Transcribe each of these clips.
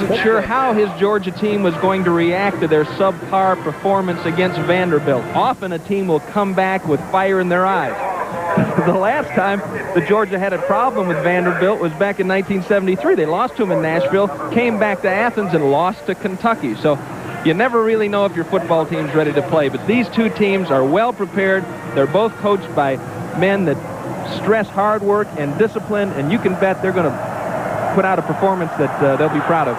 Wasn't sure how his Georgia team was going to react to their subpar performance against Vanderbilt. Often a team will come back with fire in their eyes. The last time that Georgia had a problem with Vanderbilt was back in 1973. They lost to him in Nashville, came back to Athens, and lost to Kentucky. So you never really know if your football team's ready to play. But these two teams are well prepared. They're both coached by men that stress hard work and discipline, and you can bet they're going to put out a performance that they'll be proud of.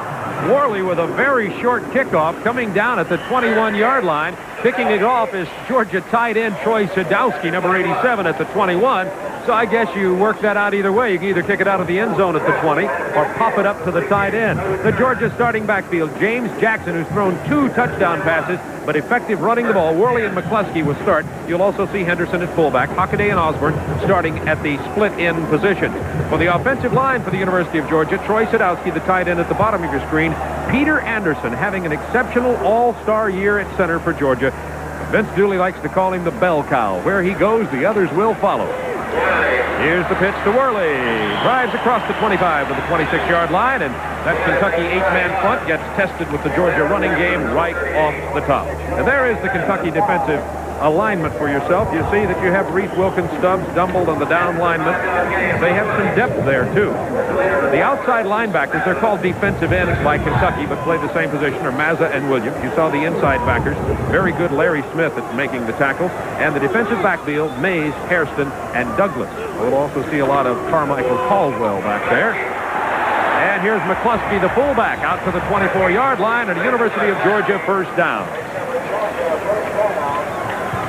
Worley with a very short kickoff coming down at the 21-yard line. Picking it off is Georgia tight end Troy Sadowski, number 87 at the 21. So I guess you work that out either way. You can either kick it out of the end zone at the 20 or pop it up to the tight end. The Georgia starting backfield, James Jackson, who's thrown 2 touchdown passes, but effective running the ball. Worley and McCluskey will start. You'll also see Henderson at fullback, Hockaday and Osborne starting at the split end position. For the offensive line for the University of Georgia, Troy Sadowski, the tight end at the bottom of your screen. Peter Anderson having an exceptional all-star year at center for Georgia. Vince Dooley likes to call him the bell cow. Where he goes, the others will follow. Here's the pitch to Worley. Drives across the 25 to the 26-yard line, and that Kentucky 8-man front gets tested with the Georgia running game right off the top. And there is the Kentucky defensive alignment for yourself. You see that you have Reese Wilkins, Stubbs, Dumbold on the down linemen. They have some depth there, too. The outside linebackers, they're called defensive ends by Kentucky, but play the same position, are Mazza and Williams. You saw the inside backers. Very good Larry Smith at making the tackles. And the defensive backfield, Mays, Hairston, and Douglas. We'll also see a lot of Carmichael Caldwell back there. And here's McCluskey, the fullback, out to the 24-yard line, and the University of Georgia first down.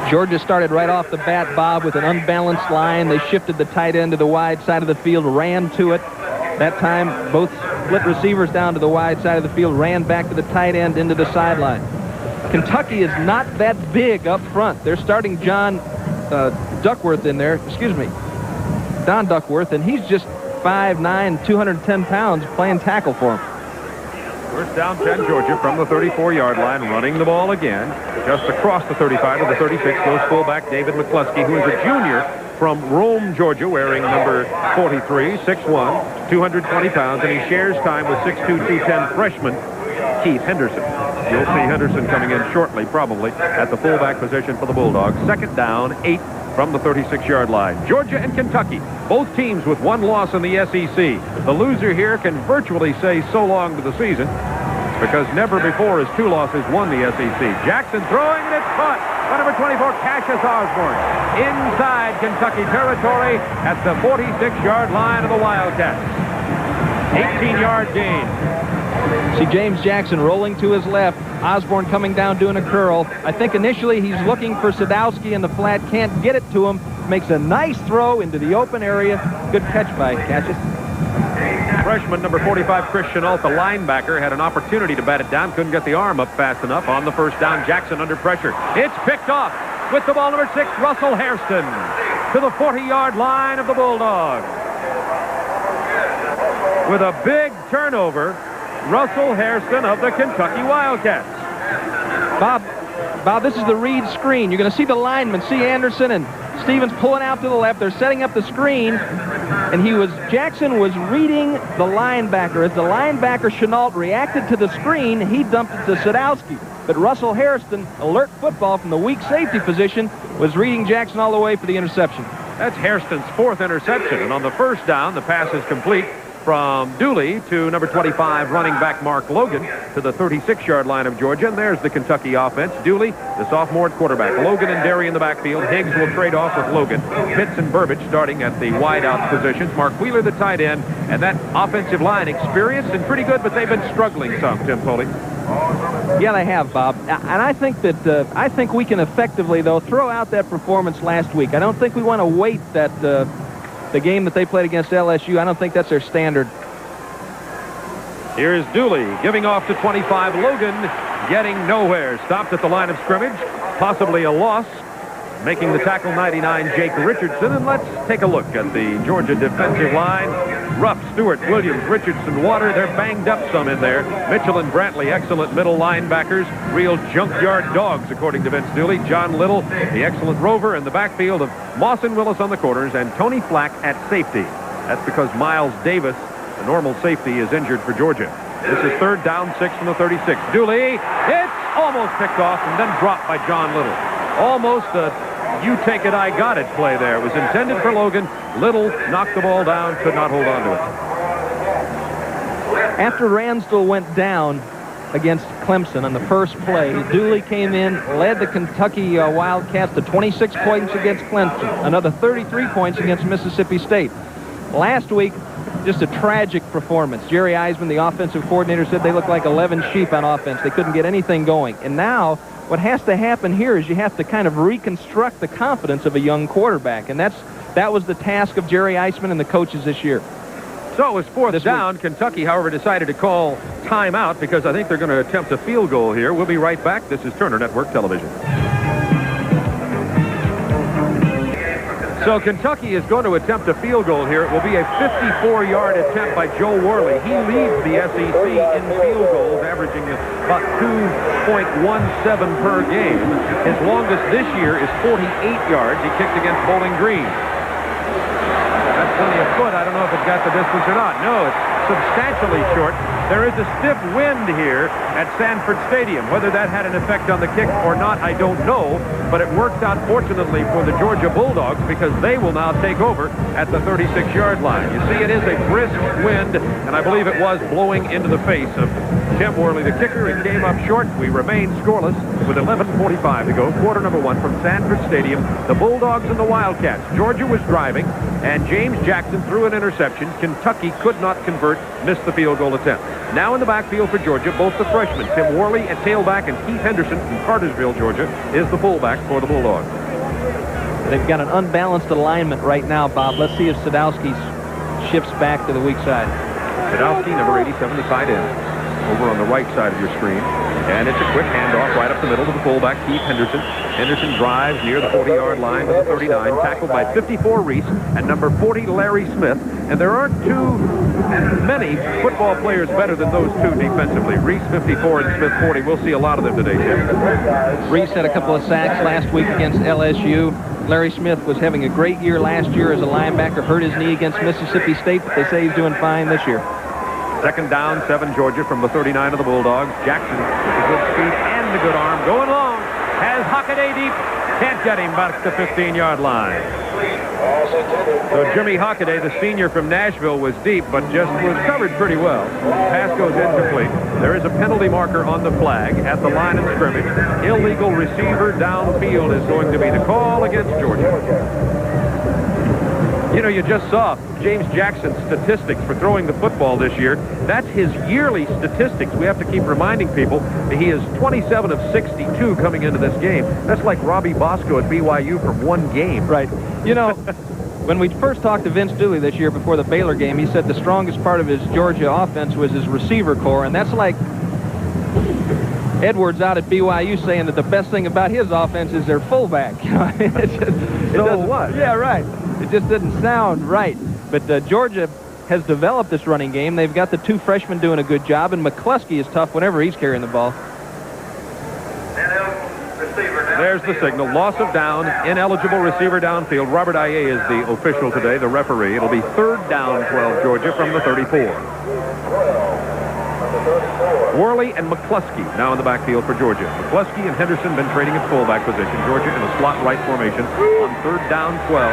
Georgia started right off the bat, Bob, with an unbalanced line. They shifted the tight end to the wide side of the field, ran to it. That time, both split receivers down to the wide side of the field, ran back to the tight end into the sideline. Kentucky is not that big up front. They're starting Don Duckworth, and he's just 5'9", 210 pounds playing tackle for him. First down, 10, Georgia from the 34-yard line, running the ball again. Just across the 35 to the 36 goes fullback David McCluskey, who is a junior from Rome, Georgia, wearing number 43, 6'1", 220 pounds, and he shares time with 6'2", 210 freshman Keith Henderson. You'll see Henderson coming in shortly, probably, at the fullback position for the Bulldogs. Second down, 8 from the 36-yard line. Georgia and Kentucky, both teams with 1 loss in the SEC. The loser here can virtually say so long to the season, because never before has 2 losses won the SEC. Jackson throwing, and it's caught by number 24, Cassius Osborne. Inside Kentucky territory at the 46-yard line of the Wildcats. 18-yard gain. See James Jackson rolling to his left. Osborne coming down doing a curl. I think initially he's looking for Sadowski in the flat. Can't get it to him. Makes a nice throw into the open area. Good catch by Cassius. Freshman number 45, Chris Chenault, the linebacker, had an opportunity to bat it down. Couldn't get the arm up fast enough. On the first down, Jackson under pressure. It's picked off with the ball, number 6, Russell Hairston, to the 40-yard line of the Bulldogs. With a big turnover, Russell Hairston of the Kentucky Wildcats. Bob, this is the read screen. You're going to see the linemen, see Anderson and Stevens pulling out to the left. They're setting up the screen, and Jackson was reading the linebacker. As the linebacker, Chenault, reacted to the screen, he dumped it to Sadowski. But Russell Hairston, alert football from the weak safety position, was reading Jackson all the way for the interception. That's Hairston's 4th interception, and on the first down, the pass is complete from Dooley to number 25 running back Mark Logan to the 36-yard line of Georgia. And there's the Kentucky offense. Dooley, the sophomore at quarterback. Logan and Derry in the backfield. Higgs will trade off with Logan. Pitts and Burbage starting at the wideout positions. Mark Wheeler, the tight end. And that offensive line, experienced and pretty good, but they've been struggling some, Tim Foley. Yeah, they have, Bob. And I think that we can effectively, though, throw out that performance last week. I don't think we want to wait that the game that they played against LSU. I don't think that's their standard. Here's Dooley giving off to 25. Logan getting nowhere. Stopped at the line of scrimmage. Possibly a loss. Making the tackle, 99, Jake Richardson. And let's take a look at the Georgia defensive line. Ruff, Stewart, Williams, Richardson, Water. They're banged up some in there. Mitchell and Brantley, excellent middle linebackers. Real junkyard dogs, according to Vince Dooley. John Little, the excellent rover in the backfield of Moss and Willis on the corners, and Tony Flack at safety. That's because Miles Davis, the normal safety, is injured for Georgia. This is third down 6 from the 36. Dooley, it's almost picked off and then dropped by John Little. Almost a you take it, I got it play there. It was intended for Logan. Little knocked the ball down, could not hold on to it. After Ransdell went down against Clemson on the first play, Dooley came in, led the Kentucky Wildcats to 26 points against Clemson, another 33 points against Mississippi State. Last week, just a tragic performance. Jerry Eisman, the offensive coordinator, said they looked like 11 sheep on offense. They couldn't get anything going. And now, what has to happen here is you have to kind of reconstruct the confidence of a young quarterback. And that was the task of Jerry Eisman and the coaches this year. So it was fourth down. Kentucky, however, decided to call timeout because I think they're going to attempt a field goal here. We'll be right back. This is Turner Network Television. So Kentucky is going to attempt a field goal here. It will be a 54-yard attempt by Joe Worley. He leads the SEC in field goals, averaging about 2.17 per game. His longest this year is 48 yards. He kicked against Bowling Green. That's plenty of foot. I don't know if it got the distance or not. No, it's substantially short. There is a stiff wind here at Sanford Stadium. Whether that had an effect on the kick or not, I don't know. But it worked out fortunately for the Georgia Bulldogs because they will now take over at the 36-yard line. You see, it is a brisk wind, and I believe it was blowing into the face of Tim Worley, the kicker. It came up short. We remain scoreless with 11:45 to go. Quarter number 1 from Sanford Stadium. The Bulldogs and the Wildcats. Georgia was driving, and James Jackson threw an interception. Kentucky could not convert, missed the field goal attempt. Now in the backfield for Georgia, both the freshmen, Tim Worley at tailback, and Keith Henderson from Cartersville, Georgia, is the fullback for the Bulldogs. They've got an unbalanced alignment right now, Bob. Let's see if Sadowski shifts back to the weak side. Sadowski, number 87, the tight end, over on the right side of your screen. And it's a quick handoff right up the middle to the fullback, Keith Henderson. Henderson drives near the 40-yard line to the 39, tackled by 54 Reese and number 40 Larry Smith. And there aren't too many football players better than those two defensively. Reese 54 and Smith 40. We'll see a lot of them today, Tim. Reese had a couple of sacks last week against LSU. Larry Smith was having a great year last year as a linebacker, hurt his knee against Mississippi State, but they say he's doing fine this year. Second down, 7 Georgia from the 39 of the Bulldogs. Jackson with the good speed and the good arm. Going long. Has Hockaday deep. Can't get him back to the 15-yard line. So Jimmy Hockaday, the senior from Nashville, was deep, but just was covered pretty well. Pass goes incomplete. There is a penalty marker on the flag at the line of scrimmage. Illegal receiver downfield is going to be the call against Georgia. You know, you just saw James Jackson's statistics for throwing the football this year. That's his yearly statistics. We have to keep reminding people that he is 27 of 62 coming into this game. That's like Robbie Bosco at BYU from one game. Right. You know, when we first talked to Vince Dooley this year before the Baylor game, he said the strongest part of his Georgia offense was his receiver core, and that's like Edwards out at BYU saying that the best thing about his offense is their fullback. So what? Yeah, right. It just didn't sound right. But Georgia has developed this running game. They've got the two freshmen doing a good job, and McCluskey is tough whenever he's carrying the ball. There's the signal. Loss of down, ineligible receiver downfield. Robert Aye is the official today, the referee. It'll be third down, 12 Georgia from the 34. Worley and McCluskey now in the backfield for Georgia. McCluskey and Henderson been trading at fullback position. Georgia in the slot right formation on third down 12.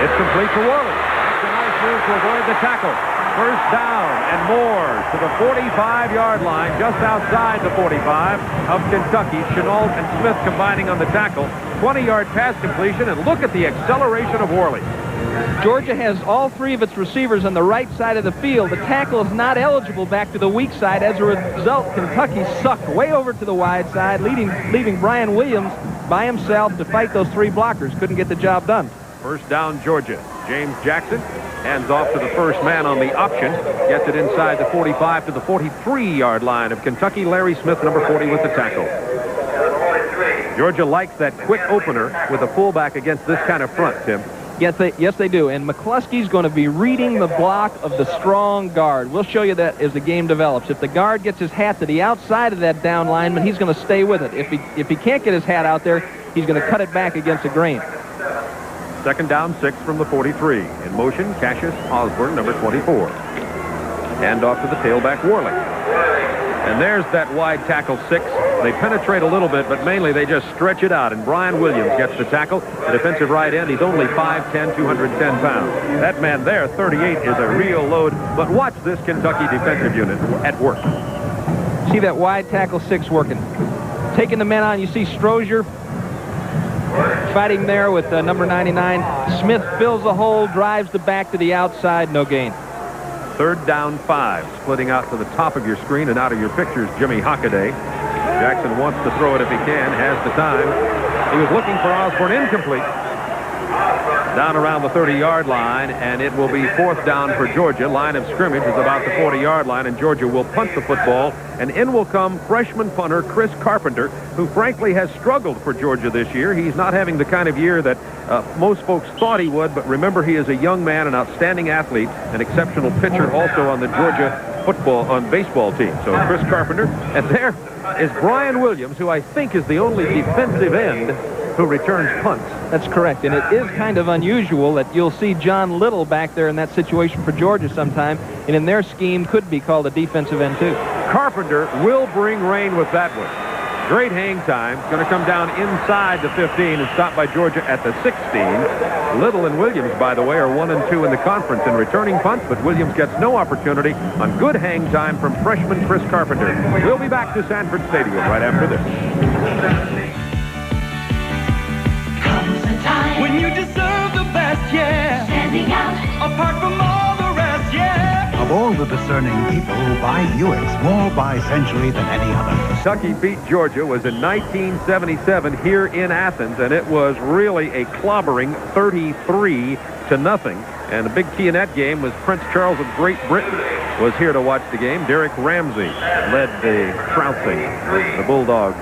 It's complete to Worley. That's a nice move to avoid the tackle. First down and more to the 45-yard line, just outside the 45 of Kentucky. Chenault and Smith combining on the tackle. 20-yard pass completion, and look at the acceleration of Worley. Georgia has all three of its receivers on the right side of the field. The tackle is not eligible back to the weak side. As a result, Kentucky sucked way over to the wide side, leaving Brian Williams by himself to fight those three blockers. Couldn't get the job done. First down, Georgia. James Jackson hands off to the first man on the option. Gets it inside the 45 to the 43-yard line of Kentucky. Larry Smith, number 40, with the tackle. Georgia likes that quick opener with a fullback against this kind of front, Tim. Yes, they do. And McCluskey's going to be reading the block of the strong guard. We'll show you that as the game develops. If the guard gets his hat to the outside of that down lineman, he's going to stay with it. If he can't get his hat out there, he's going to cut it back against the grain. Second down, 6 from the 43. In motion, Cassius Osborne, number 24. Hand off to the tailback, Warlick. And there's that wide tackle 6. They penetrate a little bit, but mainly they just stretch it out. And Brian Williams gets the tackle. The defensive right end, he's only 5'10", 210 pounds. That man there, 38, is a real load. But watch this Kentucky defensive unit at work. See that wide tackle 6 working. Taking the men on, you see Strozier fighting there with number 99. Smith fills the hole, drives the back to the outside, no gain. 3rd down 5, splitting out to the top of your screen and out of your pictures, Jimmy Hockaday. Jackson wants to throw it if he can, has the time. He was looking for Osborne, incomplete. Down around the 30-yard line, and it will be 4th down for Georgia. Line of scrimmage is about the 40-yard line, and Georgia will punt the football. And in will come freshman punter Chris Carpenter, who frankly has struggled for Georgia this year. He's not having the kind of year that most folks thought he would, but remember, he is a young man, an outstanding athlete, an exceptional pitcher also on the Georgia baseball team. So Chris Carpenter, and there is Brian Williams, who I think is the only defensive end who returns punts. That's correct, and it is kind of unusual that you'll see John Little back there in that situation for Georgia sometime, and in their scheme could be called a defensive end too. Carpenter will bring rain with that one. Great hang time. Going to come down inside the 15 and stopped by Georgia at the 16. Little and Williams, by the way, are 1 and 2 in the conference in returning punts, but Williams gets no opportunity on good hang time from freshman Chris Carpenter. We'll be back to Sanford Stadium right after this. When you deserve the best, yeah. Standing out, apart from all the rest, yeah. Of all the discerning people who buy Buicks more by century than any other. Kentucky beat Georgia was in 1977 here in Athens, and it was really a clobbering 33-0. And the big key in that game was Prince Charles of Great Britain was here to watch the game. Derek Ramsey led the trouncing the Bulldogs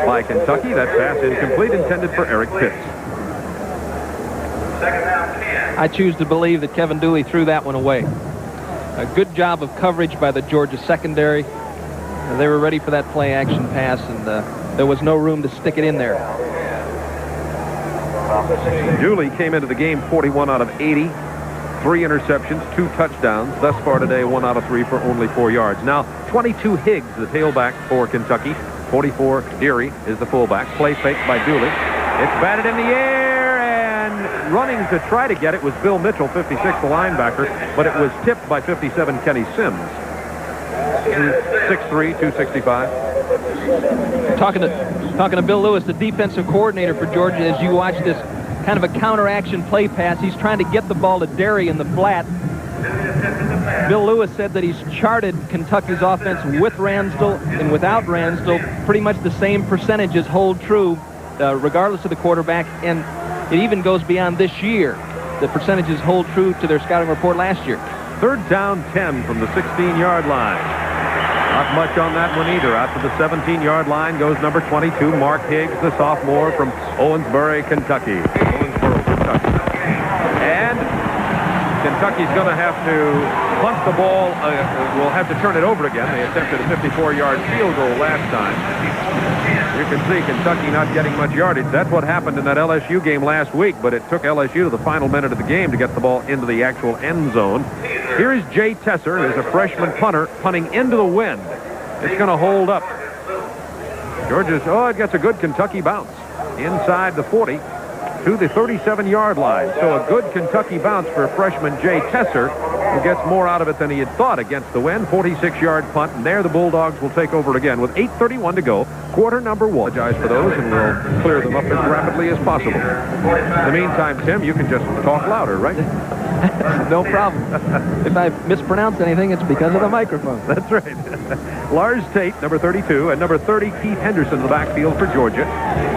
by Kentucky. That pass incomplete, intended for Eric Pitts. I choose to believe that Kevin Dooley threw that one away. A good job of coverage by the Georgia secondary. They were ready for that play-action pass, and there was no room to stick it in there. Dooley came into the game 41 out of 80. 3 interceptions, 2 touchdowns. Thus far today, 1 out of 3 for only 4 yards. Now, 22 Higgs, the tailback for Kentucky. 44 Deary is the fullback. Play fake by Dooley. It's batted in the air, and running to try to get it was Bill Mitchell, 56, the linebacker, but it was tipped by 57 Kenny Sims. 6'3", 265. Talking to Bill Lewis, the defensive coordinator for Georgia, as you watch this kind of a counter-action play pass. He's trying to get the ball to Derry in the flat. Bill Lewis said that he's charted Kentucky's offense with Ransdell and without Ransdell. Pretty much the same percentages hold true regardless of the quarterback, and it even goes beyond this year. The percentages hold true to their scouting report last year. 3rd down 10 from the 16-yard line. Not much on that one either. Out to the 17-yard line goes number 22, Mark Higgs, the sophomore from Owensboro, Kentucky. And Kentucky's going to have to punt the ball. We'll have to turn it over again. They attempted a 54-yard field goal last time. You can see Kentucky not getting much yardage. That's what happened in that LSU game last week, but it took LSU to the final minute of the game to get the ball into the actual end zone. Here is Jay Tesser, who's a freshman punter, punting into the wind. It's going to hold up. Georgia's, it gets a good Kentucky bounce inside the 40 to the 37-yard line. So a good Kentucky bounce for freshman Jay Tesser, who gets more out of it than he had thought against the wind. 46-yard punt, and there the Bulldogs will take over again with 8:31 to go. Quarter number 1. Apologize for those, and we'll clear them up as rapidly as possible. In the meantime, Tim, you can just talk louder, right? No problem. If I mispronounce anything, it's because of the microphone. That's right. Lars Tate, number 32, and number 30, Keith Henderson in the backfield for Georgia.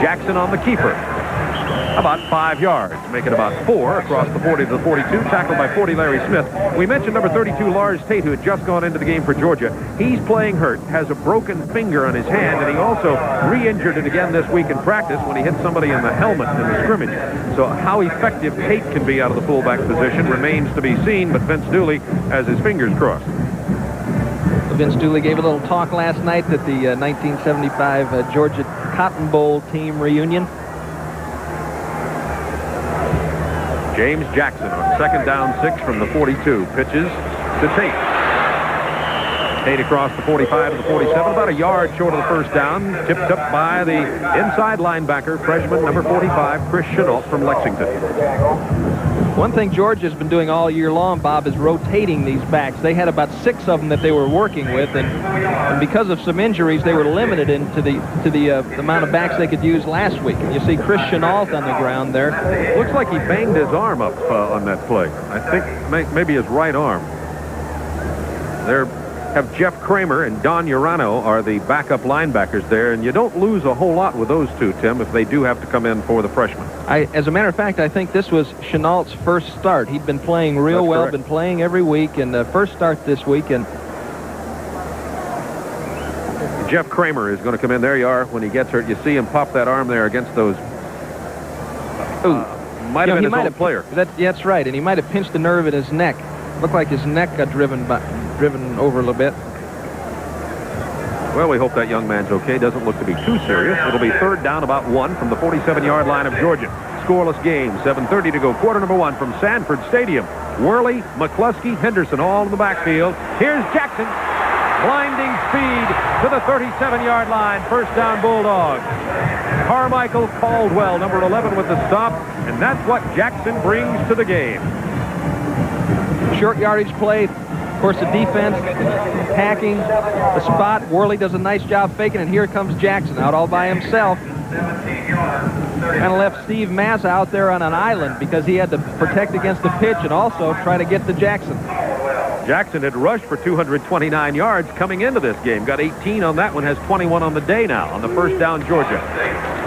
Jackson on the keeper. About 5 yards, make it about 4 across the 40 to the 42, tackled by 40 Larry Smith. We mentioned number 32 Lars Tate, who had just gone into the game for Georgia. He's playing hurt, has a broken finger on his hand, and he also re-injured it again this week in practice when he hit somebody in the helmet in the scrimmage. So how effective Tate can be out of the fullback position remains to be seen, but Vince Dooley has his fingers crossed. Vince Dooley gave a little talk last night at the 1975 Georgia Cotton Bowl team reunion. James Jackson on 2nd down 6 from the 42. Pitches to Tate. Tate across the 45 to the 47, about a yard short of the first down. Tipped up by the inside linebacker, freshman number 45, Chris Chenault from Lexington. One thing Georgia's been doing all year long, Bob, is rotating these backs. They had about 6 of them that they were working with, and because of some injuries, they were limited into the amount of backs they could use last week. And you see Chris Chenault on the ground there. Looks like he banged his arm up on that play. I think maybe his right arm. There have Jeff Kramer and Don Urano are the backup linebackers there, and you don't lose a whole lot with those two, Tim, if they do have to come in for the freshmen. As a matter of fact, I think this was Chenault's first start. He'd been playing real well, been playing every week, and the first start this week. And Jeff Kramer is going to come in. There you are when he gets hurt. You see him pop that arm there against those. Might have been his own player. That's right, and he might have pinched the nerve in his neck. Looked like his neck got driven over a little bit. Well, we hope that young man's okay. Doesn't look to be too serious. It'll be third down, about 1 from the 47-yard line of Georgia. Scoreless game, 7:30 to go. Quarter number 1 from Sanford Stadium. Worley, McCluskey, Henderson all in the backfield. Here's Jackson. Blinding speed to the 37-yard line. First down, Bulldogs. Carmichael Caldwell, number 11 with the stop, and that's what Jackson brings to the game. Short yardage play. Of course, the defense attacking the spot. Worley does a nice job faking, and here comes Jackson out all by himself. Kind of left Steve Mazza out there on an island because he had to protect against the pitch and also try to get to Jackson. Jackson had rushed for 229 yards coming into this game. Got 18 on that one, has 21 on the day now on the first down, Georgia.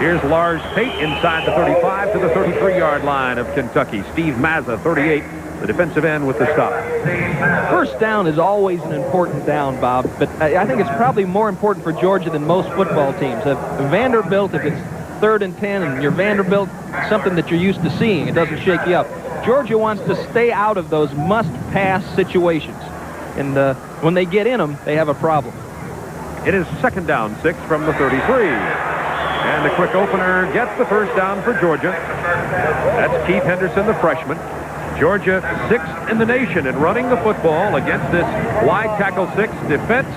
Here's Lars Tate inside the 35 to the 33-yard line of Kentucky. Steve Mazza, 38, the defensive end with the stop. First down is always an important down, Bob, but I think it's probably more important for Georgia than most football teams. Vanderbilt, if it's 3rd and 10 and you're Vanderbilt, something that you're used to seeing, it doesn't shake you up. Georgia wants to stay out of those must-pass situations, and when they get in them, they have a problem. It is second down, 6 from the 33. And the quick opener gets the first down for Georgia. That's Keith Henderson, the freshman. Georgia 6th in the nation in running the football against this wide tackle 6 defense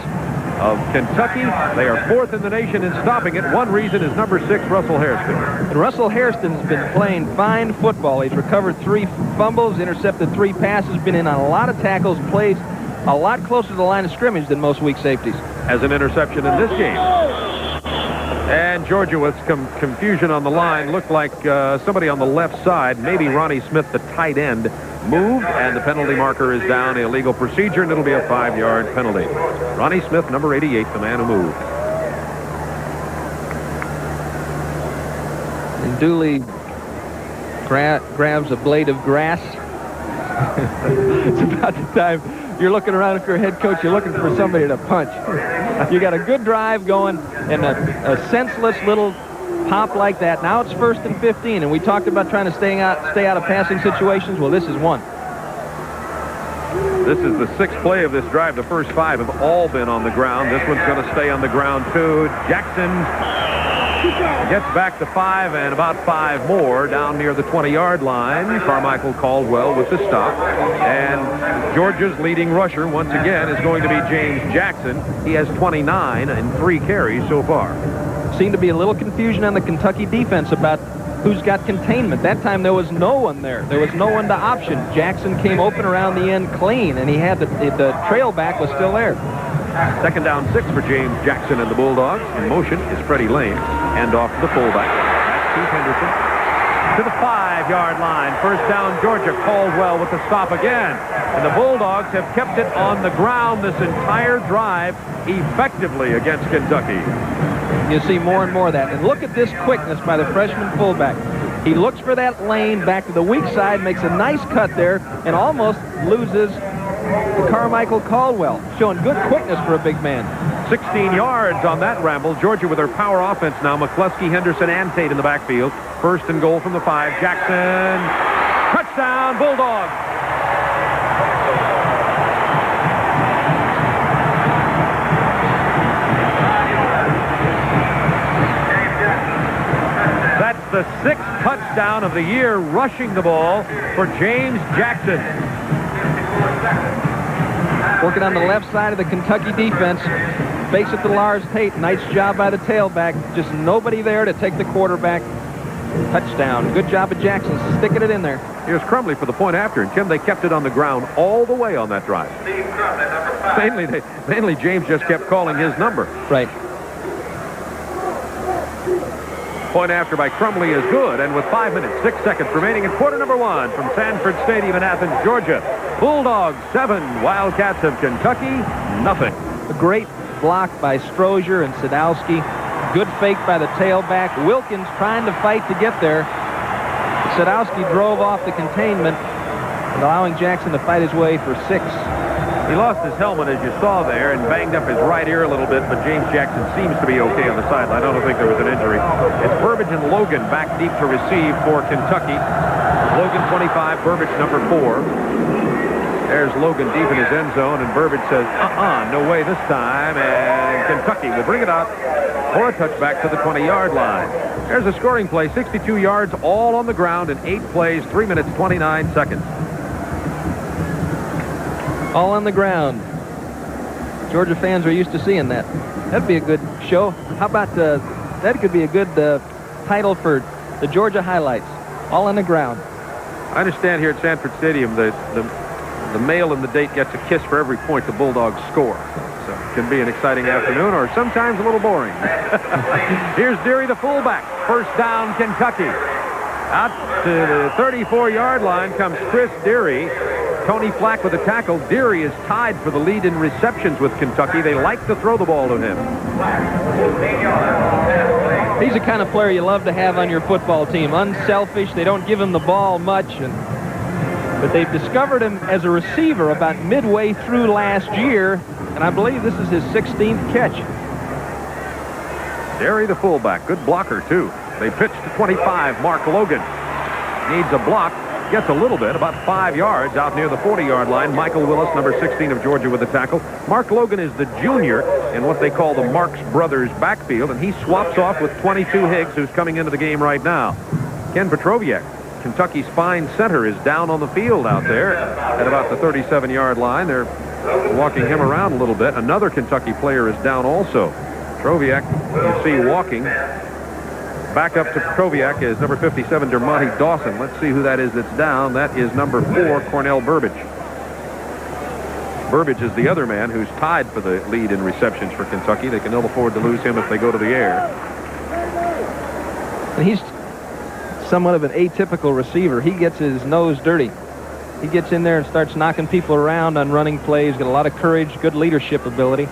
of Kentucky. They are 4th in the nation in stopping it. One reason is number 6, Russell Hairston. And Russell Hairston's been playing fine football. He's recovered 3 fumbles, intercepted 3 passes, been in on a lot of tackles, plays a lot closer to the line of scrimmage than most weak safeties. Has an interception in this game. And Georgia, with some confusion on the line, looked like somebody on the left side, maybe Ronnie Smith, the tight end, moved, and the penalty marker is down, illegal procedure, and it'll be a 5-yard penalty. Ronnie Smith, number 88, the man who moved. And Dooley grabs a blade of grass. It's about the time you're looking around. If you're a head coach, you're looking for somebody to punch. You got a good drive going and a senseless little pop like that. Now it's 1st and 15, and we talked about trying to stay out of passing situations. Well, this is one. This is the 6th play of this drive. The first 5 have all been on the ground. This one's going to stay on the ground, too. Jackson gets back to 5 and about 5 more down near the 20-yard line. Carmichael Caldwell with the stop. And Georgia's leading rusher, once again, is going to be James Jackson. He has 29 and 3 carries so far. Seemed to be a little confusion on the Kentucky defense about who's got containment. That time there was no one there. There was no one to option. Jackson came open around the end clean, and he had the trail back was still there. Second down, 6 for James Jackson and the Bulldogs. In motion is Freddie Lane. Hand off to the fullback. That's Keith Henderson. To the 5-yard line. First down, Georgia. Caldwell with the stop again. And the Bulldogs have kept it on the ground this entire drive effectively against Kentucky. You see more and more of that. And look at this quickness by the freshman fullback. He looks for that lane back to the weak side, makes a nice cut there, and almost loses Carmichael Caldwell. Showing good quickness for a big man. 16 yards on that ramble. Georgia with their power offense now. McCluskey, Henderson, and Tate in the backfield. First and goal from the 5. Jackson. Touchdown, Bulldogs. That's the 6th touchdown of the year, rushing the ball for James Jackson. Working on the left side of the Kentucky defense. Fakes it to Lars Tate. Nice job by the tailback. Just nobody there to take the quarterback. Touchdown. Good job of Jackson sticking it in there. Here's Crumley for the point after. And, Tim, they kept it on the ground all the way on that drive. Mainly James just kept calling his number. Right. Point after by Crumley is good. And with 5 minutes, 6 seconds remaining in quarter number 1 from Sanford Stadium in Athens, Georgia. Bulldogs 7, Wildcats of Kentucky nothing. A great block by Strozier and Sadowski. Good fake by the tailback. Wilkins trying to fight to get there. Sadowski drove off the containment, allowing Jackson to fight his way for 6. He lost his helmet, as you saw there, and banged up his right ear a little bit, but James Jackson seems to be okay on the sideline. I don't think there was an injury. It's Burbage and Logan back deep to receive for Kentucky. Logan 25, Burbage number 4. There's Logan deep in his end zone, and Burbage says, no way this time, and Kentucky will bring it out for a touchback to the 20-yard line. There's a scoring play, 62 yards, all on the ground in 8 plays, 3 minutes, 29 seconds. All on the ground. Georgia fans are used to seeing that. That'd be a good show. How about that could be a good title for the Georgia highlights. All on the ground. I understand here at Sanford Stadium that the male in the date gets a kiss for every point the Bulldogs score. So it can be an exciting afternoon or sometimes a little boring. Here's Deary, the fullback. First down, Kentucky. Out to the 34-yard line comes Chris Deary. Tony Flack with a tackle. Deary is tied for the lead in receptions with Kentucky. They like to throw the ball to him. He's the kind of player you love to have on your football team. Unselfish. They don't give him the ball much. But they've discovered him as a receiver about midway through last year. And I believe this is his 16th catch. Deary, the fullback. Good blocker, too. They pitch to 25. Mark Logan needs a block. Gets a little bit, about 5 yards out near the 40-yard line. Michael Willis, number 16 of Georgia, with the tackle. Mark Logan is the junior in what they call the Marks Brothers backfield, and he swaps off with 22 Higgs, who's coming into the game right now. Ken Petroviak, Kentucky's fine center, is down on the field out there at about the 37-yard line. They're walking him around a little bit. Another Kentucky player is down also. Petroviak, you see walking. Back up to Petroviak is number 57, Dermonti Dawson. Let's see who that is that's down. That is number 4, Cornell Burbage. Burbage is the other man who's tied for the lead in receptions for Kentucky. They can ill afford to lose him if they go to the air. And he's somewhat of an atypical receiver. He gets his nose dirty. He gets in there and starts knocking people around on running plays. Got a lot of courage, good leadership ability.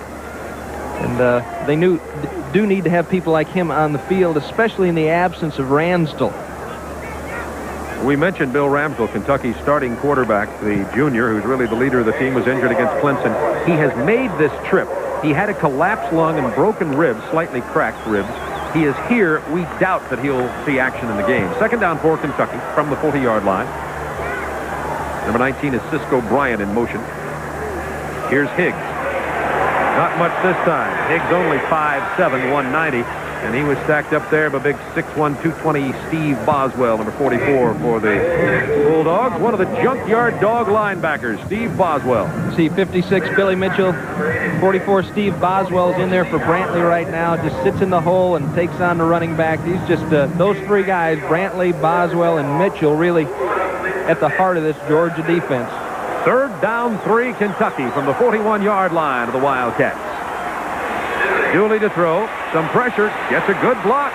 And they do need to have people like him on the field, especially in the absence of Ransdell. We mentioned Bill Ramsdell, Kentucky's starting quarterback, the junior, who's really the leader of the team, was injured against Clemson. He has made this trip. He had a collapsed lung and broken ribs, slightly cracked ribs. He is here. We doubt that he'll see action in the game. Second down for Kentucky from the 40-yard line. Number 19 is Cisco Bryant in motion. Here's Higgs. Not much this time. Higgs only 5'7", 190. And he was stacked up there by big 6'1", 220 Steve Boswell, number 44 for the Bulldogs. One of the junkyard dog linebackers, Steve Boswell. See 56 Billy Mitchell, 44 Steve Boswell's in there for Brantley right now. Just sits in the hole and takes on the running back. He's just those three guys, Brantley, Boswell, and Mitchell, really at the heart of this Georgia defense. Third down 3, Kentucky from the 41-yard line of the Wildcats. Dooley to throw. Some pressure. Gets a good block.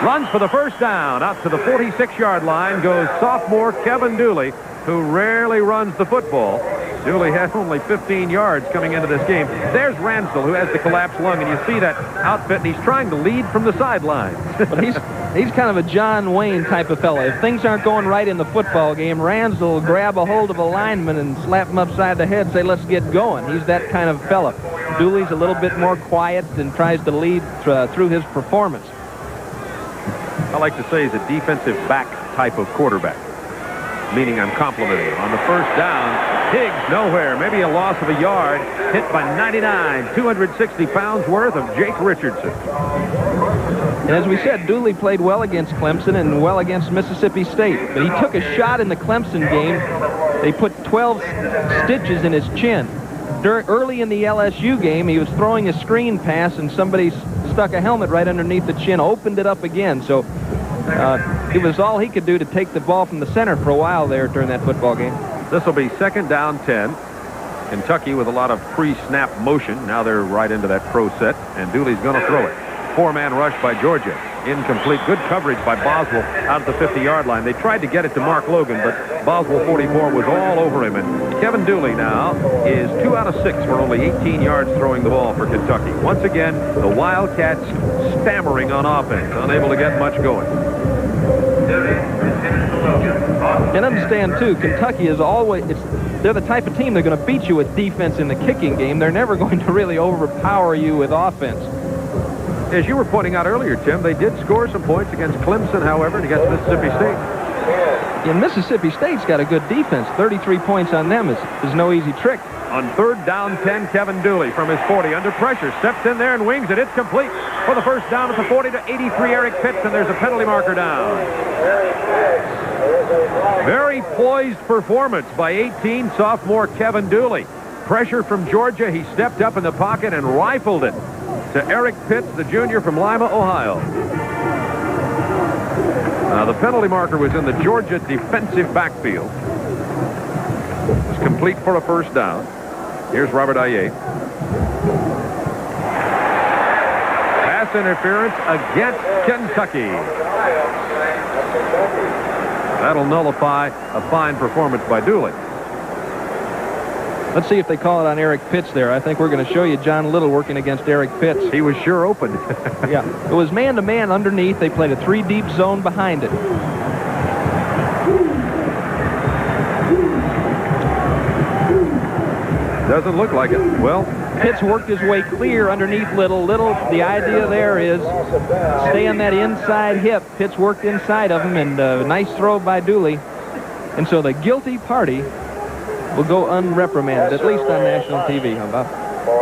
Runs for the first down. Out to the 46-yard line goes sophomore Kevin Dooley, who rarely runs the football. Dooley had only 15 yards coming into this game. There's Ransdell, who has the collapsed lung, and you see that outfit, and he's trying to lead from the sideline. But he's kind of a John Wayne type of fella. If things aren't going right in the football game, Ransdell will grab a hold of a lineman and slap him upside the head and say, let's get going. He's that kind of fella. Dooley's a little bit more quiet and tries to lead through his performance. I like to say he's a defensive back type of quarterback, meaning I'm complimenting him. On the first down, Higgs nowhere, maybe a loss of a yard, hit by 99, 260 pounds worth of Jake Richardson. And as we said, Dooley played well against Clemson and well against Mississippi State. But he took a shot in the Clemson game. They put 12 stitches in his chin. early in the LSU game, he was throwing a screen pass, and somebody stuck a helmet right underneath the chin, opened it up again. So it was all he could do to take the ball from the center for a while there during that football game. This will be 2nd down 10. Kentucky with a lot of pre-snap motion. Now they're right into that pro set, and Dooley's going to throw it. 4-man rush by Georgia. Incomplete. Good coverage by Boswell out at the 50-yard line. They tried to get it to Mark Logan, but Boswell 44 was all over him. And Kevin Dooley now is 2 out of 6 for only 18 yards throwing the ball for Kentucky. Once again, the Wildcats stammering on offense, unable to get much going. And understand, too, Kentucky is always, they're the type of team they're going to beat you with defense in the kicking game. They're never going to really overpower you with offense. As you were pointing out earlier, Tim, they did score some points against Clemson, however, and against Mississippi State. And Mississippi State's got a good defense. 33 points on them is no easy trick. On 3rd down 10, Kevin Dooley from his 40 under pressure. Steps in there and wings it. It's complete for the first down at the 40 to 83 Eric Pitts, and there's a penalty marker down. Very poised performance by 18 sophomore Kevin Dooley. Pressure from Georgia. He stepped up in the pocket and rifled it to Eric Pitts, the junior from Lima, Ohio. The penalty marker was in the Georgia defensive backfield. It was complete for a first down. Here's Robert Aye. Pass interference against Kentucky. That'll nullify a fine performance by Dooley. Let's see if they call it on Eric Pitts there. I think we're going to show you John Little working against Eric Pitts. He was sure open. Yeah. It was man-to-man underneath. They played a 3-deep zone behind it. Doesn't look like it. Well, Pitts worked his way clear underneath Little. The idea there is stay on that inside hip. Pitts worked inside of him, and a nice throw by Dooley. And so the guilty party will go unreprimanded, at least on national TV. How about?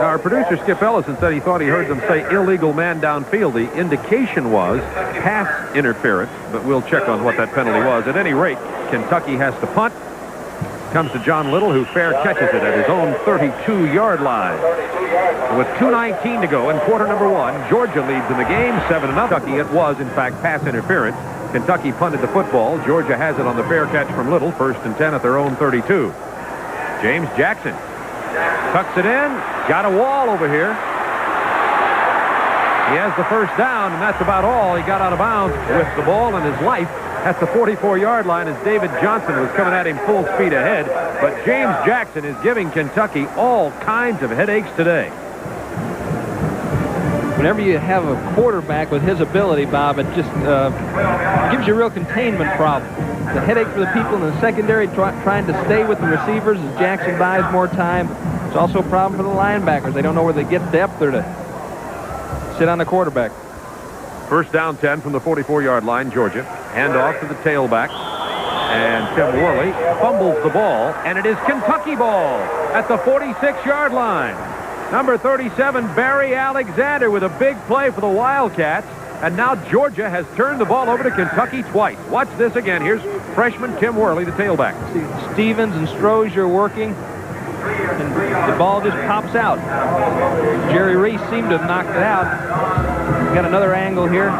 Our producer, Skip Ellison, said he thought he heard them say illegal man downfield. The indication was pass interference, but we'll check on what that penalty was. At any rate, Kentucky has to punt. Comes to John Little, who fair catches it at his own 32-yard line. With 2:19 to go in quarter number 1, Georgia leads in the game 7-0. Kentucky, it was, in fact, pass interference. Kentucky punted the football. Georgia has it on the fair catch from Little, 1st and 10 at their own 32. James Jackson tucks it in. Got a wall over here. He has the first down, and that's about all. He got out of bounds with the ball in his life at the 44-yard line as David Johnson was coming at him full speed ahead. But James Jackson is giving Kentucky all kinds of headaches today. Whenever you have a quarterback with his ability, Bob, it just gives you a real containment problem. The headache for the people in the secondary trying to stay with the receivers as Jackson buys more time. It's also a problem for the linebackers. They don't know where they get depth or to sit on the quarterback. First down 10 from the 44-yard line, Georgia. Hand off to the tailback. And Tim Worley fumbles the ball, and it is Kentucky ball at the 46-yard line. Number 37, Barry Alexander, with a big play for the Wildcats. And now Georgia has turned the ball over to Kentucky twice. Watch this again. Here's freshman Tim Worley, the tailback. Stevens and Strozier working, and the ball just pops out. Jerry Reese seemed to have knocked it out. Got another angle here.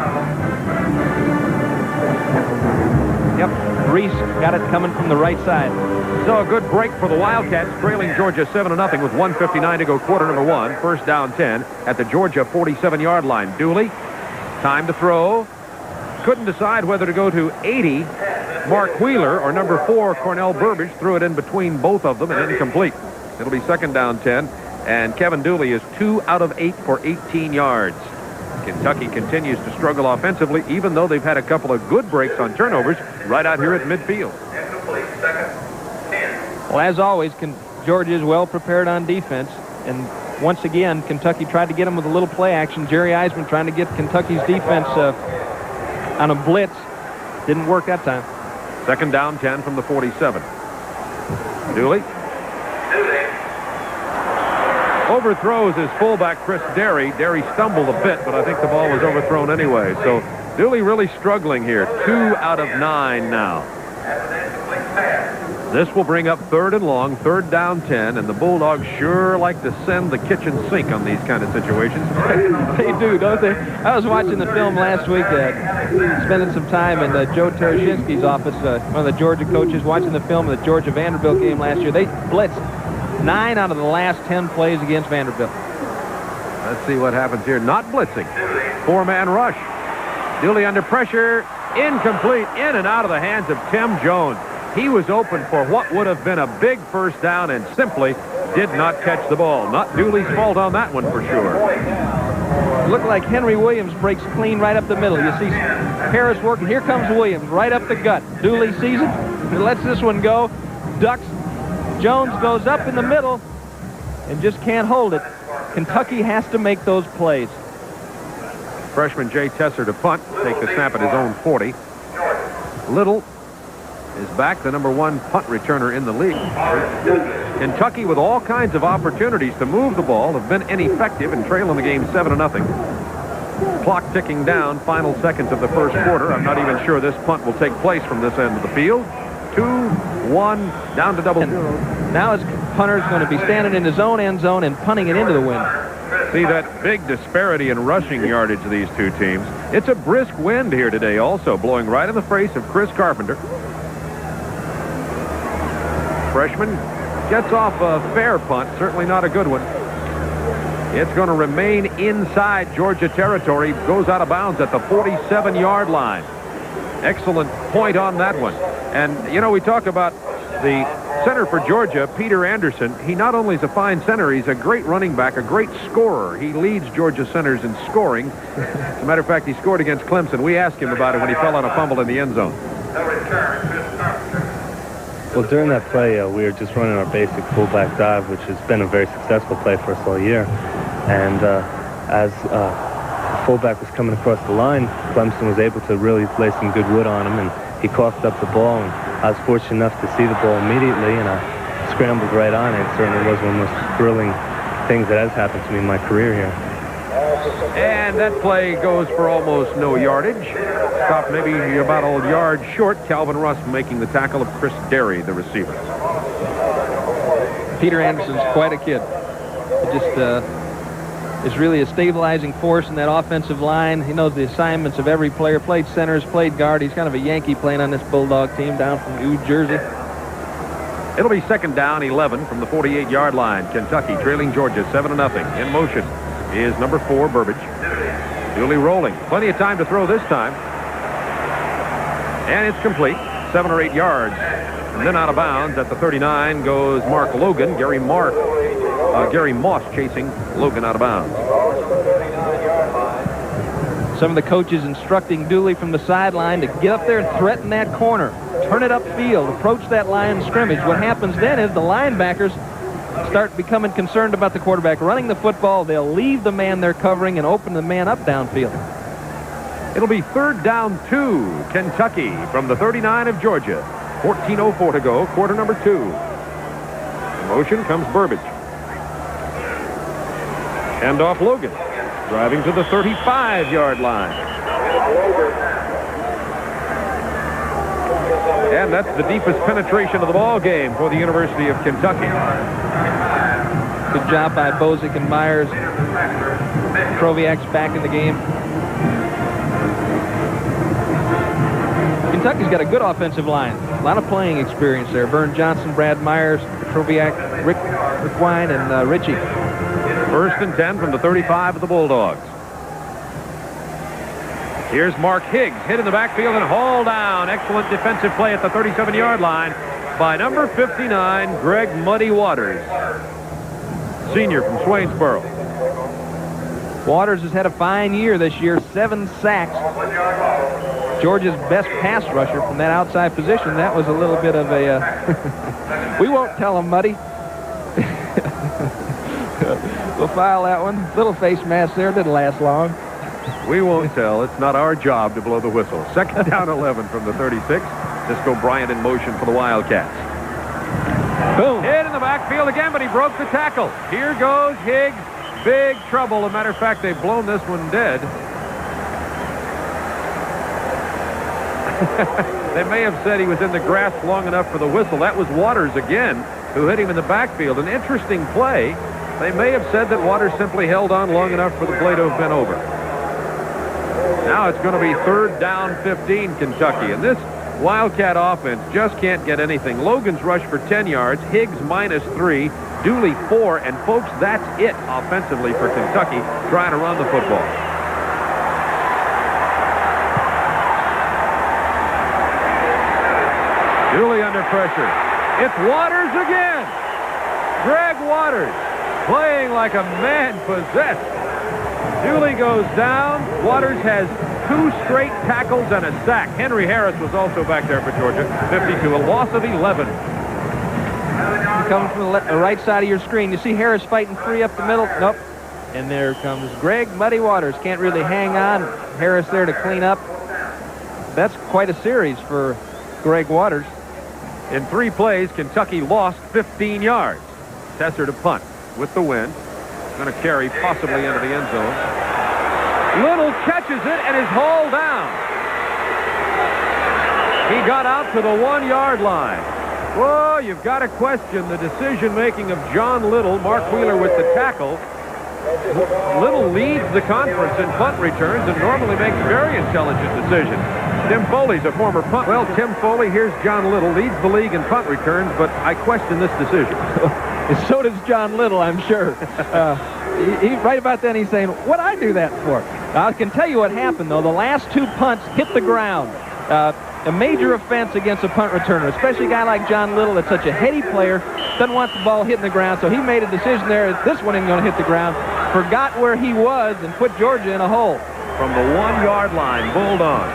Yep, Reese got it coming from the right side. So a good break for the Wildcats, trailing Georgia 7-0 with 1:59 to go, quarter number 1. First down 10 at the Georgia 47-yard line. Dooley, time to throw. Couldn't decide whether to go to 80, Mark Wheeler, or number 4, Cornell Burbage. Threw it in between both of them and incomplete. It'll be second down 10, and Kevin Dooley is 2 out of 8 for 18 yards. Kentucky continues to struggle offensively, even though they've had a couple of good breaks on turnovers right out here at midfield. Well, as always, Georgia is well prepared on defense, and once again, Kentucky tried to get him with a little play action. Jerry Eisman trying to get Kentucky's defense on a blitz. Didn't work that time. Second down 10 from the 47. Dooley overthrows his fullback, Chris Derry. Derry stumbled a bit, but I think the ball was overthrown anyway. So Dooley really struggling here. 2 out of 9 now. This will bring up 3rd and long, 3rd down 10, and the Bulldogs sure like to send the kitchen sink on these kind of situations. They do, don't they? I was watching the film last week, spending some time in Joe Tereshinski's office, one of the Georgia coaches, watching the film of the Georgia-Vanderbilt game last year. They blitzed 9 out of the last 10 plays against Vanderbilt. Let's see what happens here. Not blitzing. 4-man rush. Dooley under pressure. Incomplete. In and out of the hands of Tim Jones. He was open for what would have been a big first down and simply did not catch the ball. Not Dooley's fault on that one for sure. It looked like Henry Williams breaks clean right up the middle. You see Harris working. Here comes Williams right up the gut. Dooley sees it. He lets this one go. Ducks. Jones goes up in the middle and just can't hold it. Kentucky has to make those plays. Freshman Jay Tesser to punt. Take the snap at his own 40. Little is back, the #1 punt returner in the league. Kentucky, with all kinds of opportunities to move the ball, have been ineffective and trailing the game 7-0. Clock ticking down, final seconds of the first quarter. I'm not even sure this punt will take place from this end of the field. 2-1, down to double zeros. Now his punter is going to be standing in his own end zone and punting it into the wind. See that big disparity in rushing yardage of these two teams. It's a brisk wind here today also, blowing right in the face of Chris Carpenter. Freshman gets off a fair punt, certainly not a good one. It's going to remain inside Georgia territory, goes out of bounds at the 47-yard line. Excellent point on that one. And, you know, we talk about the center for Georgia, Peter Anderson. He not only is a fine center, he's a great running back, a great scorer. He leads Georgia centers in scoring. As a matter of fact, he scored against Clemson. We asked him about it when he fell on a fumble in the end zone. Well, during that play, we were just running our basic fullback dive, which has been a very successful play for us all year. And as fullback was coming across the line, Clemson was able to really lay some good wood on him, and he coughed up the ball. And I was fortunate enough to see the ball immediately, and I scrambled right on it. It certainly was one of the most thrilling things that has happened to me in my career here. And that play goes for almost no yardage. Stopped maybe about a yard short. Calvin Russ making the tackle of Chris Derry, the receiver. Peter Anderson's quite a kid. He just is really a stabilizing force in that offensive line. He knows the assignments of every player. Played centers, played guard. He's kind of a Yankee playing on this Bulldog team down from New Jersey. It'll be 2nd down, 11 from the 48-yard line. Kentucky trailing Georgia 7-0. In motion is #4, Burbage. Dooley rolling. Plenty of time to throw this time. And it's complete. 7 or 8 yards. And then out of bounds at the 39 goes Mark Logan. Gary Moss chasing Logan out of bounds. Some of the coaches instructing Dooley from the sideline to get up there and threaten that corner. Turn it upfield. Approach that line of scrimmage. What happens then is the linebackers start becoming concerned about the quarterback running the football. They'll leave the man they're covering and open the man up downfield. It'll be 3rd down 2, Kentucky from the 39 of Georgia. 14:04 to go, quarter number 2. In motion comes Burbage. Hand off Logan, driving to the 35-yard line. And that's the deepest penetration of the ball game for the University of Kentucky. Good job by Bozick and Myers. Troviak's back in the game. Kentucky's got a good offensive line. A lot of playing experience there. Vern Johnson, Brad Myers, Troviak, Rick Wine, and Ritchie. 1st and 10 from the 35 of the Bulldogs. Here's Mark Higgs, hit in the backfield and hauled down. Excellent defensive play at the 37-yard line by number 59, Greg Muddy Waters, senior from Swainsboro. Waters has had a fine year this year, 7 sacks. Georgia's best pass rusher from that outside position. That was a little bit of a... we won't tell him, Muddy. We'll file that one. Little face mask there. Didn't last long. We won't tell. It's not our job to blow the whistle. 2nd down 11 from the 36. Cisco Bryant in motion for the Wildcats. Boom. Hit in the backfield again, but he broke the tackle. Here goes Higgs. Big trouble. As a matter of fact, they've blown this one dead. They may have said he was in the grass long enough for the whistle. That was Waters again, who hit him in the backfield. An interesting play. They may have said that Waters simply held on long enough for the play to have been over. Now it's going to be 3rd down 15, Kentucky. And this Wildcat offense just can't get anything. Logan's rushed for 10 yards. Higgs -3. Dooley 4. And, folks, that's it offensively for Kentucky trying to run the football. Dooley under pressure. It's Waters again. Greg Waters playing like a man possessed. Dooley goes down. Waters has 2 straight tackles and a sack. Henry Harris was also back there for Georgia. 52, a loss of 11. Coming from the right side of your screen. You see Harris fighting free up the middle. Nope. And there comes Greg Muddy Waters. Can't really hang on. Harris there to clean up. That's quite a series for Greg Waters. In 3 plays, Kentucky lost 15 yards. Tesser to punt with the wind. Going to carry possibly into the end zone. Little catches it and is hauled down. He got out to the 1-yard line. Whoa, you've got to question the decision-making of John Little. Mark Wheeler with the tackle. Little leads the conference in punt returns and normally makes very intelligent decisions. Tim Foley's a former punt. Well, Tim Foley, here's John Little, leads the league in punt returns, but I question this decision. So does John Little, I'm sure. Right about then he's saying, what'd I do that for? I can tell you what happened, though. The last 2 punts hit the ground. A major offense against a punt returner, especially a guy like John Little that's such a heady player, doesn't want the ball hitting the ground, so he made a decision there that this one isn't going to hit the ground, forgot where he was, and put Georgia in a hole. From the 1-yard line, Bulldog.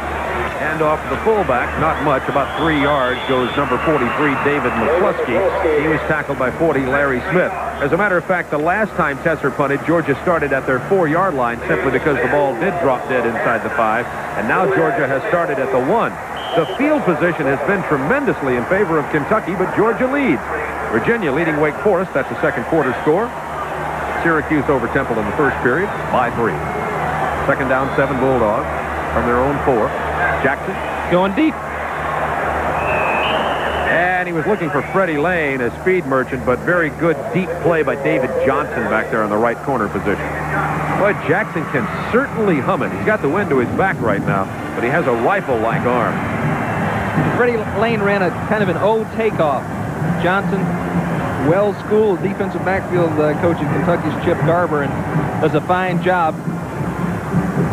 Hand off to the fullback, not much, about 3 yards, goes number 43, David McCluskey. He was tackled by 40, Larry Smith. As a matter of fact, the last time Tesser punted, Georgia started at their 4-yard line simply because the ball did drop dead inside the 5, and now Georgia has started at the 1. The field position has been tremendously in favor of Kentucky, but Georgia leads. Virginia leading Wake Forest, that's the second quarter score. Syracuse over Temple in the first period by 3. 2nd down, 7 Bulldogs from their own 4. Jackson going deep. And he was looking for Freddie Lane, a speed merchant, but very good deep play by David Johnson back there on the right corner position. Boy, Jackson can certainly hum it. He's got the wind to his back right now, but he has a rifle-like arm. Freddie Lane ran a kind of an old takeoff. Johnson, well-schooled defensive backfield coach at Kentucky's Chip Garber, and does a fine job.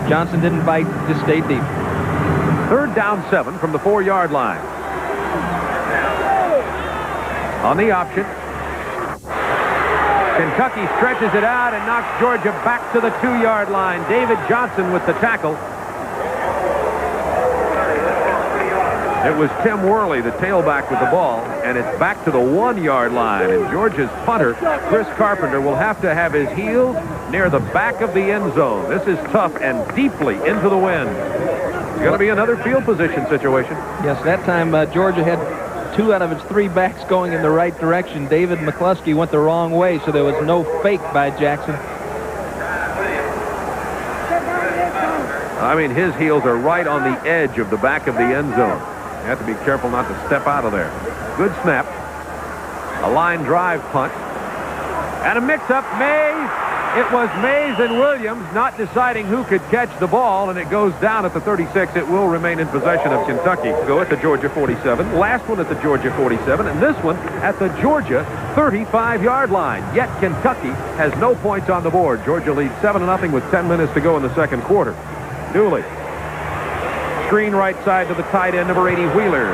Johnson didn't bite, just stayed deep. 3rd down 7 from the 4-yard line. On the option, Kentucky stretches it out and knocks Georgia back to the 2-yard line. David Johnson with the tackle. It was Tim Worley, the tailback, with the ball, and it's back to the 1-yard line. And Georgia's punter, Chris Carpenter, will have to have his heels near the back of the end zone. This is tough and deeply into the wind. It's going to be another field position situation. Yes, that time Georgia had 2 out of its 3 backs going in the right direction. David McCluskey went the wrong way, so there was no fake by Jackson. I mean, his heels are right on the edge of the back of the end zone. You have to be careful not to step out of there. Good snap. A line drive punt. And a mix-up. Mays. It was Mays and Williams not deciding who could catch the ball, and it goes down at the 36. It will remain in possession of Kentucky. Go at the Georgia 47. Last one at the Georgia 47, and this one at the Georgia 35-yard line. Yet Kentucky has no points on the board. Georgia leads 7-0 with 10 minutes to go in the second quarter. Dooley. Screen right side to the tight end, number 80, Wheeler.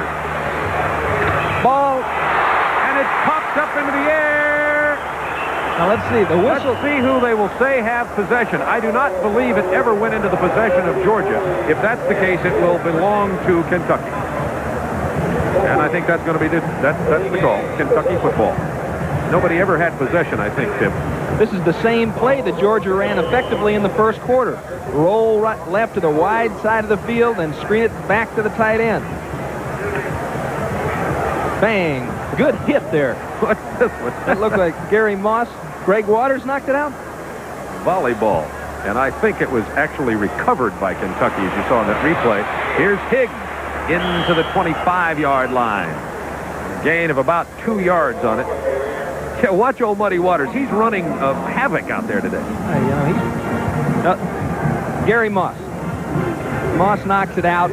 Ball, and it pops up into the air. Now let's see, the whistle. Let's see who they will say have possession. I do not believe it ever went into the possession of Georgia. If that's the case, it will belong to Kentucky. And I think that's going to be that's the call. Kentucky football. Nobody ever had possession, I think, Tim. This is the same play that Georgia ran effectively in the first quarter. Roll right, left to the wide side of the field and screen it back to the tight end. Bang. Good hit there. What's this one? That looked like Gary Moss. Greg Waters knocked it out. Volleyball. And I think it was actually recovered by Kentucky, as you saw in that replay. Here's Higgs. into the 25-yard line. Gain of about 2 yards on it. Yeah, watch old Muddy Waters. He's running havoc out there today. Gary Moss. Moss knocks it out,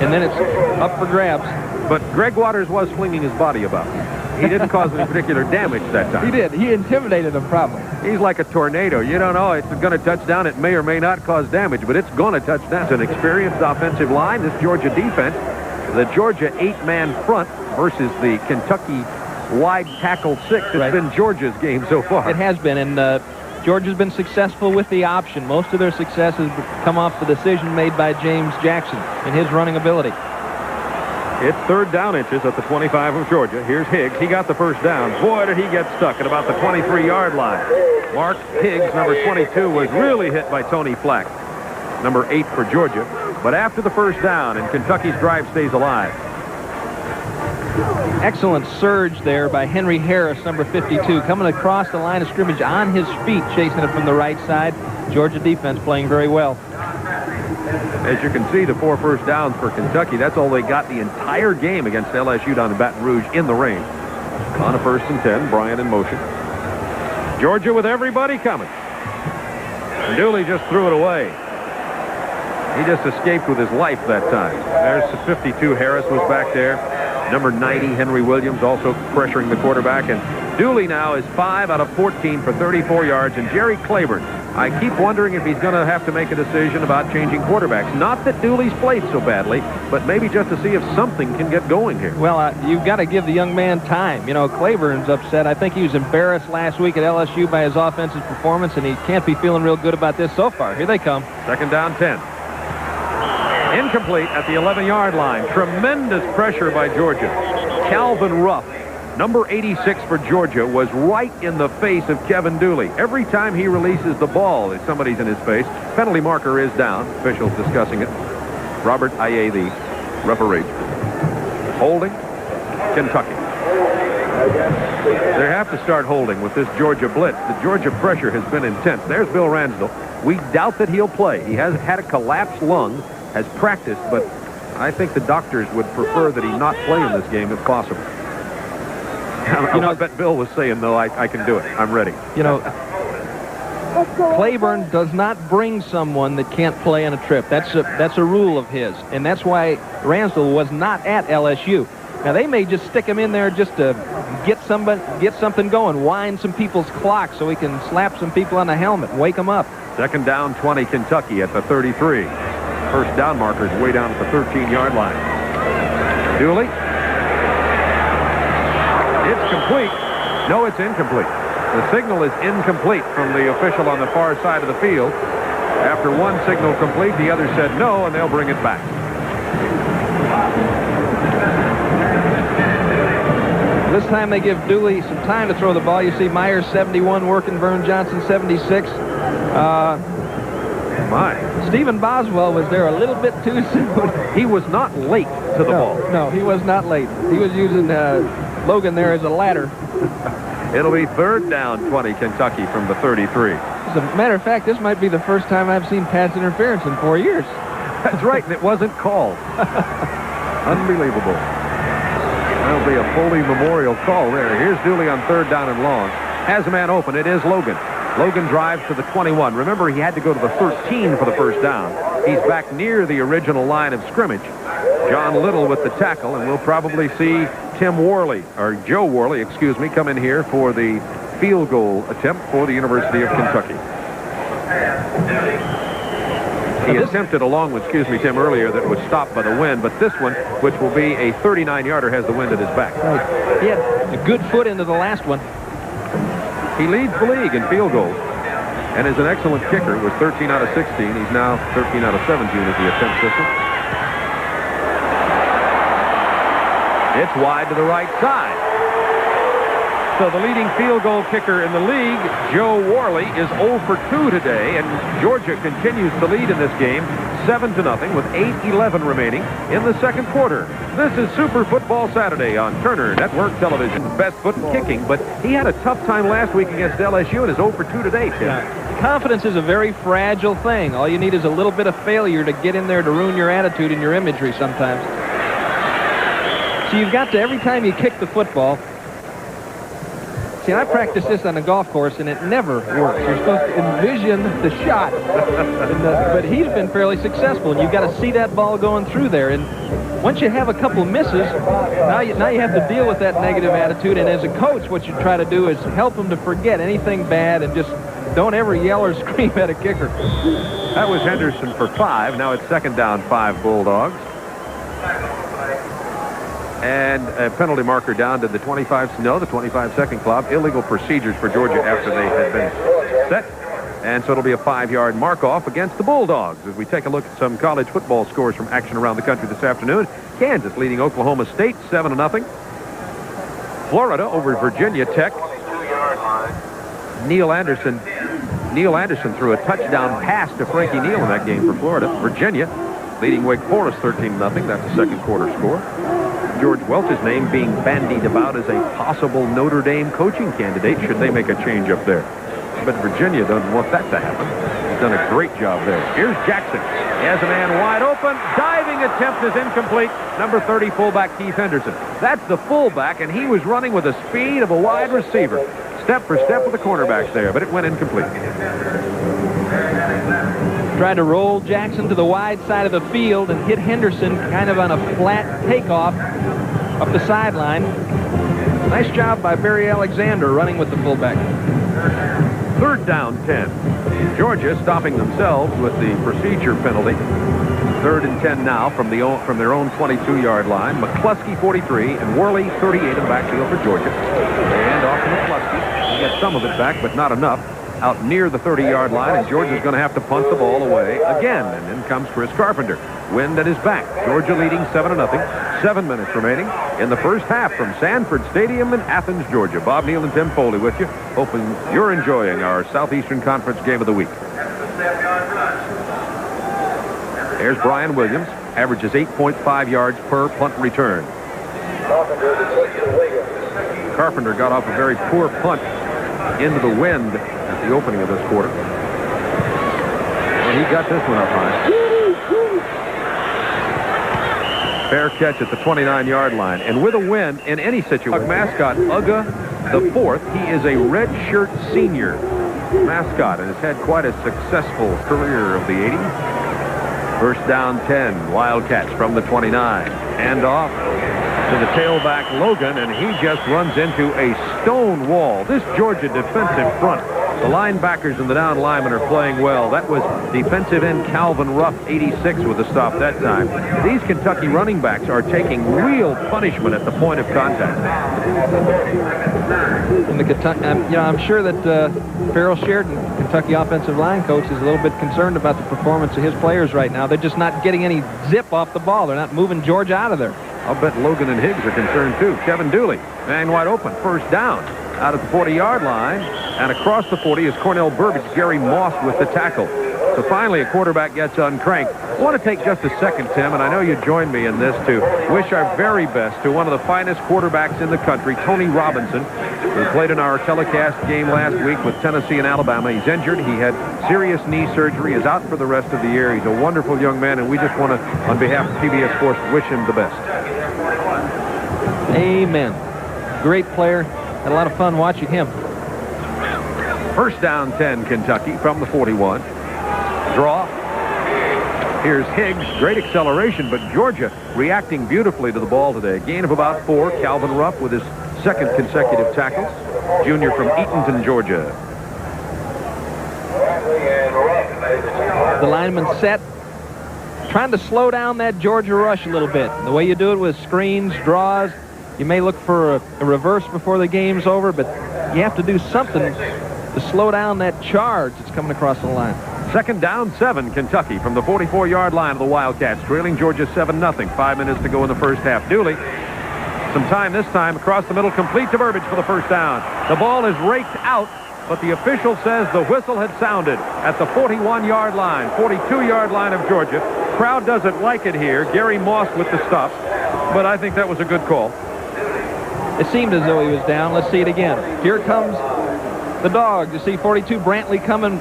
and then it's up for grabs. But Greg Waters was flinging his body about. He didn't cause any particular damage that time. He did. He intimidated them, probably. He's like a tornado. You don't know. It's going to touch down. It may or may not cause damage, but it's going to touch down. It's an experienced offensive line, this Georgia defense. The Georgia 8-man front versus the Kentucky wide tackle 6. It's been Georgia's game so far. It has been, and Georgia's been successful with the option. Most of their success has come off the decision made by James Jackson and his running ability. It's 3rd down inches at the 25 of Georgia. Here's Higgs. He got the first down. Boy, did he get stuck at about the 23-yard line. Mark Higgs, number 22, was really hit by Tony Flack, number 8 for Georgia. But after the first down, and Kentucky's drive stays alive. Excellent surge there by Henry Harris, number 52, coming across the line of scrimmage on his feet, chasing it from the right side. Georgia defense playing very well. As you can see, the 4 first downs for Kentucky, that's all they got the entire game against LSU down in Baton Rouge in the rain. On a 1st and 10, Bryant in motion. Georgia with everybody coming. Dooley just threw it away. He just escaped with his life that time. There's the 52. Harris was back there. Number 90, Henry Williams, also pressuring the quarterback. And Dooley now is 5 out of 14 for 34 yards. And Jerry Claiborne, I keep wondering if he's going to have to make a decision about changing quarterbacks. Not that Dooley's played so badly, but maybe just to see if something can get going here. Well, you've got to give the young man time. You know, Claiborne's upset. I think he was embarrassed last week at LSU by his offensive performance, and he can't be feeling real good about this so far. Here they come. 2nd down, 10. Incomplete at the 11-yard line. Tremendous pressure by Georgia. Calvin Ruff, number 86 for Georgia, was right in the face of Kevin Dooley. Every time he releases the ball, somebody's in his face. Penalty marker is down. Officials discussing it. Robert Aye, the referee. Holding, Kentucky. They have to start holding with this Georgia blitz. The Georgia pressure has been intense. There's Bill Ransdell. We doubt that he'll play. He has had a collapsed lung, has practiced, but I think the doctors would prefer that he not play in this game if possible. You know, I bet Bill was saying, though, I can do it. I'm ready. You know, Claiborne does not bring someone that can't play on a trip. That's a rule of his, and that's why Ransdell was not at LSU. Now, they may just stick him in there just to get something going, wind some people's clocks so he can slap some people on the helmet and wake them up. 2nd down, 20, Kentucky at the 33. First down markers way down at the 13-yard line. Dooley. It's complete. No, it's incomplete. The signal is incomplete from the official on the far side of the field. After one signal complete, the other said no, and they'll bring it back. This time they give Dooley some time to throw the ball. You see Myers 71 working, Vern Johnson 76. Stephen Boswell was there a little bit too soon. He was not late to the ball. No, he was not late. He was using Logan there as a ladder. It'll be 3rd down, 20, Kentucky from the 33. As a matter of fact, this might be the first time I've seen pass interference in 4 years. That's right, and it wasn't called. Unbelievable. That'll be a Foley Memorial call there. Here's Dooley on 3rd down and long. Has a man open. It is Logan. Logan drives to the 21. Remember, he had to go to the 13 for the first down. He's back near the original line of scrimmage. John Little with the tackle, and we'll probably see Tim Worley, or Joe Worley, excuse me, come in here for the field goal attempt for the University of Kentucky. He attempted a long one, excuse me, Tim, earlier that was stopped by the wind, but this one, which will be a 39-yarder, has the wind at his back. Right. He had a good foot into the last one. He leads the league in field goals and is an excellent kicker. It was 13 out of 16. He's now 13 out of 17 as the attempt system. It's wide to the right side. So the leading field goal kicker in the league, Joe Worley, is 0 for 2 today, and Georgia continues to lead in this game 7-0 with 8:11 remaining in the second quarter. This is Super Football Saturday on Turner Network Television. Best foot kicking, but he had a tough time last week against LSU and is 0 for 2 today, Tim. Yeah. confidence is a very fragile thing. All you need is a little bit of failure to get in there to ruin your attitude and your imagery sometimes. So you've got to, every time you kick the football, see, I practice this on a golf course, and it never works. You're supposed to envision the shot. But he's been fairly successful, and you've got to see that ball going through there. And once you have a couple misses, now you have to deal with that negative attitude. And as a coach, what you try to do is help them to forget anything bad and just don't ever yell or scream at a kicker. That was Henderson for 5. Now it's second down 5 Bulldogs. And a penalty marker down to the 25-second club. Illegal procedures for Georgia after they had been set. And so it'll be a 5-yard mark-off against the Bulldogs as we take a look at some college football scores from action around the country this afternoon. Kansas leading Oklahoma State 7-0. Florida over Virginia Tech. Neil Anderson threw a touchdown pass to Frankie Neal in that game for Florida. Virginia leading Wake Forest 13-0. That's the second quarter score. George Welch's name being bandied about as a possible Notre Dame coaching candidate should they make a change up there. But Virginia doesn't want that to happen. He's done a great job there. Here's Jackson. He has a man wide open. Diving attempt is incomplete. Number 30 fullback Keith Henderson. That's the fullback, and he was running with the speed of a wide receiver. Step for step with the cornerbacks there, but it went incomplete. Tried to roll Jackson to the wide side of the field and hit Henderson kind of on a flat takeoff up the sideline. Nice job by Barry Alexander running with the fullback. Third down 10. Georgia stopping themselves with the procedure penalty. 3rd and 10 now from their own 22-yard line. McCluskey 43 and Worley 38 in backfield for Georgia. And off to McCluskey. He got some of it back, but not enough. Out near the 30-yard line, and Georgia's going to have to punt the ball away again. And in comes Chris Carpenter. Wind at his back. Georgia leading 7-0. 7 minutes remaining in the first half from Sanford Stadium in Athens, Georgia. Bob Neal and Tim Foley with you. Hoping you're enjoying our Southeastern Conference game of the week. There's Brian Williams. Averages 8.5 yards per punt return. Carpenter got off a very poor punt into the wind at the opening of this quarter. And he got this one up high. Fair catch at the 29-yard line. And with a win in any situation, mascot Uga the Fourth, he is a redshirt senior mascot and has had quite a successful career of the 80s. First down 10, Wildcats from the 29. And off to the tailback Logan, and he just runs into a stone wall. This Georgia defensive front, the linebackers and the down linemen are playing well. That was defensive end Calvin Ruff, 86, with a stop that time. These Kentucky running backs are taking real punishment at the point of contact. And the Kentucky, I'm sure that Farrell Sheridan, Kentucky offensive line coach, is a little bit concerned about the performance of his players right now. They're just not getting any zip off the ball. They're not moving Georgia out of there. I'll bet Logan and Higgs are concerned too. Kevin Dooley, man wide open, first down out at the 40-yard line, and across the 40 is Cornell Burbage. Gary Moss with the tackle. So finally a quarterback gets uncranked. I want to take just a second, Tim, and I know you joined me in this, to wish our very best to one of the finest quarterbacks in the country, Tony Robinson, who played in our telecast game last week with Tennessee and Alabama. He's injured. He had serious knee surgery, is out for the rest of the year. He's a wonderful young man, and we just want to, on behalf of PBS Sports, wish him the best. Amen. Great player. Had a lot of fun watching him. First down 10, Kentucky from the 41. Draw. Here's Higgs. Great acceleration, but Georgia reacting beautifully to the ball today. Gain of about 4. Calvin Ruff with his second consecutive tackles. Junior from Eatonton, Georgia. The lineman set, trying to slow down that Georgia rush a little bit. The way you do it with screens, draws, you may look for a reverse before the game's over, but you have to do something to slow down that charge that's coming across the line. Second down 7, Kentucky from the 44-yard line of the Wildcats, trailing Georgia 7-0. 5 minutes to go in the first half. Dooley, some time this time, across the middle, complete to Burbage for the first down. The ball is raked out, but the official says the whistle had sounded at the 41-yard line, 42-yard line of Georgia. Crowd doesn't like it here. Gary Moss with the stop, but I think that was a good call. It seemed as though he was down. Let's see it again. Here comes the dog. You see 42 Brantley coming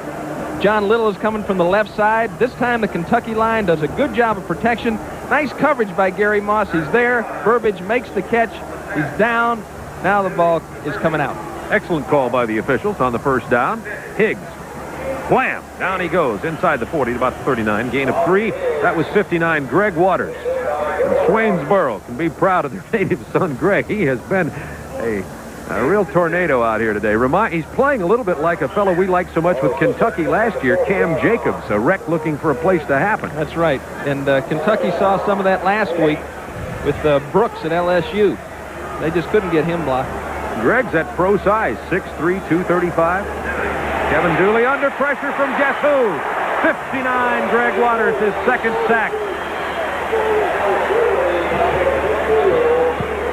John Little is coming from the left side. This time the Kentucky line does a good job of protection. Nice coverage by Gary Moss. He's there. Burbage makes the catch. He's down. Now the ball is coming out. Excellent call by the officials on the first down. Higgs. Wham! Down he goes inside the 40 to about 39. Gain of 3. That was 59. Greg Waters. And Swainsboro can be proud of their native son, Greg. He has been a real tornado out here today. He's playing a little bit like a fellow we liked so much with Kentucky last year, Cam Jacobs, a wreck looking for a place to happen. That's right. And Kentucky saw some of that last week with Brooks at LSU. They just couldn't get him blocked. Greg's at pro size, 6'3", 235. Kevin Dooley under pressure from guess who? 59, Greg Waters, his second sack.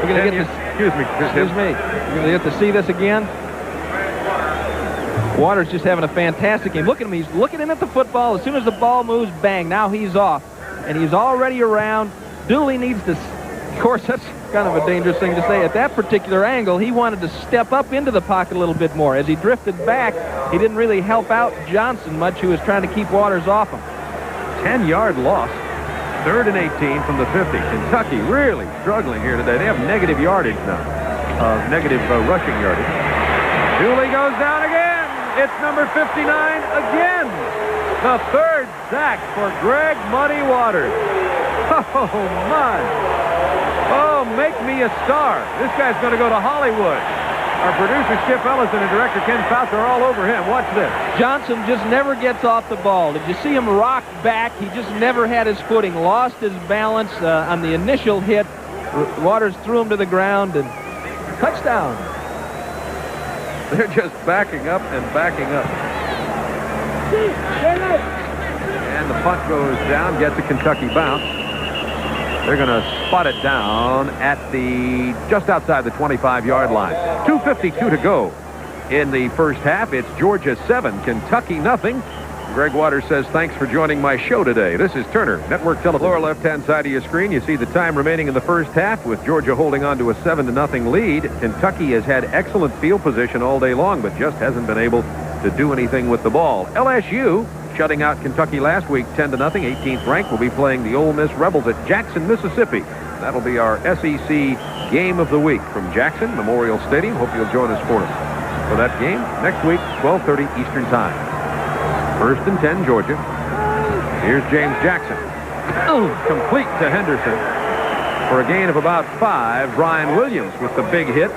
We're going to get this. Excuse me. We're going to get to see this again. Waters just having a fantastic game. Look at him. He's looking in at the football. As soon as the ball moves, bang, now he's off. And he's already around. Dooley needs to, of course, that's kind of a dangerous thing to say. At that particular angle, he wanted to step up into the pocket a little bit more. As he drifted back, he didn't really help out Johnson much, who was trying to keep Waters off him. 10-yard loss. 3rd and 18 from the 50. Kentucky really struggling here today. They have negative yardage now. Negative rushing yardage. Dooley goes down again. It's number 59 again. The 3rd sack for Greg Muddy Waters. Oh, my. Oh, make me a star. This guy's going to go to Hollywood. Our producer, Skip Ellison, and director, Ken Fouts, are all over him. Watch this. Johnson just never gets off the ball. Did you see him rock back? He just never had his footing. Lost his balance on the initial hit. Waters threw him to the ground, and touchdown. They're just backing up and backing up. And the punt goes down, gets a Kentucky bounce. They're going to spot it down at just outside the 25-yard line. 2:52 to go in the first half. It's Georgia 7, Kentucky nothing. Greg Waters says, thanks for joining my show today. This is Turner Network Television. Lower left-hand side of your screen, you see the time remaining in the first half with Georgia holding on to a 7-0 lead. Kentucky has had excellent field position all day long, but just hasn't been able to do anything with the ball. LSU shutting out Kentucky last week 10-0, 18th ranked, will be playing the Ole Miss Rebels at Jackson, Mississippi. That'll be our SEC game of the week from Jackson Memorial Stadium. Hope you'll join us for that game next week, 12:30 Eastern Time. 1st and 10, Georgia. Here's James Jackson. Complete to Henderson for a gain of about 5. Brian Williams with the big hit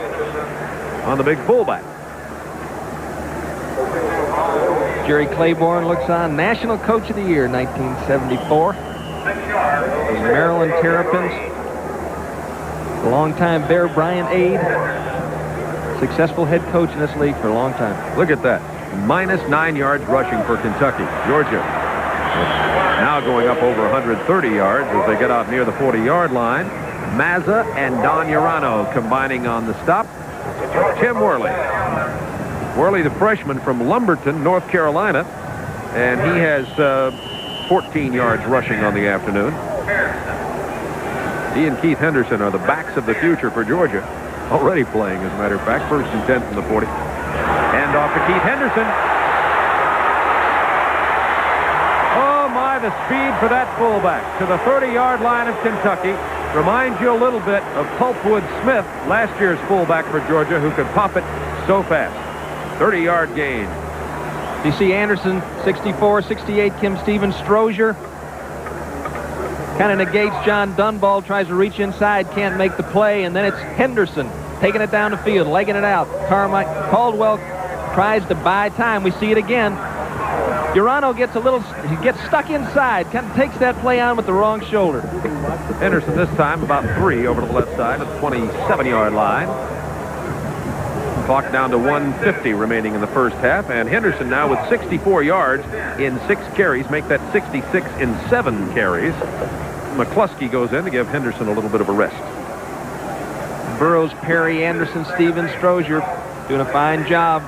on the big fullback. Jerry Claiborne looks on. National Coach of the Year, 1974. The Maryland Terrapins. Longtime Bear Bryant aide. Successful head coach in this league for a long time. Look at that. -9 yards rushing for Kentucky. Georgia now going up over 130 yards as they get out near the 40-yard line. Mazza and Don Urano combining on the stop. Tim Worley. Worley, the freshman from Lumberton, North Carolina, and he has 14 yards rushing on the afternoon. He and Keith Henderson are the backs of the future for Georgia, already playing, as a matter of fact. 1st and 10 from the 40. Hand off to Keith Henderson. Oh, my, the speed for that fullback to the 30-yard line of Kentucky. Reminds you a little bit of Pulpwood Smith, last year's fullback for Georgia, who could pop it so fast. 30-yard gain. You see Anderson, 64, 68, Kim Stevens, Strozier. Kind of negates John Dunball, tries to reach inside, can't make the play, and then it's Henderson taking it down the field, legging it out. Caldwell tries to buy time. We see it again. Urano gets he gets stuck inside, kind of takes that play on with the wrong shoulder. Henderson this time about 3 over to the left side of the 27-yard line. Clock down to 1:50 remaining in the first half, and Henderson now with 64 yards in 6 carries, make that 66 in 7 carries. McCluskey goes in to give Henderson a little bit of a rest. Burroughs, Perry, Anderson, Stevens, Strozier doing a fine job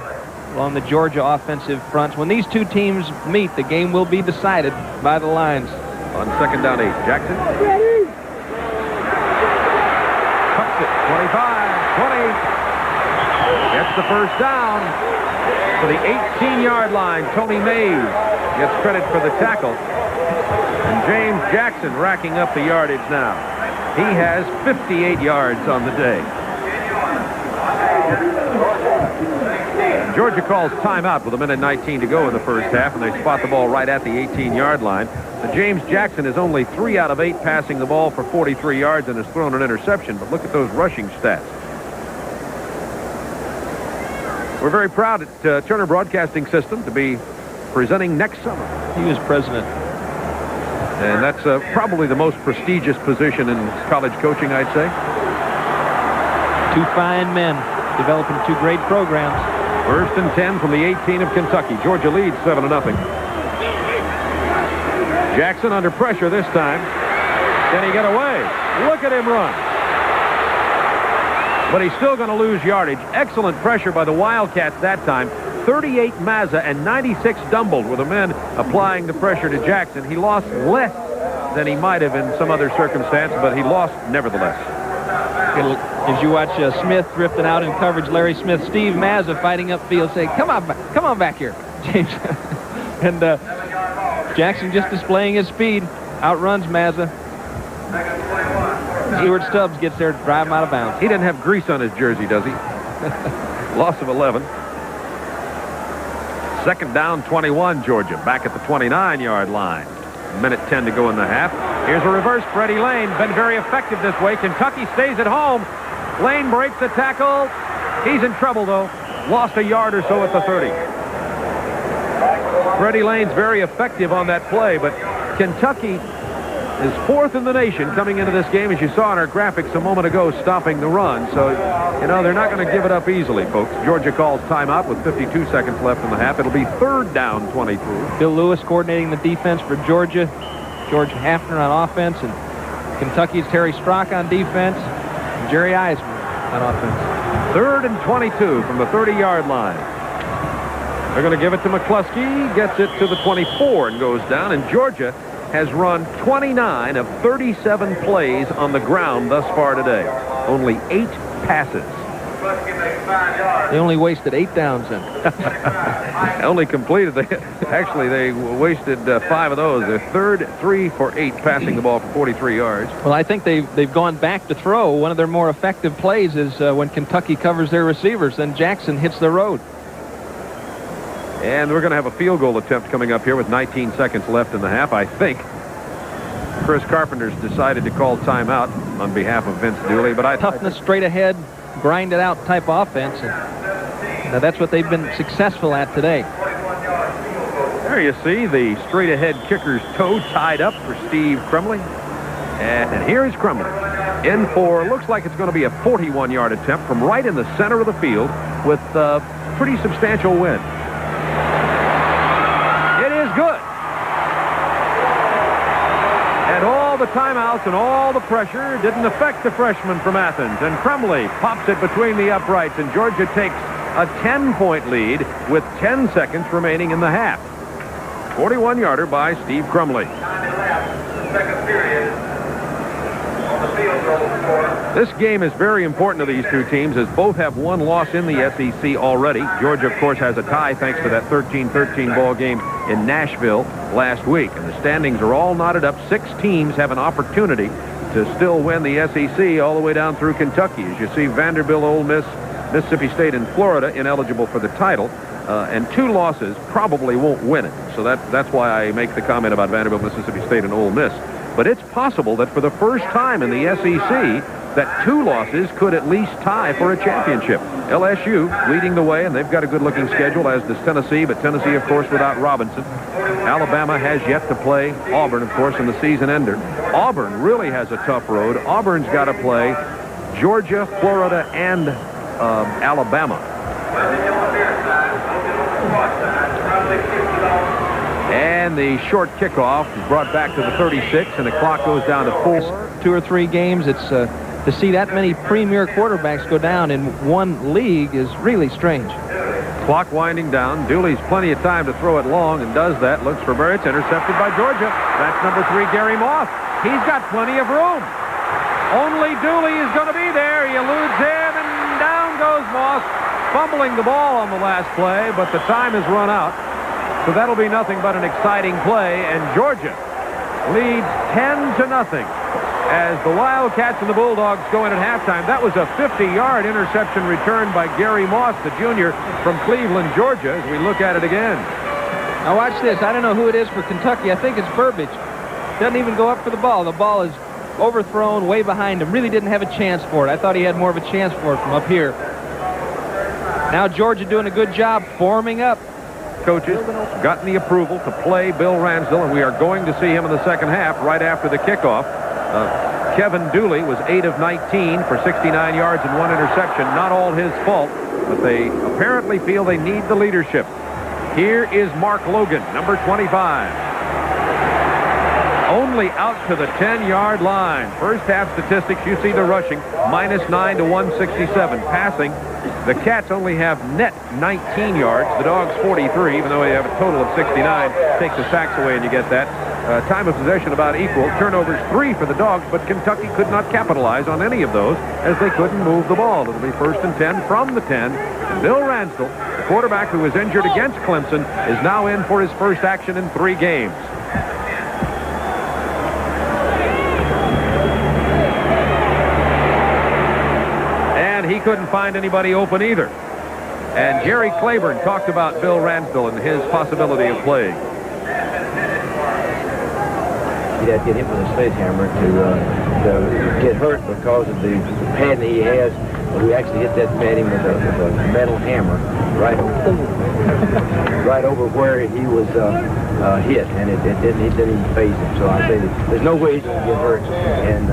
along the Georgia offensive fronts. When these two teams meet, the game will be decided by the lines. On 2nd down 8, Jackson. Cuts it, 25, 20. Gets the first down. To the 18-yard line, Tony Mays gets credit for the tackle. And James Jackson racking up the yardage now. He has 58 yards on the day. Georgia calls timeout with 1:19 to go in the first half, and they spot the ball right at the 18-yard line. James Jackson is only 3 out of 8 passing the ball for 43 yards and has thrown an interception, but look at those rushing stats. We're very proud at Turner Broadcasting System to be presenting next summer. He was president. And that's probably the most prestigious position in college coaching, I'd say. 2 fine men developing 2 great programs. 1st and 10 from the 18 of Kentucky. Georgia leads 7-0. Jackson under pressure this time. Can he get away? Look at him run. But he's still going to lose yardage. Excellent pressure by the Wildcats that time. 38 Mazza and 96 Dumbold were the men applying the pressure to Jackson. He lost less than he might have in some other circumstance, but he lost nevertheless. As you watch Smith drifting out in coverage, Larry Smith, Steve Mazza fighting upfield, saying, come on back here, James. And Jackson just displaying his speed, outruns Mazza. Stuart Stubbs gets there to drive him out of bounds. He didn't have grease on his jersey, does he? Loss of 11. 2nd down, 21, Georgia. Back at the 29-yard line. 1:10 to go in the half. Here's a reverse. Freddie Lane, been very effective this way. Kentucky stays at home. Lane breaks the tackle. He's in trouble, though. Lost a yard or so at the 30. Freddie Lane's very effective on that play, but Kentucky is 4th in the nation coming into this game, as you saw in our graphics a moment ago, stopping the run. So, you know, they're not going to give it up easily, folks. Georgia calls timeout with 52 seconds left in the half. It'll be 3rd down, 22. Bill Lewis coordinating the defense for Georgia. George Hafner on offense, and Kentucky's Terry Strock on defense, and Jerry Eisman on offense. 3rd and 22 from the 30-yard line. They're going to give it to McCluskey, gets it to the 24 and goes down, and Georgia has run 29 of 37 plays on the ground thus far today. Only 8 passes. They only wasted 8 downs then. Only completed. They wasted 5 of those. They're 3rd, 3 for 8, passing the ball for 43 yards. Well, I think they've gone back to throw. One of their more effective plays is when Kentucky covers their receivers, then Jackson hits the road. And we're going to have a field goal attempt coming up here with 19 seconds left in the half. I think Chris Carpenter's decided to call timeout on behalf of Vince Dooley, but toughness, straight ahead, grind it out type offense, and that's what they've been successful at today. There you see the straight ahead kicker's toe tied up for Steve Crumley. And here's Crumley in for, looks like it's going to be a 41-yard attempt from right in the center of the field with a pretty substantial wind. It is good. And all the timeouts and all the pressure didn't affect the freshman from Athens. And Crumley pops it between the uprights, and Georgia takes a 10-point lead with 10 seconds remaining in the half. 41-yarder by Steve Crumley. This game is very important to these two teams, as both have one loss in the SEC already. Georgia, of course, has a tie thanks to that 13-13 ball game in Nashville last week. And the standings are all knotted up. 6 teams have an opportunity to still win the SEC all the way down through Kentucky. As you see, Vanderbilt, Ole Miss, Mississippi State, and Florida ineligible for the title. And 2 losses probably won't win it. So that's why I make the comment about Vanderbilt, Mississippi State, and Ole Miss. But it's possible that for the first time in the SEC, that 2 losses could at least tie for a championship. LSU leading the way, and they've got a good-looking schedule, as does Tennessee, but Tennessee, of course, without Robinson. Alabama has yet to play Auburn, of course, in the season ender. Auburn really has a tough road. Auburn's got to play Georgia, Florida, and Alabama. And the short kickoff is brought back to the 36, and the clock goes down to 4. 2 or 3 games, it's to see that many premier quarterbacks go down in one league is really strange. Clock winding down. Dooley's plenty of time to throw it long, and does that. Looks for Barrett, intercepted by Georgia. That's number 3, Gary Moss. He's got plenty of room. Only Dooley is going to be there. He eludes him, and down goes Moss. fumbling the ball on the last play, but the time has run out. So that'll be nothing but an exciting play, and Georgia leads 10-0 as the Wildcats and the Bulldogs go in at halftime. That was a 50-yard interception return by Gary Moss, the junior from Cleveland, Georgia, as we look at it again. Now watch this. I don't know who it is for Kentucky. I think it's Burbage. Doesn't even go up for the ball. The ball is overthrown way behind him. Really didn't have a chance for it. I thought he had more of a chance for it from up here. Now Georgia doing a good job forming up. Coaches gotten the approval to play Bill Ransdell, and we are going to see him in the second half right after the kickoff. Kevin Dooley was 8 of 19 for 69 yards and 1 interception. Not all his fault, but they apparently feel they need the leadership. Here is Mark Logan, number 25. Only out to the 10-yard line. First half statistics, you see the rushing, -9 to 167. Passing, the Cats only have net 19 yards. The Dogs 43, even though they have a total of 69. Take the sacks away and you get that. Time of possession about equal. Turnovers 3 for the Dogs, but Kentucky could not capitalize on any of those as they couldn't move the ball. It'll be 1st and 10 from the 10. And Bill Ransdell, the quarterback who was injured against Clemson, is now in for his first action in 3 games. And he couldn't find anybody open either. And Jerry Claiborne talked about Bill Ransdell and his possibility of playing. He'd have to get hit with a sledgehammer to get hurt because of the padding he has. We actually hit that padding with a metal hammer right over where he was hit, and it didn't even phase him. So I say that there's no way he's going to get hurt, and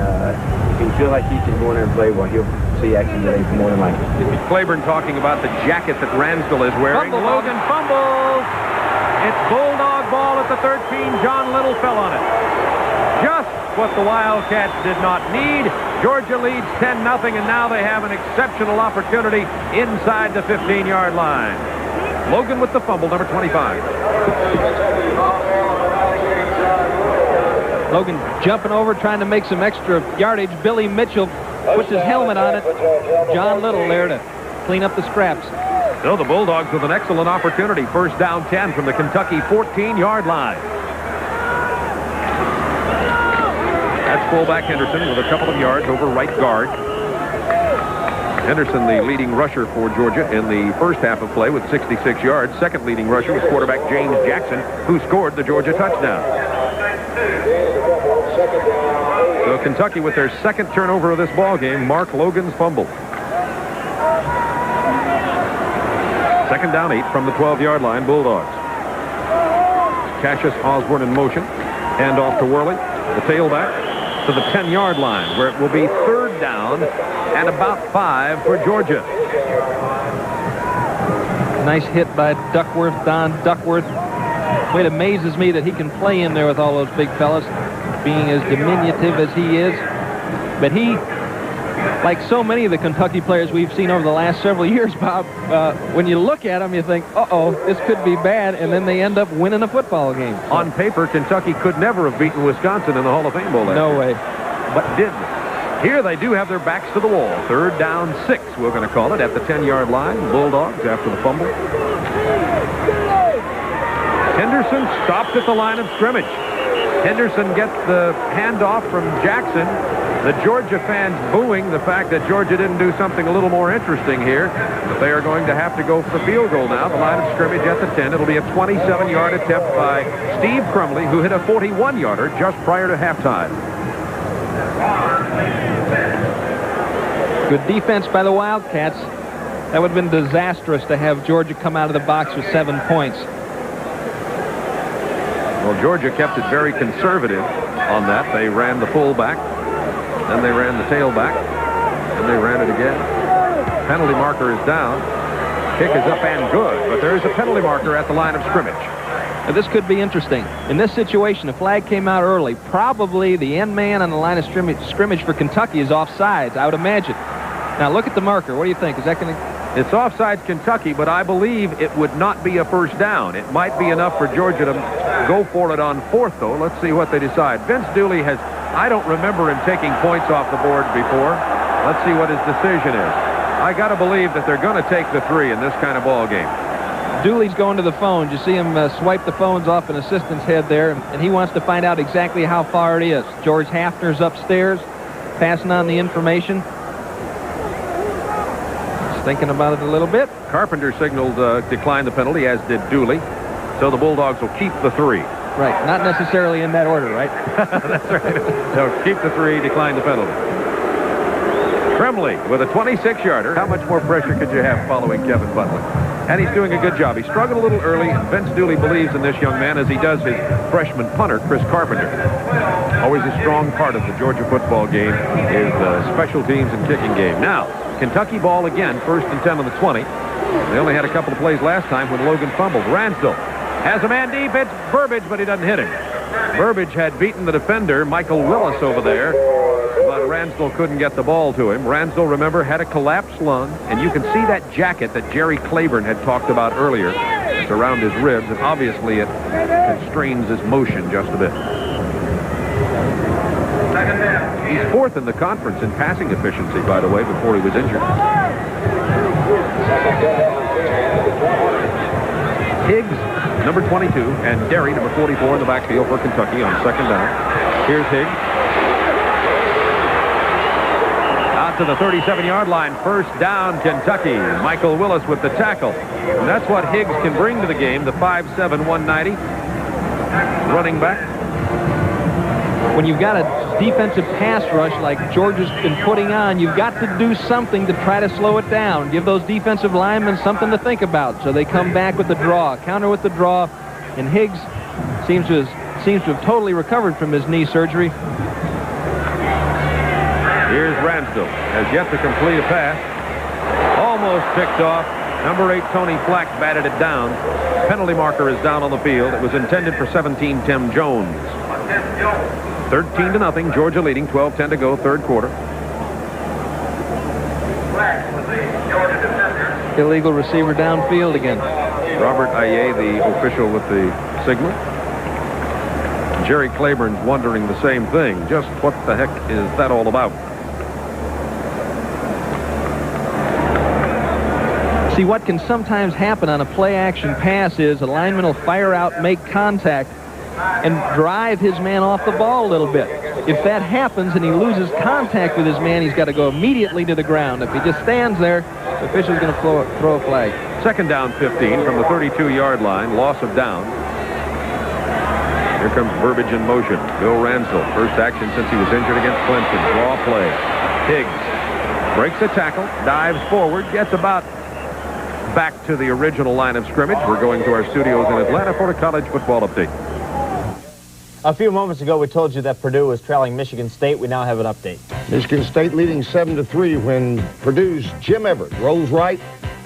if he feel like he can go in there and play, well, he'll see action today more than likely. Claiborne talking about the jacket that Ransdell is wearing. Logan fumbles. It's Bulldog ball at the 13. John Little fell on it. Just what the Wildcats did not need. Georgia leads 10-0, and now they have an exceptional opportunity inside the 15-yard line. Logan with the fumble, number 25. Logan jumping over, trying to make some extra yardage. Billy Mitchell puts his helmet on it. John Little there to clean up the scraps. So the Bulldogs with an excellent opportunity. 1st down 10 from the Kentucky 14-yard line. That's fullback Henderson with a couple of yards over right guard. Henderson, the leading rusher for Georgia in the first half of play with 66 yards. Second leading rusher was quarterback James Jackson, who scored the Georgia touchdown. So Kentucky with their second turnover of this ball game. Mark Logan's fumble. 2nd down 8 from the 12-yard line. Bulldogs. Cassius Osborne in motion. Hand off to Worley, the tailback, to the 10-yard line, where it will be 3rd down and about 5 for Georgia. Nice hit by Duckworth, Don Duckworth. It amazes me that he can play in there with all those big fellas, being as diminutive as he is. But he, like so many of the Kentucky players we've seen over the last several years, Bob, when you look at them, you think, uh-oh, this could be bad, and then they end up winning a football game. So. On paper, Kentucky could never have beaten Wisconsin in the Hall of Fame Bowl. No way. But did. Here they do have their backs to the wall. 3rd down 6, we're going to call it, at the 10-yard line. Bulldogs after the fumble. Henderson stopped at the line of scrimmage. Henderson gets the handoff from Jackson. The Georgia fans booing the fact that Georgia didn't do something a little more interesting here. But they are going to have to go for the field goal now. The line of scrimmage at the 10. It'll be a 27-yard attempt by Steve Crumley, who hit a 41-yarder just prior to halftime. Good defense by the Wildcats. That would have been disastrous to have Georgia come out of the box with 7 points. Well, Georgia kept it very conservative on that. They ran the fullback, then they ran the tailback, and they ran it again. Penalty marker is down. Kick is up and good, but there is a penalty marker at the line of scrimmage. Now, this could be interesting. In this situation, the flag came out early. Probably the end man on the line of scrimmage for Kentucky is offsides, I would imagine. Now, look at the marker. What do you think? Is that going to... It's offsides Kentucky, but I believe it would not be a 1st down. It might be enough for Georgia to go for it on 4th, though. Let's see what they decide. Vince Dooley has... I don't remember him taking points off the board before. Let's see what his decision is. I got to believe that they're going to take the 3 in this kind of ball game. Dooley's going to the phone. You see him swipe the phones off an assistant's head there, and he wants to find out exactly how far it is. George Hafner's upstairs, passing on the information. Just thinking about it a little bit. Carpenter signaled decline the penalty, as did Dooley. So the Bulldogs will keep the 3. Right, not necessarily in that order, right? That's right. They'll keep the 3, decline the penalty. Tremblay with a 26-yarder. How much more pressure could you have following Kevin Butler? And he's doing a good job. He struggled a little early, and Vince Dooley believes in this young man as he does his freshman punter, Chris Carpenter. Always a strong part of the Georgia football game is special teams and kicking game. Now, Kentucky ball again, 1st and 10 on the 20. They only had a couple of plays last time when Logan fumbled. Ransdell has a man deep. It's Burbage, but he doesn't hit him. Burbage had beaten the defender, Michael Willis, over there, but Ransdell couldn't get the ball to him. Ransdell, remember, had a collapsed lung, and you can see that jacket that Jerry Claiborne had talked about earlier. It's around his ribs, and obviously it constrains his motion just a bit. He's 4th in the conference in passing efficiency, by the way, before he was injured. Higgs, number 22, and Derry, number 44, in the backfield for Kentucky on 2nd down. Here's Higgs. Out to the 37-yard line. 1st down, Kentucky. Michael Willis with the tackle. And that's what Higgs can bring to the game, the 5'7", 190 running back. When you've got a defensive pass rush like Georgia's been putting on, you've got to do something to try to slow it down. Give those defensive linemen something to think about. So they come back with the draw, counter with the draw, and Higgs seems to have totally recovered from his knee surgery. Here's Ransdell. Has yet to complete a pass. Almost picked off. Number 8, Tony Flack, batted it down. Penalty marker is down on the field. It was intended for 17, Tim Jones. 13-0, Georgia leading, 12-10 to go, 3rd quarter. Illegal receiver downfield again. Robert Aye, the official with the signal. Jerry Claiborne's wondering the same thing. Just what the heck is that all about? See, what can sometimes happen on a play-action pass is a lineman will fire out, make contact, and drive his man off the ball a little bit. If that happens and he loses contact with his man, he's got to go immediately to the ground. If he just stands there, the official's going to throw a flag. 2nd down, 15 from the 32-yard line. Loss of down. Here comes Burbage in motion. Bill Ransdell, first action since he was injured against Clemson. Draw play. Higgs breaks a tackle, dives forward, gets about back to the original line of scrimmage. We're going to our studios in Atlanta for a college football update. A few moments ago, we told you that Purdue was trailing Michigan State. We now have an update. Michigan State leading 7-3 when Purdue's Jim Everett rolls right,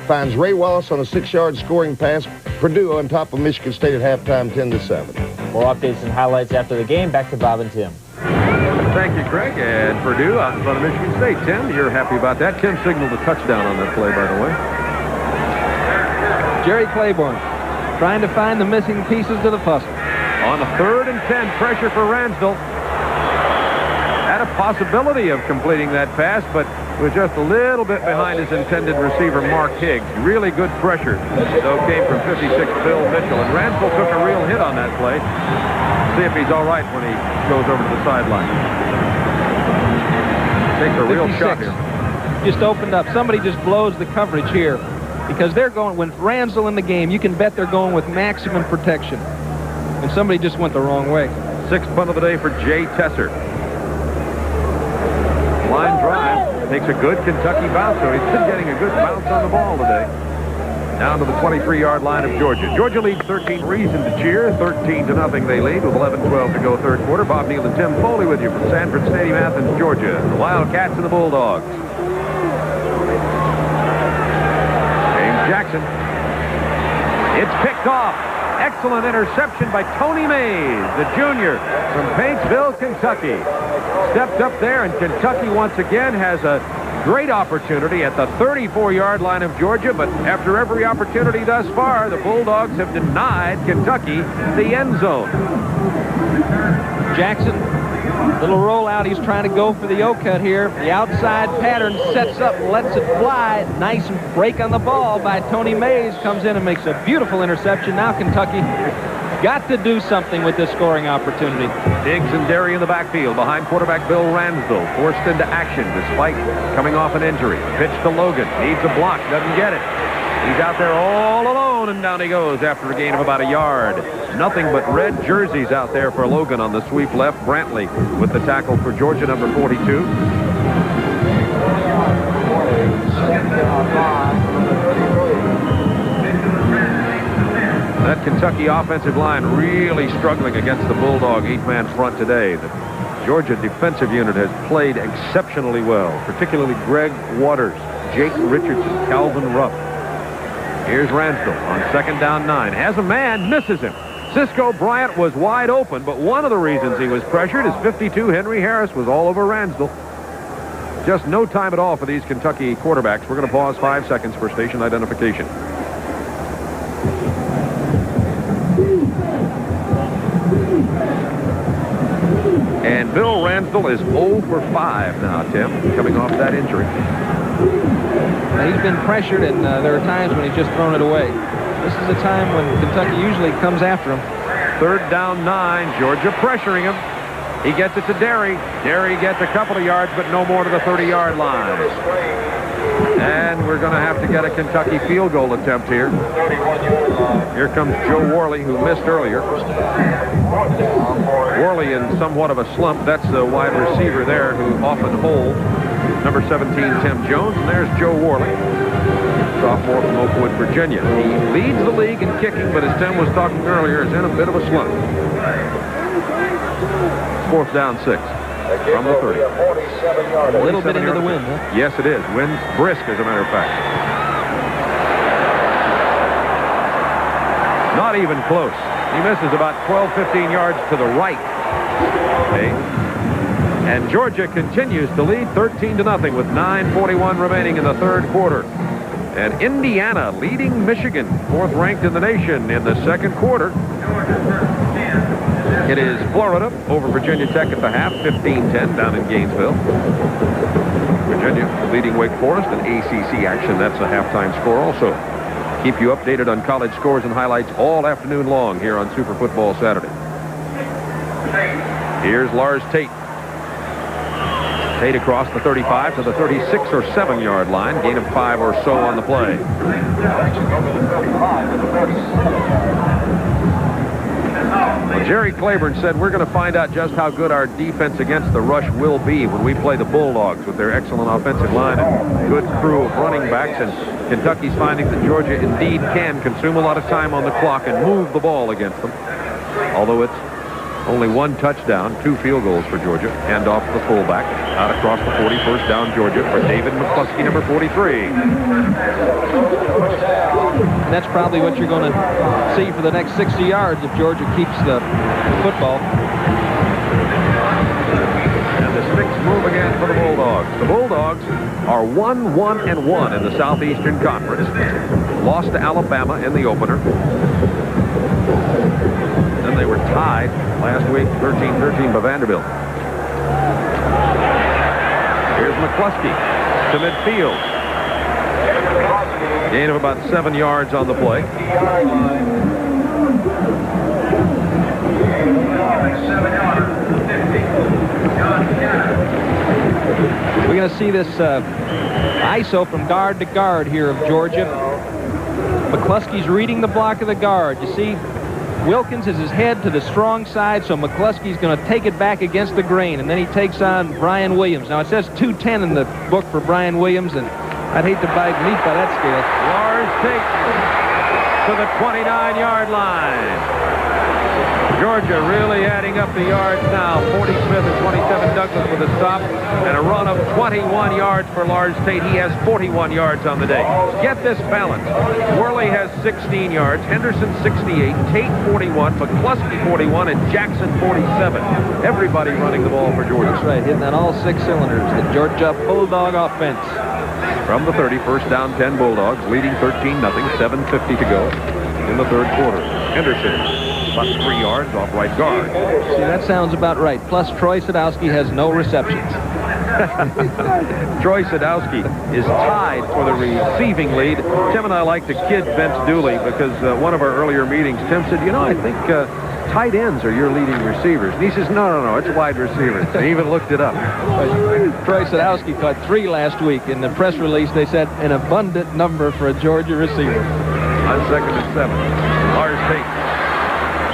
finds Ray Wallace on a 6-yard scoring pass. Purdue on top of Michigan State at halftime, 10-7. More updates and highlights after the game. Back to Bob and Tim. Thank you, Craig. And Purdue out in front of Michigan State. Tim, you're happy about that. Tim signaled a touchdown on that play, by the way. Jerry Claiborne trying to find the missing pieces to the puzzle. On a 3rd and 10, pressure for Ransdell. Had a possibility of completing that pass, but was just a little bit behind his intended receiver, Mark Higgs. Really good pressure, though, came from 56 Bill Mitchell. And Ransdell took a real hit on that play. See if he's all right when he goes over to the sideline. Takes a real shot here. Just opened up. Somebody just blows the coverage here because they're going, when Ransdell in the game, you can bet they're going with maximum protection. And somebody just went the wrong way. 6th punt of the day for Jay Tesser. Line drive. Takes a good Kentucky bounce, so he's been getting a good bounce on the ball today. Down to the 23-yard line of Georgia. Georgia leads 13. Reason to cheer. 13-0 they lead with 11-12 to go, 3rd quarter. Bob Neal and Tim Foley with you from Sanford Stadium, Athens, Georgia. The Wildcats and the Bulldogs. James Jackson. It's picked off. Excellent interception by Tony Mays, the junior from Paintsville, Kentucky. Stepped up there, and Kentucky once again has a great opportunity at the 34-yard line of Georgia, but after every opportunity thus far, the Bulldogs have denied Kentucky the end zone. Jackson Little rollout. He's trying to go for the O-cut here. The outside pattern sets up, lets it fly. Nice break on the ball by Tony Mays. Comes in and makes a beautiful interception. Now Kentucky got to do something with this scoring opportunity. Diggs and Derry in the backfield behind quarterback Bill Ransdell. Forced into action despite coming off an injury. Pitch to Logan. Needs a block. Doesn't get it. He's out there all alone, and down he goes after a gain of about a yard. Nothing but red jerseys out there for Logan on the sweep left. Brantley with the tackle for Georgia, number 42. That Kentucky offensive line really struggling against the Bulldog 8-man front today. The Georgia defensive unit has played exceptionally well, particularly Greg Waters, Jake Richardson, Calvin Rupp. Here's Ransdell on 2nd down 9. Has a man, misses him. Cisco Bryant was wide open, but one of the reasons he was pressured is 52 Henry Harris was all over Ransdell. Just no time at all for these Kentucky quarterbacks. We're going to pause 5 seconds for station identification. And Bill Ransdell is 0 for 5 now, Tim, coming off that injury. He's been pressured, and there are times when he's just thrown it away. This is a time when Kentucky usually comes after him. 3rd down 9, Georgia pressuring him. He gets it to Derry. Derry gets a couple of yards, but no more to the 30-yard line. And we're going to have to get a Kentucky field goal attempt here. Here comes Joe Worley, who missed earlier. Worley in somewhat of a slump. That's the wide receiver there who often holds. Number 17, Tim Jones. And there's Joe Worley, sophomore from Oakwood, Virginia. He leads the league in kicking, but as Tim was talking earlier, is in a bit of a slump. 4th down 6 from the 30. A little bit into the wind, huh? Yes, it is. Wind's brisk, as a matter of fact. Not even close. He misses about 12, 15 yards to the right. Okay. And Georgia continues to lead 13-0 with 9:41 remaining in the 3rd quarter. And Indiana leading Michigan, 4th ranked in the nation in the 2nd quarter. It is Florida over Virginia Tech at the half, 15-10 down in Gainesville. Virginia leading Wake Forest in ACC action. That's a halftime score also. Keep you updated on college scores and highlights all afternoon long here on Super Football Saturday. Here's Lars Tate. Tate across the 35 to the 36 or 7-yard line. Gain of 5 or so on the play. Well, Jerry Claiborne said we're going to find out just how good our defense against the rush will be when we play the Bulldogs with their excellent offensive line and good crew of running backs. And Kentucky's finding that Georgia indeed can consume a lot of time on the clock and move the ball against them. Although it's only 1 touchdown, 2 field goals for Georgia. Hand off the fullback. Out across the 40, 1st down Georgia for David McCluskey, number 43. And that's probably what you're going to see for the next 60 yards if Georgia keeps the football. And the sticks move again for the Bulldogs. The Bulldogs are 1-1-1 in the Southeastern Conference. Lost to Alabama in the opener. Then they were tied last week, 13-13 by Vanderbilt. Here's McCluskey to midfield. Gain of about 7 yards on the play. We're going to see this ISO from guard to guard here of Georgia. McCluskey's reading the block of the guard. You see, Wilkins is his head to the strong side, so McCluskey's going to take it back against the grain, and then he takes on Brian Williams. Now, it says 210 in the book for Brian Williams, and I'd hate to bite meat by that scale. Lars Tate to the 29-yard line. Georgia really adding up the yards now. 40 Smith and 27 Douglas with a stop and a run of 21 yards for Lars Tate. He has 41 yards on the day. Get this balance. Worley has 16 yards, Henderson 68, Tate 41, McCluskey 41, and Jackson 47. Everybody running the ball for Georgia. That's right, hitting on all 6 cylinders. The Georgia Bulldog offense. From the 30, 1st down 10 Bulldogs, leading 13-0, 7:50 to go in the 3rd quarter. Henderson about 3 yards off right guard. See, that sounds about right. Plus, Troy Sadowski has no receptions. Troy Sadowski is tied for the receiving lead. Tim and I like to kid Vince Dooley because one of our earlier meetings, Tim said, you know, I think tight ends are your leading receivers. And he says, no, it's wide receivers. They even looked it up. Troy Sadowski caught 3 last week. In the press release, they said an abundant number for a Georgia receiver. On 2nd and 7. Lars Tate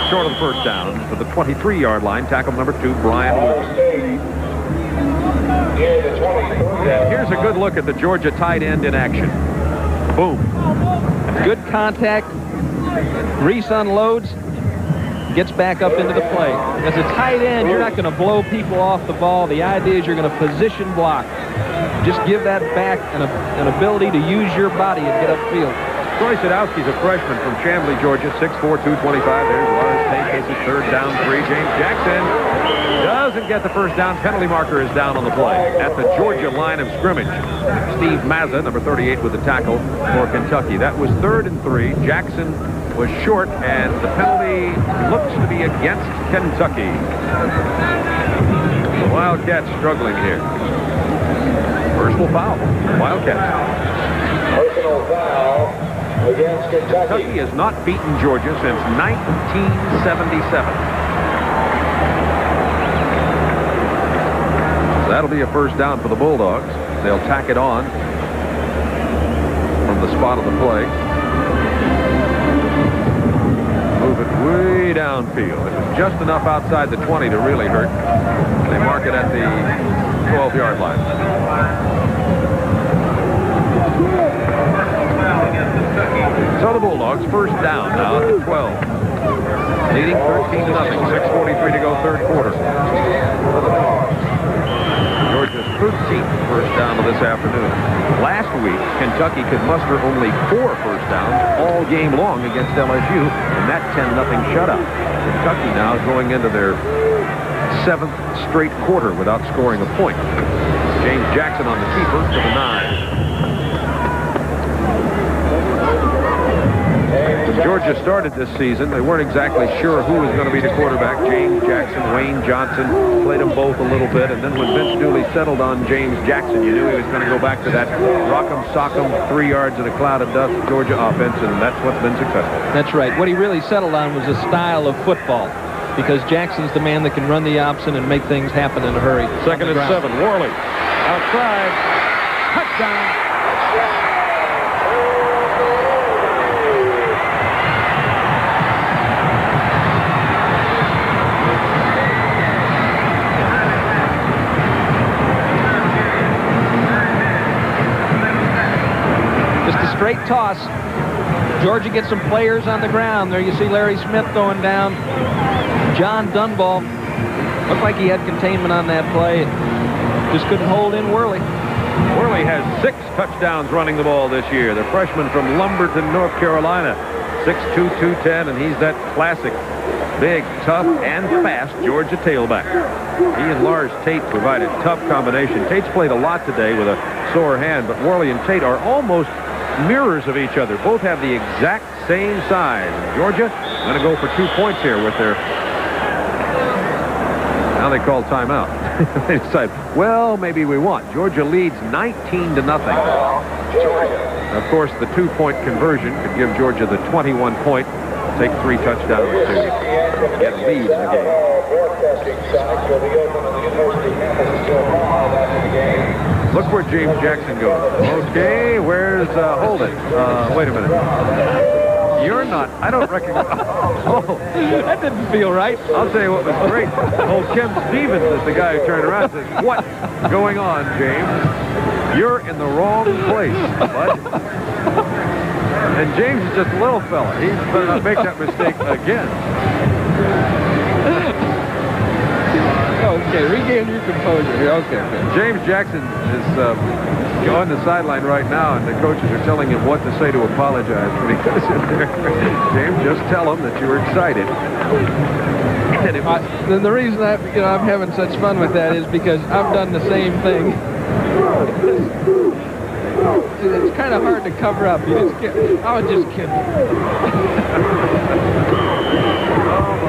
short of the first down for the 23-yard line. Tackle number 2, Brian Wilson. Here's a good look at the Georgia tight end in action. Boom. Good contact. Reese unloads. Gets back up into the play. As a tight end, you're not going to blow people off the ball. The idea is you're going to position block. Just give that back an ability to use your body and get upfield. Troy Sadowski's a freshman from Chamblee, Georgia, 6'4", 225. There's Lars Tate, takes his 3rd down 3. James Jackson doesn't get the first down. Penalty marker is down on the play at the Georgia line of scrimmage. Steve Mazza, number 38, with the tackle for Kentucky. That was 3rd and 3. Jackson was short, and the penalty looks to be against Kentucky. The Wildcats struggling here. Personal foul. Wildcats. Personal foul against Kentucky. Kentucky has not beaten Georgia since 1977. So that'll be a first down for the Bulldogs. They'll tack it on from the spot of the play. Move it way downfield. It was just enough outside the 20 to really hurt. They mark it at the 12-yard line. So the Bulldogs first down now at the 12. Leading 13-0. 6:43 to go, 3rd quarter. Georgia's 13th first down of this afternoon. Last week, Kentucky could muster only 4 first downs all game long against LSU, and that 10-0 shutout. Kentucky now going into their 7th straight quarter without scoring a point. James Jackson on the keeper for the 9. When Georgia started this season, they weren't exactly sure who was going to be the quarterback. James Jackson, Wayne Johnson, played them both a little bit. And then when Vince Dooley settled on James Jackson, you knew he was going to go back to that rock'em sock'em 3 yards in a cloud of dust Georgia offense, and that's what's been successful. That's right. What he really settled on was a style of football, because Jackson's the man that can run the option and make things happen in a hurry. 2nd and 7. Worley outside. Touchdown. Straight toss. Georgia gets some players on the ground. There you see Larry Smith going down. John Dunball looked like he had containment on that play. Just couldn't hold in Worley. Worley has 6 touchdowns running the ball this year. The freshman from Lumberton, North Carolina. 6'2", 210, and he's that classic big, tough, and fast Georgia tailback. He and Lars Tate provide a tough combination. Tate's played a lot today with a sore hand, but Worley and Tate are almost mirrors of each other. Both have the exact same size. Georgia going to go for 2 points here with their... Now they call timeout. They decide, well, maybe we want. Georgia leads 19-0. Of course, the 2-point conversion could give Georgia the 21-point. Take 3 touchdowns to get a lead in the game. Look where James Jackson goes. Okay, where's hold it? Wait a minute. You're not. I don't recognize. Oh, that didn't feel right. I'll tell you what was great. Old Kim Stevens is the guy who turned around and says, "What's going on, James? You're in the wrong place, bud." And James is just a little fella. He better not make that mistake again. Okay, regain your composure here. Okay. James Jackson is on the sideline right now, and the coaches are telling him what to say to apologize when he goes in there. James, just tell him that you were excited. And then the reason I'm having such fun with that is because I've done the same thing. It's kind of hard to cover up. You just can't. I was just kidding. Oh,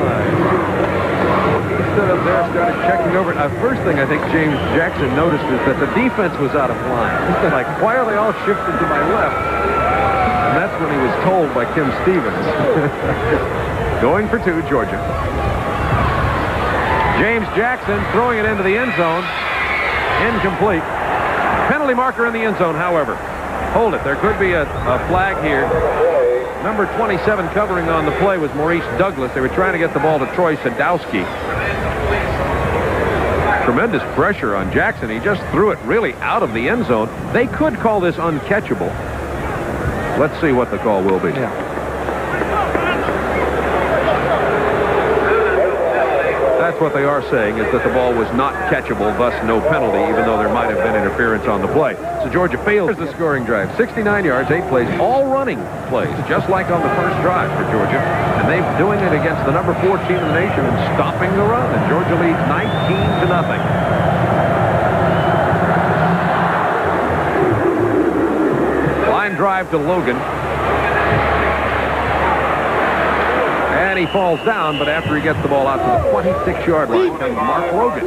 stood up there, started checking over it. First thing I think James Jackson noticed is that the defense was out of line. Like, why are they all shifted to my left? And that's when he was told by Kim Stevens. Going for two, Georgia. James Jackson throwing it into the end zone. Incomplete. Penalty marker in the end zone, however. Hold it. There could be a flag here. Number 27 covering on the play was Maurice Douglas. They were trying to get the ball to Troy Sadowski. Tremendous pressure on Jackson. He just threw it really out of the end zone. They could call this uncatchable. Let's see what the call will be. Yeah. That's what they are saying, is that the ball was not catchable, thus no penalty, even though there might have been interference on the play. So Georgia fails the scoring drive. 69 yards, 8 plays, all running plays, just like on the first drive for Georgia. And they're doing it against the number 4 team in the nation and stopping the run. And Georgia leads 19-0. Line drive to Logan. And he falls down, but after he gets the ball out to the 26-yard line comes Mark Logan.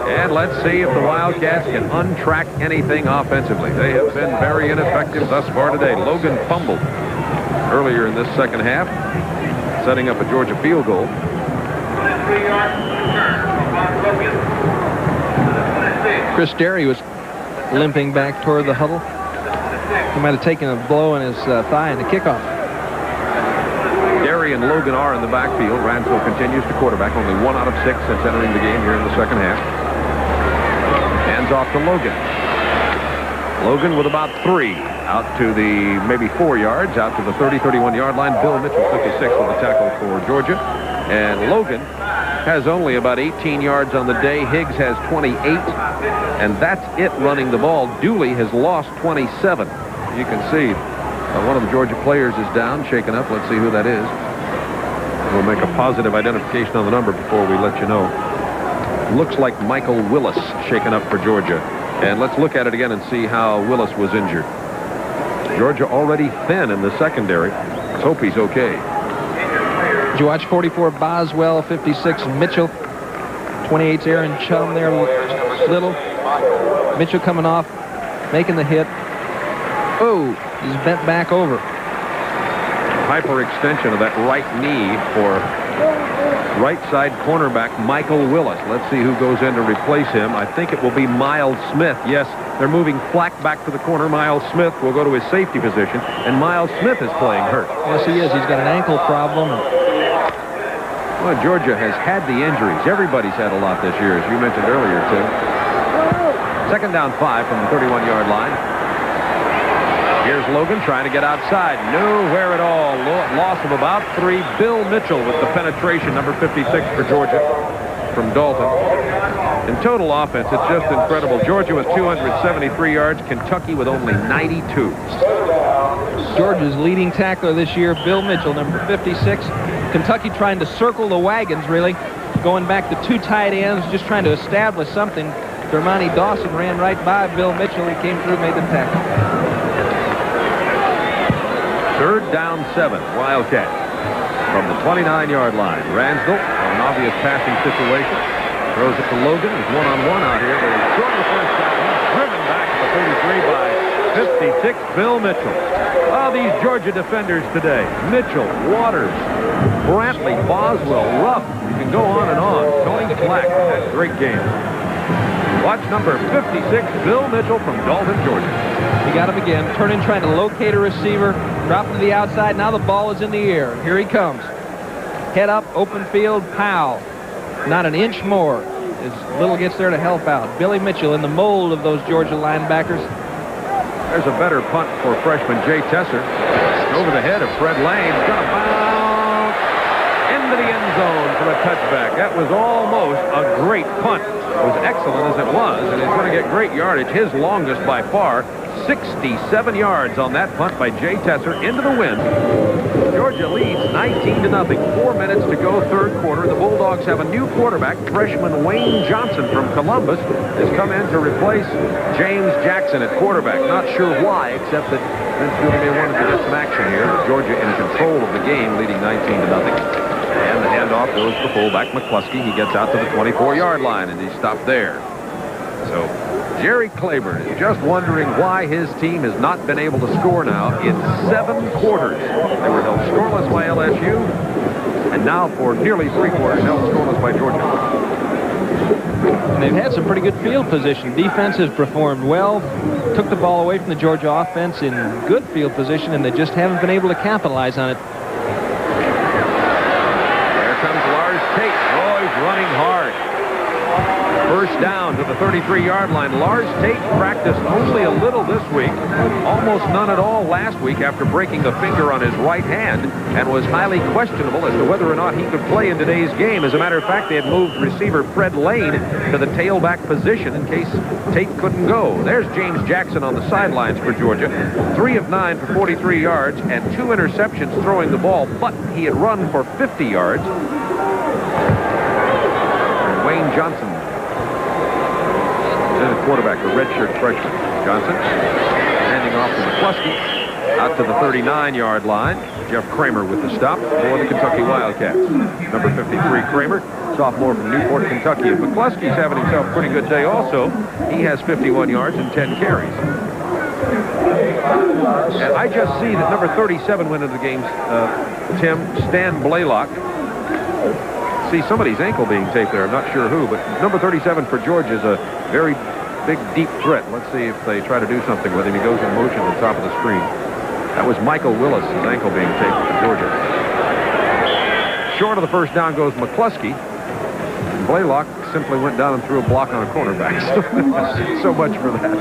And let's see if the Wildcats can untrack anything offensively. They have been very ineffective thus far today. Logan fumbled earlier in this second half, setting up a Georgia field goal. Chris Derry was limping back toward the huddle. He might have taken a blow in his thigh in the kickoff. Derry and Logan are in the backfield. Ransville continues to quarterback. Only 1 out of 6 since entering the game here in the second half. Hands off to Logan. Logan with about 3 out to the maybe 4 yards, out to the 30-31 yard line. Bill Mitchell 56 with the tackle for Georgia. And Logan has only about 18 yards on the day. Higgs has 28. And that's it running the ball. Dooley has lost 27. You can see one of the Georgia players is down, shaken up. Let's see who that is. We'll make a positive identification on the number before we let you know. Looks like Michael Willis shaken up for Georgia. And let's look at it again and see how Willis was injured. Georgia already thin in the secondary. Let's hope he's okay. Did you watch 44 Boswell, 56 Mitchell, 28's Aaron Chum there, Little. Mitchell coming off, making the hit. Oh, he's bent back over. Hyperextension of that right knee for right side cornerback Michael Willis. Let's see who goes in to replace him. I think it will be Miles Smith. Yes, they're moving Flack back to the corner. Miles Smith will go to his safety position, and Miles Smith is playing hurt. Yes, he is. He's got an ankle problem. Well, Georgia has had the injuries. Everybody's had a lot this year, as you mentioned earlier, Tim. Second down 5 from the 31-yard line. Here's Logan trying to get outside. Nowhere at all. Loss of about 3. Bill Mitchell with the penetration, number 56 for Georgia from Dalton. In total offense, it's just incredible. Georgia with 273 yards. Kentucky with only 92. Georgia's leading tackler this year, Bill Mitchell, number 56. Kentucky trying to circle the wagons, really. Going back to 2 tight ends, just trying to establish something. Dermontti Dawson ran right by Bill Mitchell. He came through, made the tackle. Third down 7, Wildcats. From the 29-yard line. Ransdell, an obvious passing situation. Throws it to Logan. He's one-on-one out here. But he's short of the first down. He's driven back to the 33 by 56, Bill Mitchell. Oh, these Georgia defenders today. Mitchell, Waters, Brantley, Boswell, Ruff. You can go on and on. Tony Flack had a great game. Watch number 56, Bill Mitchell from Dalton, Georgia. He got him again. Turning, trying to locate a receiver. Drop to the outside. Now the ball is in the air. Here he comes. Head up, open field, Powell. Not an inch more as Little gets there to help out. Billy Mitchell in the mold of those Georgia linebackers. There's a better punt for freshman Jay Tesser. Over the head of Fred Lane. It's going to bounce into the end zone for the touchback. That was almost a great punt. It was excellent as it was, and he's going to get great yardage. His longest by far. 67 yards on that punt by Jay Tesser into the wind. Georgia leads 19-0. 4 minutes to go, third quarter. The Bulldogs have a new quarterback. Freshman Wayne Johnson from Columbus has come in to replace James Jackson at quarterback. Not sure why, except that Vince Dooley may want to get some action here. Georgia in control of the game, leading 19-0. And the handoff goes to fullback McCluskey. He gets out to the 24-yard line, and he stopped there. So Jerry Claiborne is just wondering why his team has not been able to score now in 7 quarters. They were held scoreless by LSU, and now for nearly 3 quarters held scoreless by Georgia. And they've had some pretty good field position. Defense has performed well, took the ball away from the Georgia offense in good field position, and they just haven't been able to capitalize on it. There comes Lars Tate. Oh, he's running hard. First down to the 33-yard line. Lars Tate practiced only a little this week, almost none at all last week after breaking a finger on his right hand, and was highly questionable as to whether or not he could play in today's game. As a matter of fact, they had moved receiver Fred Lane to the tailback position in case Tate couldn't go. There's James Jackson on the sidelines for Georgia. 3 of 9 for 43 yards and 2 interceptions throwing the ball, but he had run for 50 yards. And Wayne Johnson, quarterback, the redshirt freshman. Johnson handing off to McCluskey out to the 39-yard line. Jeff Kramer with the stop for the Kentucky Wildcats. Number 53, Kramer, sophomore from Newport, Kentucky. And McCluskey's having himself a pretty good day also. He has 51 yards and 10 carries. And I just see that number 37 went into the game, Tim, Stan Blaylock. See somebody's ankle being taped there. I'm not sure who, but number 37 for Georgia is a very big, deep threat. Let's see if they try to do something with him. He goes in motion at the top of the screen. That was Michael Willis, his ankle being taped for Georgia. Short of the first down goes McCluskey. Blaylock simply went down and threw a block on a cornerback. So much for that.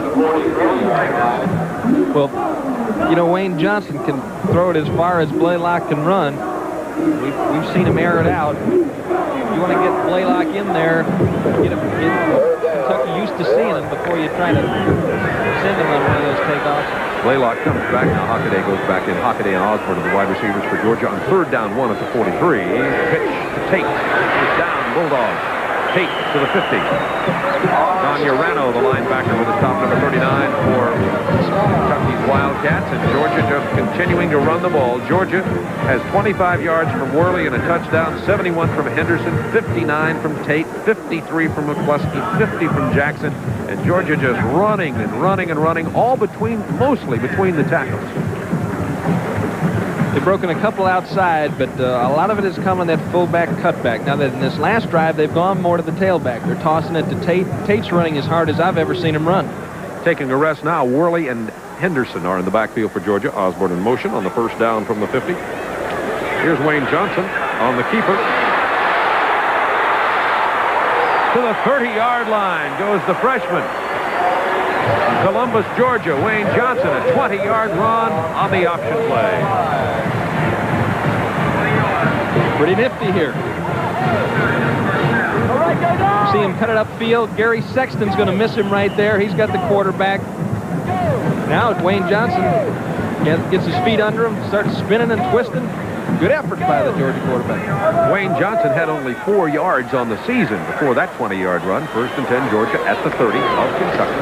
Well, you know, Wayne Johnson can throw it as far as Blaylock can run. We've seen him air it out. You want to get Blaylock in there, get Kentucky used to seeing him before you try to send him on one of those takeoffs. Blaylock comes back now. Hockaday goes back in. Hockaday and Osborne are the wide receivers for Georgia on 3rd down 1 at the 43. Pitch to Tate. He's down. Bulldogs. Tate to the 50. Don Urano, the linebacker, with the top number 39 for Kentucky's Wildcats. And Georgia just continuing to run the ball. Georgia has 25 yards from Worley and a touchdown, 71 from Henderson, 59 from Tate, 53 from McCluskey, 50 from Jackson. And Georgia just running and running and running, all mostly between the tackles. They've broken a couple outside, but a lot of it has come on that fullback cutback. Now that in this last drive, they've gone more to the tailback. They're tossing it to Tate. Tate's running as hard as I've ever seen him run. Taking a rest now, Worley and Henderson are in the backfield for Georgia. Osborne in motion on the first down from the 50. Here's Wayne Johnson on the keeper. To the 30-yard line goes the freshman. Columbus, Georgia, Wayne Johnson, a 20-yard run on the option play. Pretty nifty here. See him cut it upfield. Gary Sexton's going to miss him right there. He's got the quarterback. Now Wayne Johnson gets his feet under him, starts spinning and twisting. Good effort by the Georgia quarterback. Wayne Johnson had only 4 yards on the season before that 20-yard run. 1st and 10, Georgia at the 30 of Kentucky.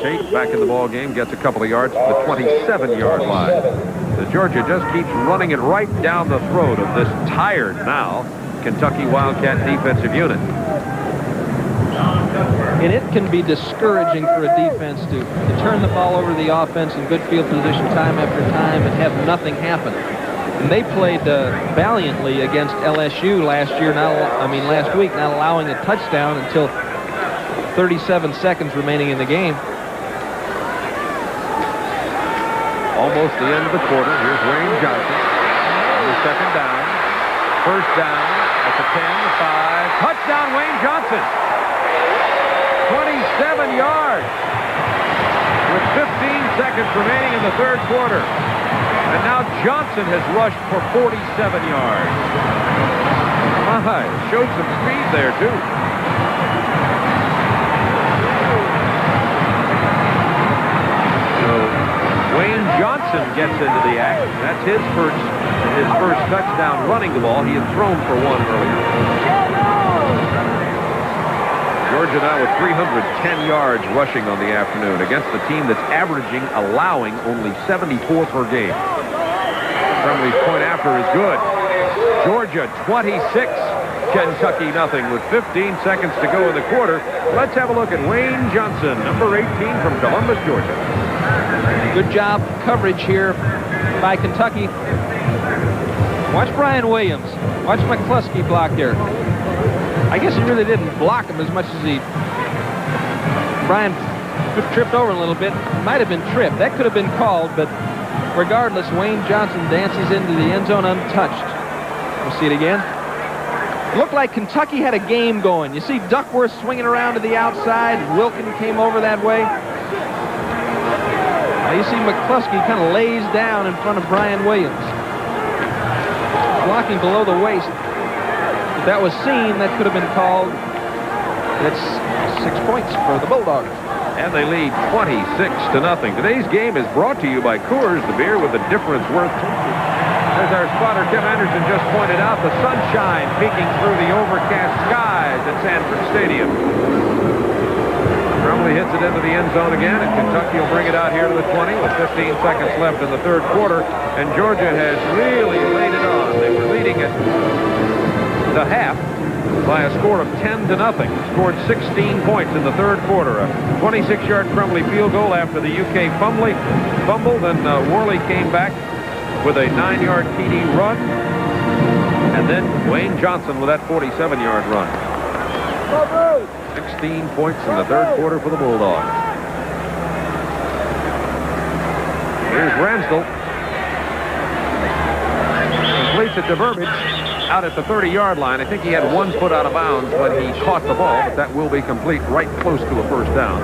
Tate back in the ball game, gets a couple of yards to the 27-yard line. The Georgia just keeps running it right down the throat of this tired now Kentucky Wildcat defensive unit. And it can be discouraging for a defense to turn the ball over to the offense in good field position time after time and have nothing happen. And they played valiantly against LSU last week, not allowing a touchdown until 37 seconds remaining in the game. Almost the end of the quarter. Here's Wayne Johnson on the 2nd down. 1st down at the 10, the 5. Touchdown, Wayne Johnson. 27 yards with 15 seconds remaining in the 3rd quarter. And now Johnson has rushed for 47 yards. My, showed some speed there, too. So Wayne Johnson gets into the act. That's his first touchdown running the ball. He had thrown for 1 earlier. Georgia now with 310 yards rushing on the afternoon against a team that's allowing only 74 per game. Crumley's point after is good. Georgia 26, Kentucky nothing with 15 seconds to go in the quarter. Let's have a look at Wayne Johnson, number 18 from Columbus, Georgia. Good job coverage here by Kentucky. Watch Brian Williams. Watch McCluskey block there. I guess he really didn't block him as much as he... Brian tripped over a little bit. Might have been tripped. That could have been called, but regardless, Wayne Johnson dances into the end zone untouched. We'll see it again. Looked like Kentucky had a game going. You see Duckworth swinging around to the outside. Wilkin came over that way. Now you see McCluskey kind of lays down in front of Brian Williams. Blocking below the waist. If that was seen, that could have been called. That's 6 points for the Bulldogs. And they lead 26-0. Today's game is brought to you by Coors, the beer with the difference worth. As our spotter Tim Anderson just pointed out, the sunshine peeking through the overcast skies at Sanford Stadium. Crumley hits it into the end zone again, and Kentucky will bring it out here to the 20 with 15 seconds left in the third quarter. And Georgia has really laid it on. They were leading at the half by a score of 10-0. Scored 16 points in the third quarter. A 26-yard Crumley field goal after the UK fumble. Then Worley came back with a 9-yard TD run. And then Wayne Johnson with that 47-yard run. 16 points in the third quarter for the Bulldogs. Here's Ransdell. Completes it to Burbage out at the 30-yard line. I think he had 1 foot out of bounds when he caught the ball, but that will be complete right close to a first down.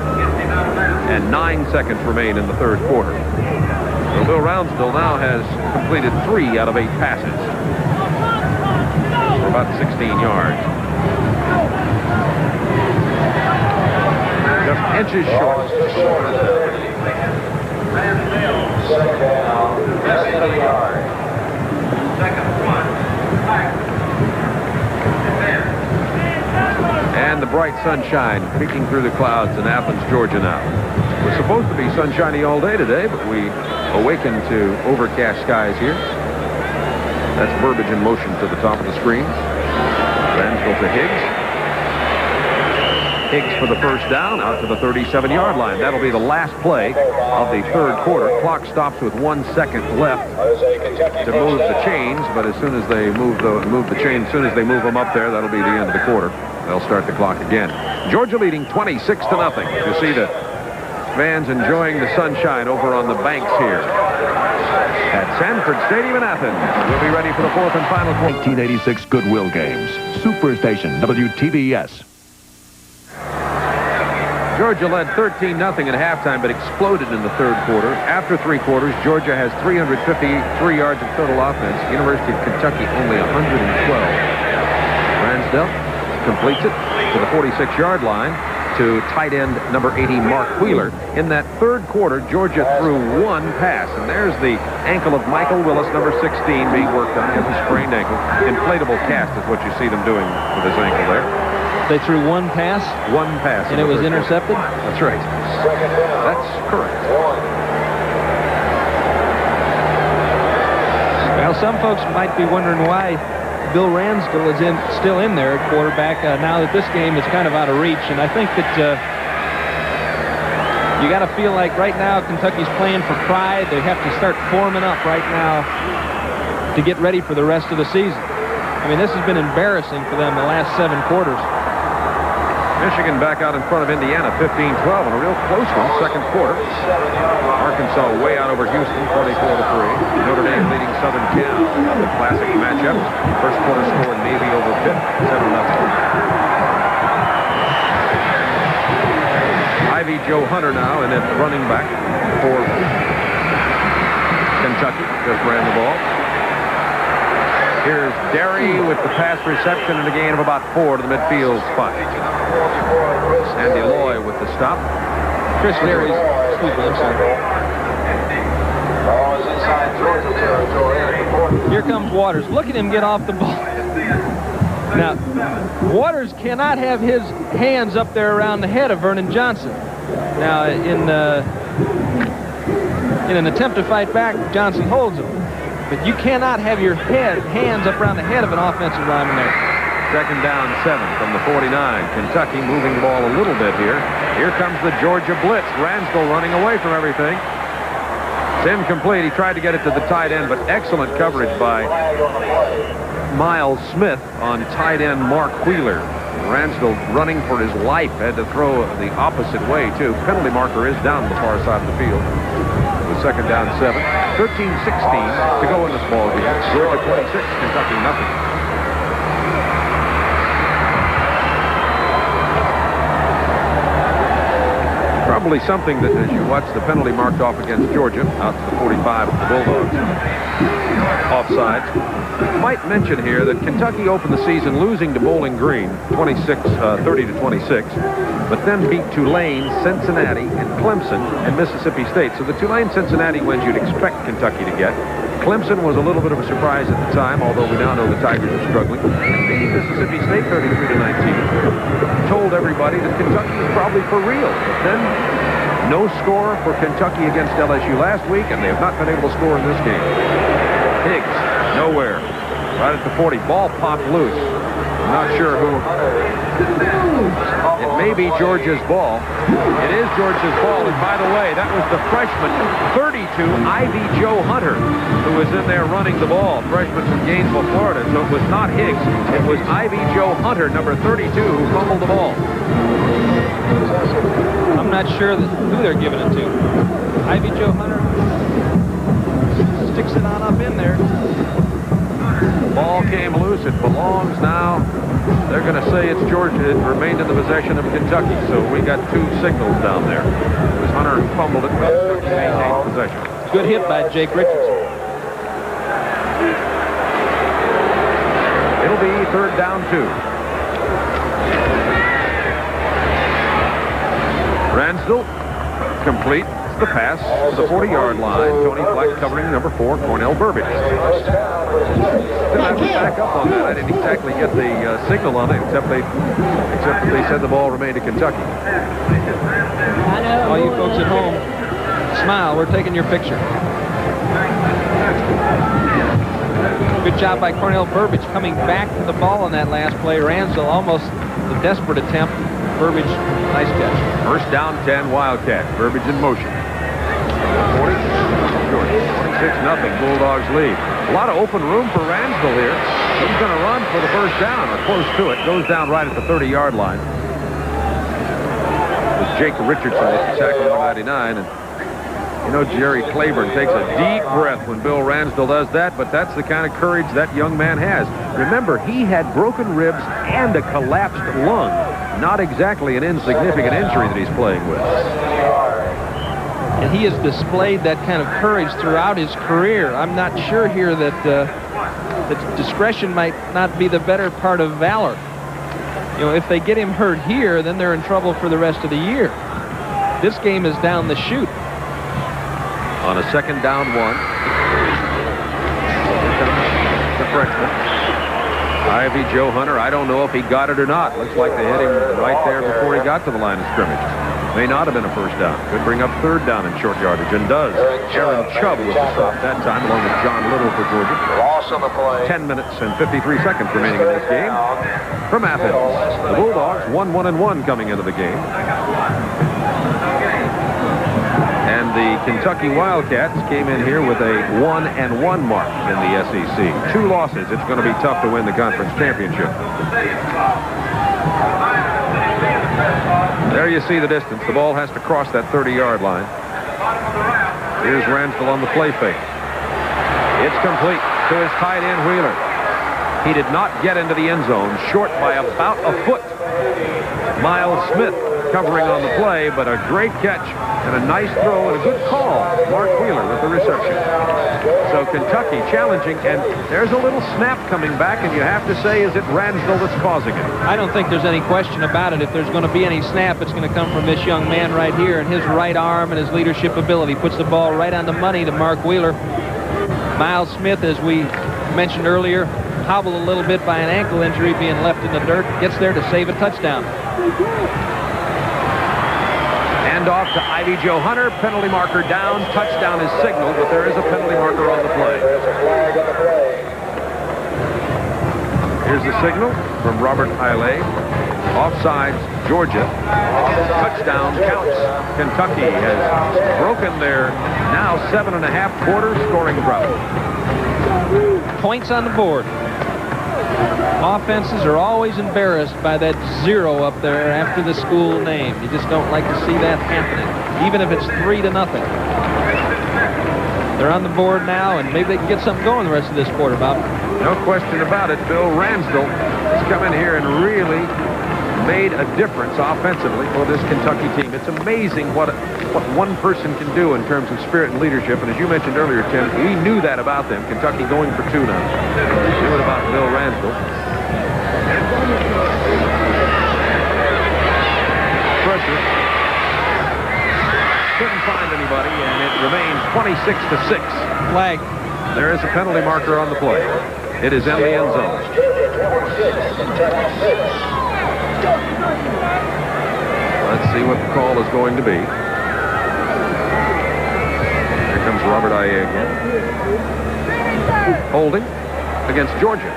And 9 seconds remain in the third quarter. So Bill Ransdell now has completed 3 out of 8 passes for about 16 yards. Just inches short. Second down, 70 yards. And the bright sunshine peeking through the clouds in Athens, Georgia now. We're supposed to be sunshiny all day today, but we awaken to overcast skies here. That's Burbage in motion to the top of the screen. Ransdell to Higgs. Higgs for the first down out to the 37-yard line. That'll be the last play of the third quarter. Clock stops with 1 second left to move the chains, but as soon as they move the chain, as soon as they move them up there, that'll be the end of the quarter. They'll start the clock again. Georgia leading 26-0. You see the fans enjoying the sunshine over on the banks here at Sanford Stadium in Athens. We'll be ready for the fourth and final quarter. 1986 Goodwill Games. Superstation WTBS. Georgia led 13-0 at halftime, but exploded in the third quarter. After 3 quarters, Georgia has 353 yards of total offense. University of Kentucky only 112. Ransdell completes it to the 46-yard line to tight end number 80, Mark Wheeler. In that third quarter, Georgia threw 1 pass, and there's the ankle of Michael Willis, number 16, being worked on. He has a sprained ankle. Inflatable cast is what you see them doing with his ankle there. They threw 1 pass? 1 pass. And it was intercepted? That's right. That's correct. Well, some folks might be wondering why Bill Ransdell is still in there at quarterback now that this game is kind of out of reach. And I think that you got to feel like right now Kentucky's playing for pride. They have to start forming up right now to get ready for the rest of the season. I mean, this has been embarrassing for them the last 7 quarters. Michigan back out in front of Indiana, 15-12, and a real close one, second quarter. Arkansas way out over Houston, 44-3. Notre Dame leading Southern Cal. The classic matchup. First quarter score, Navy over Pitt, 7-0. Ivy Joe Hunter now, and then running back for Kentucky. Just ran the ball. Here's Derry with the pass reception and a gain of about 4 to the midfield spot. Andy Loy with the stop. Chris Derry's, excuse me, I'm sorry. Here comes Waters. Look at him get off the ball. Now, Waters cannot have his hands up there around the head of Vernon Johnson. Now, in an attempt to fight back, Johnson holds him. but you cannot have your hands up around the head of an offensive lineman there. Second down 7 from the 49. Kentucky moving the ball a little bit here. Here comes the Georgia blitz. Ransdell running away from everything. It's incomplete. He tried to get it to the tight end, but excellent coverage by Miles Smith on tight end Mark Wheeler. Ransdell running for his life. Had to throw the opposite way, too. Penalty marker is down the far side of the field. With second down 7. 13-16 to go in this ball game. Georgia 26, Kentucky nothing. Probably something that, as you watch the penalty marked off against Georgia, out to the 45 of the Bulldogs. Offsides. Might mention here that Kentucky opened the season losing to Bowling Green, 30-26, but then beat Tulane, Cincinnati, and Clemson, and Mississippi State. So the Tulane-Cincinnati wins you'd expect Kentucky to get. Clemson was a little bit of a surprise at the time, although we now know the Tigers are struggling. And beating Mississippi State 33-19 told everybody that Kentucky is probably for real. But then no score for Kentucky against LSU last week, and they have not been able to score in this game. Higgs, nowhere. Right at the 40. Ball popped loose. I'm not sure who. It may be Georgia's ball. It is Georgia's ball. And by the way, that was the freshman, 32, Ivy Joe Hunter, who was in there running the ball. Freshman from Gainesville, Florida. So it was not Higgs. It was Ivy Joe Hunter, number 32, who fumbled the ball. I'm not sure who they're giving it to. Ivy Joe Hunter sticks it on up in there. Ball came loose. It belongs now. They're going to say it's Georgia. It remained in the possession of Kentucky. So we got two signals down there. It was Hunter who fumbled it, but Kentucky maintained possession. Good hit by Jake Richardson. It'll be third down 2. Ransdell complete the pass to the 40-yard line. Tony Fleck covering number 4, Cornell Burbidge. Then I was back up on that. I didn't exactly get the signal on it, except that they said the ball remained to Kentucky. All you folks at home, smile. We're taking your picture. Good job by Cornell Burbidge coming back to the ball on that last play. Ransdell almost a desperate attempt. Burbidge, nice catch. First down 10, Wildcat. Burbidge in motion. 40, Georgia, 26-0, Bulldogs lead. A lot of open room for Ransdell here. He's going to run for the first down, or close to it. Goes down right at the 30-yard line. With Jake Richardson at the tackle number 99. And you know, Jerry Claiborne takes a deep breath when Bill Ransdell does that, but that's the kind of courage that young man has. Remember, he had broken ribs and a collapsed lung. Not exactly an insignificant injury that he's playing with. And he has displayed that kind of courage throughout his career. I'm not sure here that discretion might not be the better part of valor. You know, if they get him hurt here, then they're in trouble for the rest of the year. This game is down the chute. On a second down 1. The freshman. Ivy Joe Hunter, I don't know if he got it or not. Looks like they hit him right there before he got to the line of scrimmage. May not have been a first down. Could bring up third down in short yardage, and does. Aaron Chubb was the stop that time, along with John Little for Georgia. Loss on the play. 10 minutes and 53 seconds remaining in this game. From Athens, the Bulldogs 1-1-1 coming into the game. And the Kentucky Wildcats came in here with a 1-1 mark in the SEC. 2 losses. It's going to be tough to win the conference championship. There you see the distance. The ball has to cross that 30-yard line. Here's Ransdell on the play fake. It's complete to his tight end, Wheeler. He did not get into the end zone, short by about a foot. Miles Smith covering on the play, but a great catch and a nice throw and a good call. Mark Wheeler with the reception. So Kentucky challenging, and there's a little snap coming back, and you have to say, is it Ransdell that's causing it? I don't think there's any question about it. If there's going to be any snap, it's going to come from this young man right here, and his right arm and his leadership ability. Puts the ball right on the money to Mark Wheeler. Miles Smith, as we mentioned earlier, hobbled a little bit by an ankle injury, being left in the dirt, gets there to save a touchdown. Hand off to Ivy Joe Hunter, penalty marker down, touchdown is signaled, but there is a penalty marker on the play. Here's the signal from Robert Eiley. Offsides, Georgia. Touchdown counts. Kentucky has broken their now 7.5-quarter scoring drought. Points on the board. Offenses are always embarrassed by that 0 up there after the school name. You just don't like to see that happening, even if it's 3-0. They're on the board now, and maybe they can get something going the rest of this quarter, Bob. No question about it. Bill Ransdell has come in here and really made a difference offensively for this Kentucky team. It's amazing what one person can do in terms of spirit and leadership. And as you mentioned earlier, Tim, we knew that about them. Kentucky going for 2 now. We knew it about Bill Ransdell. Pressure. Couldn't find anybody, and it remains 26-6. Flag. There is a penalty marker on the play. It is in the end zone. Let's see what the call is going to be. Here comes Robert Aye again. Holding against Georgia.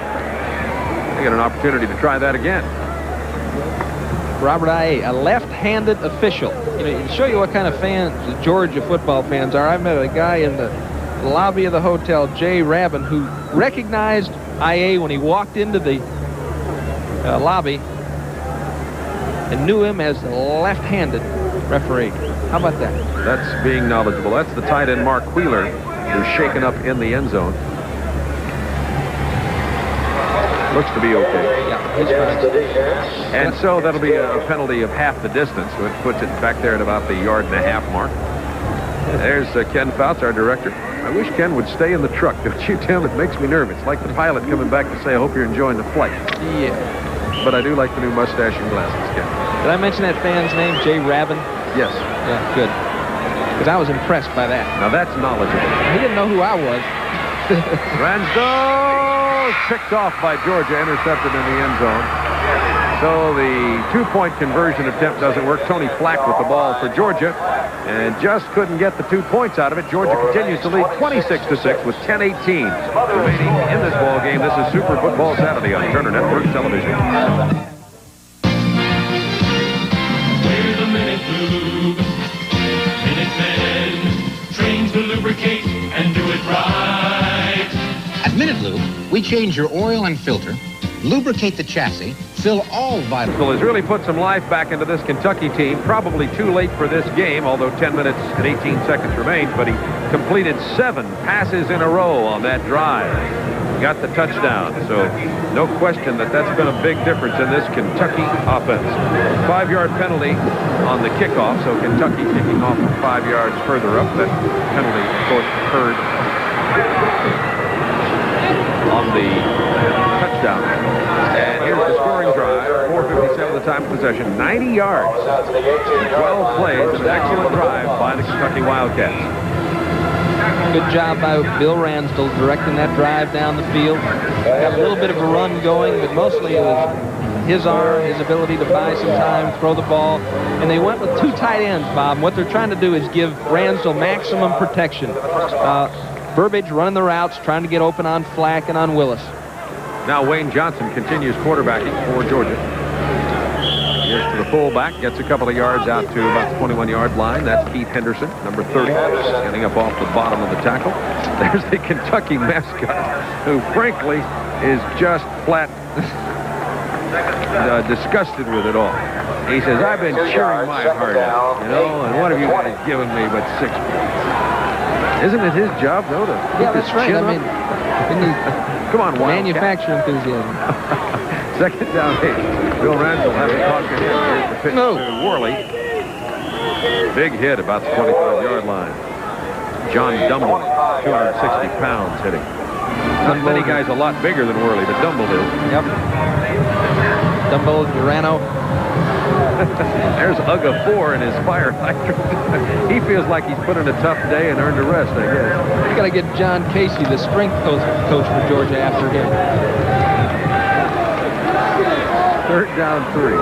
They get an opportunity to try that again. Robert Aye, a left-handed official. You know, to show you what kind of fans the Georgia football fans are, I met a guy in the lobby of the hotel, Jay Rabin, who recognized Aye when he walked into the lobby and knew him as the left-handed referee. How about that? That's being knowledgeable. That's the tight end Mark Wheeler, who's shaken up in the end zone. Looks to be okay. Yeah, he's fine. And so that'll be a penalty of half the distance, which puts it back there at about the 1.5-yard mark. There's Ken Fouts, our director. I wish Ken would stay in the truck, don't you, Tim? It makes me nervous. Like the pilot coming back to say, I hope you're enjoying the flight. Yeah. But I do like the new mustache and glasses, Ken. Did I mention that fan's name, Jay Rabin? Yes. Yeah, good. Because I was impressed by that. Now that's knowledgeable. He didn't know who I was. Ransdell picked off by Georgia, intercepted in the end zone. So the 2-point conversion attempt doesn't work. Tony Flack with the ball for Georgia and just couldn't get the 2 points out of it. Georgia continues to lead 26-6 with 10:18 remaining in this ball game. This is Super Football Saturday on Turner Network Television. We're the Minute Lube. Minutemen, trained to lubricate and do it right. At Minute Lube, we change your oil and filter, lubricate the chassis, fill all vital... Bill has really put some life back into this Kentucky team. Probably too late for this game, although 10 minutes and 18 seconds remains, but he completed 7 passes in a row on that drive. Got the touchdown, so no question that that's been a big difference in this Kentucky offense. 5-yard penalty on the kickoff, so Kentucky kicking off 5 yards further up. That penalty, of course, occurred on the touchdown. And here's the scoring drive. 4:57 the time of possession. 90 yards. 12 plays. An excellent drive by the Kentucky Wildcats. Good job by Bill Ransdell directing that drive down the field. Got a little bit of a run going, but mostly it was his arm, his ability to buy some time, throw the ball. And they went with 2 tight ends, Bob. And what they're trying to do is give Ransdell maximum protection. Burbage running the routes, trying to get open on Flack and on Willis. Now Wayne Johnson continues quarterbacking for Georgia. Here's to the fullback, gets a couple of yards out to about the 21-yard line. That's Keith Henderson, number 30, standing up off the bottom of the tackle. There's the Kentucky mascot, who frankly is just flat disgusted with it all. He says, I've been cheering my heart out, you know, and what have you guys given me but 6 points? Isn't it his job, though, to yeah, that's right. I mean, come on, manufacture enthusiasm. Second down, 8. Bill Ransdell having caution here. Here's the pitch to Worley. Big hit about the 25-yard line. John Dumble, 260 pounds hitting. Not many guys a lot bigger than Worley, but Dumble is. Yep. Dumble, Urano. There's Uga 4 in his fire hydrant. He feels like he's put in a tough day and earned a rest, I guess. You got to get John Casey, the strength coach for Georgia, after him. 3rd down, 3.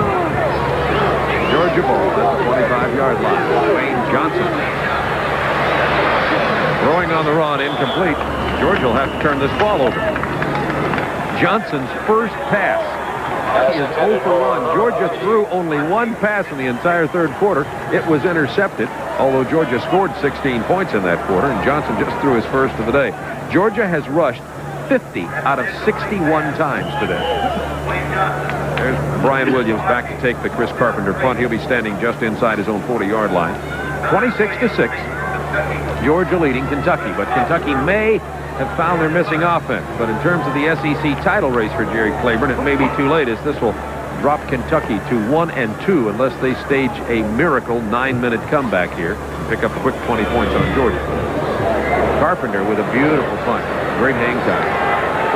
Georgia ball at the 25-yard line. Wayne Johnson throwing on the run, incomplete. Georgia will have to turn this ball over. Johnson's first pass. He is 0 for 1. Georgia threw only one pass in the entire third quarter. It was intercepted, although Georgia scored 16 points in that quarter, and Johnson just threw his first of the day. Georgia has rushed 50 out of 61 times today. There's Brian Williams back to take the Chris Carpenter punt. He'll be standing just inside his own 40-yard line. 26-6. Georgia leading Kentucky, but Kentucky may have found their missing offense. But in terms of the SEC title race for Jerry Claiborne, it may be too late, as this will drop Kentucky to 1-2 unless they stage a miracle 9-minute comeback here. Pick up a quick 20 points on Georgia. Carpenter with a beautiful punt. Great hang time.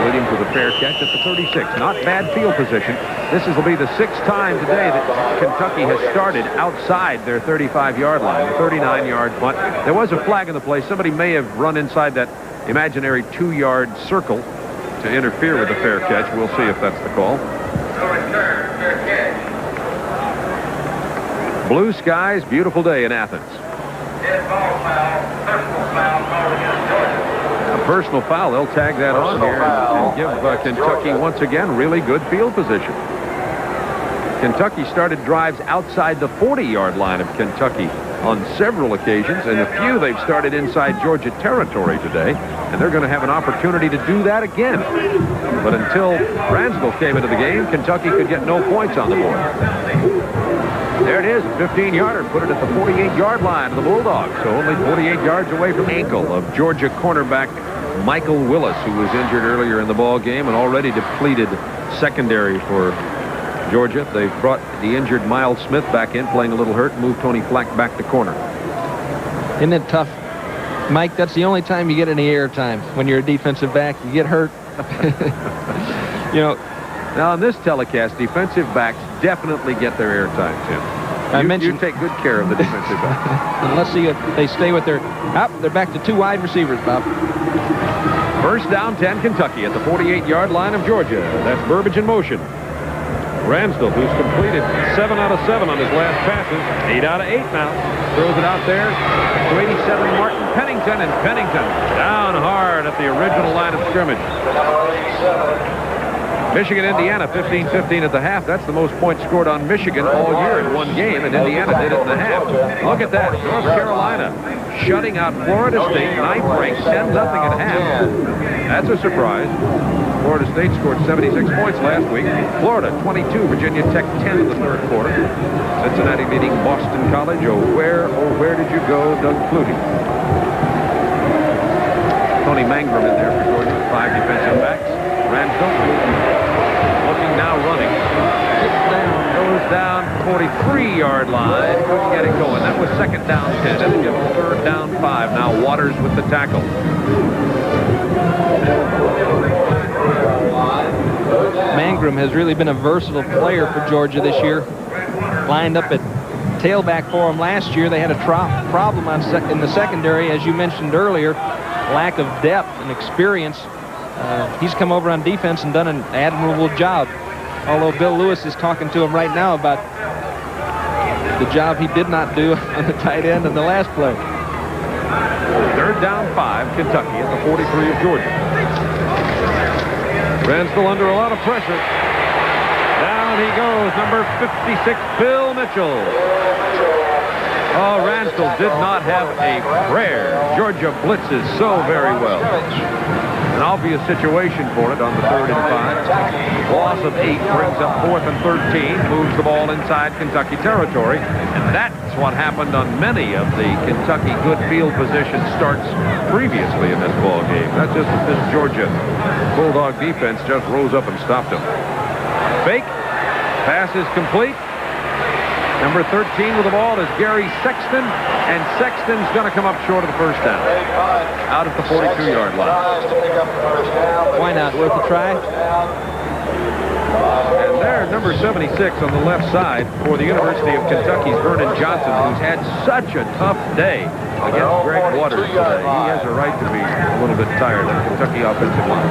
Williams with a fair catch at the 36. Not bad field position. This will be the 6th time today that Kentucky has started outside their 35-yard line, the 39-yard punt. There was a flag in the play. Somebody may have run inside that imaginary 2-yard circle to interfere with the fair catch. We'll see if that's the call. Blue skies, beautiful day in Athens. A personal foul. They'll tag that on here and give Kentucky once again really good field position. Kentucky started drives outside the 40-yard line of Kentucky on several occasions, and a few they've started inside Georgia territory today, and they're going to have an opportunity to do that again. But until Ransdell came into the game, Kentucky could get no points on the board. There it is, a 15-yarder, put it at the 48-yard line of the Bulldogs, so only 48 yards away from ankle of Georgia cornerback Michael Willis, who was injured earlier in the ball game and already depleted secondary for Georgia. They've brought the injured Miles Smith back in, playing a little hurt, moved Tony Flack back to corner. Isn't it tough? Mike, that's the only time you get any air time. When you're a defensive back, you get hurt. You know, now on this telecast, defensive backs definitely get their air time, Tim. You take good care of the defensive backs. Unless they stay with their... they're back to 2 wide receivers, Bob. First down, 10, Kentucky at the 48-yard line of Georgia. That's Burbage in motion. Ransdell, who's completed 7 out of 7 on his last passes, 8 out of 8 now. Throws it out there to 87, Martin Pennington, and Pennington down hard at the original line of scrimmage. Michigan, Indiana, 15-15 at the half. That's the most points scored on Michigan all year in one game, and Indiana did it in the half. Look at that. North Carolina shutting out Florida State, 9th ranked, 10-0 at half. That's a surprise. Florida State scored 76 points last week. Florida, 22. Virginia Tech, 10 in the third quarter. Cincinnati leading Boston College. Oh, where did you go, Doug Flutie? Tony Mangrum in there for Georgia. 5 defensive backs. Ransdell looking now running. Goes down 43-yard line. Couldn't get it going. That was 2nd down 10. That'll give him 3rd down 5. Now Waters with the tackle. Mangrum has really been a versatile player for Georgia this year. Lined up at tailback for him last year. They had a problem in the secondary, as you mentioned earlier. Lack of depth and experience. He's come over on defense and done an admirable job. Although Bill Lewis is talking to him right now about the job he did not do on the tight end in the last play. 3rd down 5, Kentucky at the 43 of Georgia. Ransdell under a lot of pressure. Down he goes, number 56, Bill Mitchell. Oh, Ransdell did not have a prayer. Georgia blitzes so very well. An obvious situation for it on the 3rd and 5. Loss of 8 brings up 4th and 13. Moves the ball inside Kentucky territory. And that's what happened on many of the Kentucky good field position starts previously in this ball game. That's just that this Georgia Bulldog defense just rose up and stopped them. Fake. Pass is complete. Number 13 with the ball is Gary Sexton, and Sexton's going to come up short of the first down. Out at the 42-yard line. Why not? Worth a try? And there, number 76 on the left side for the University of Kentucky's Vernon Johnson, who's had such a tough day against Greg Waters today. He has a right to be a little bit tired, that Kentucky offensive line.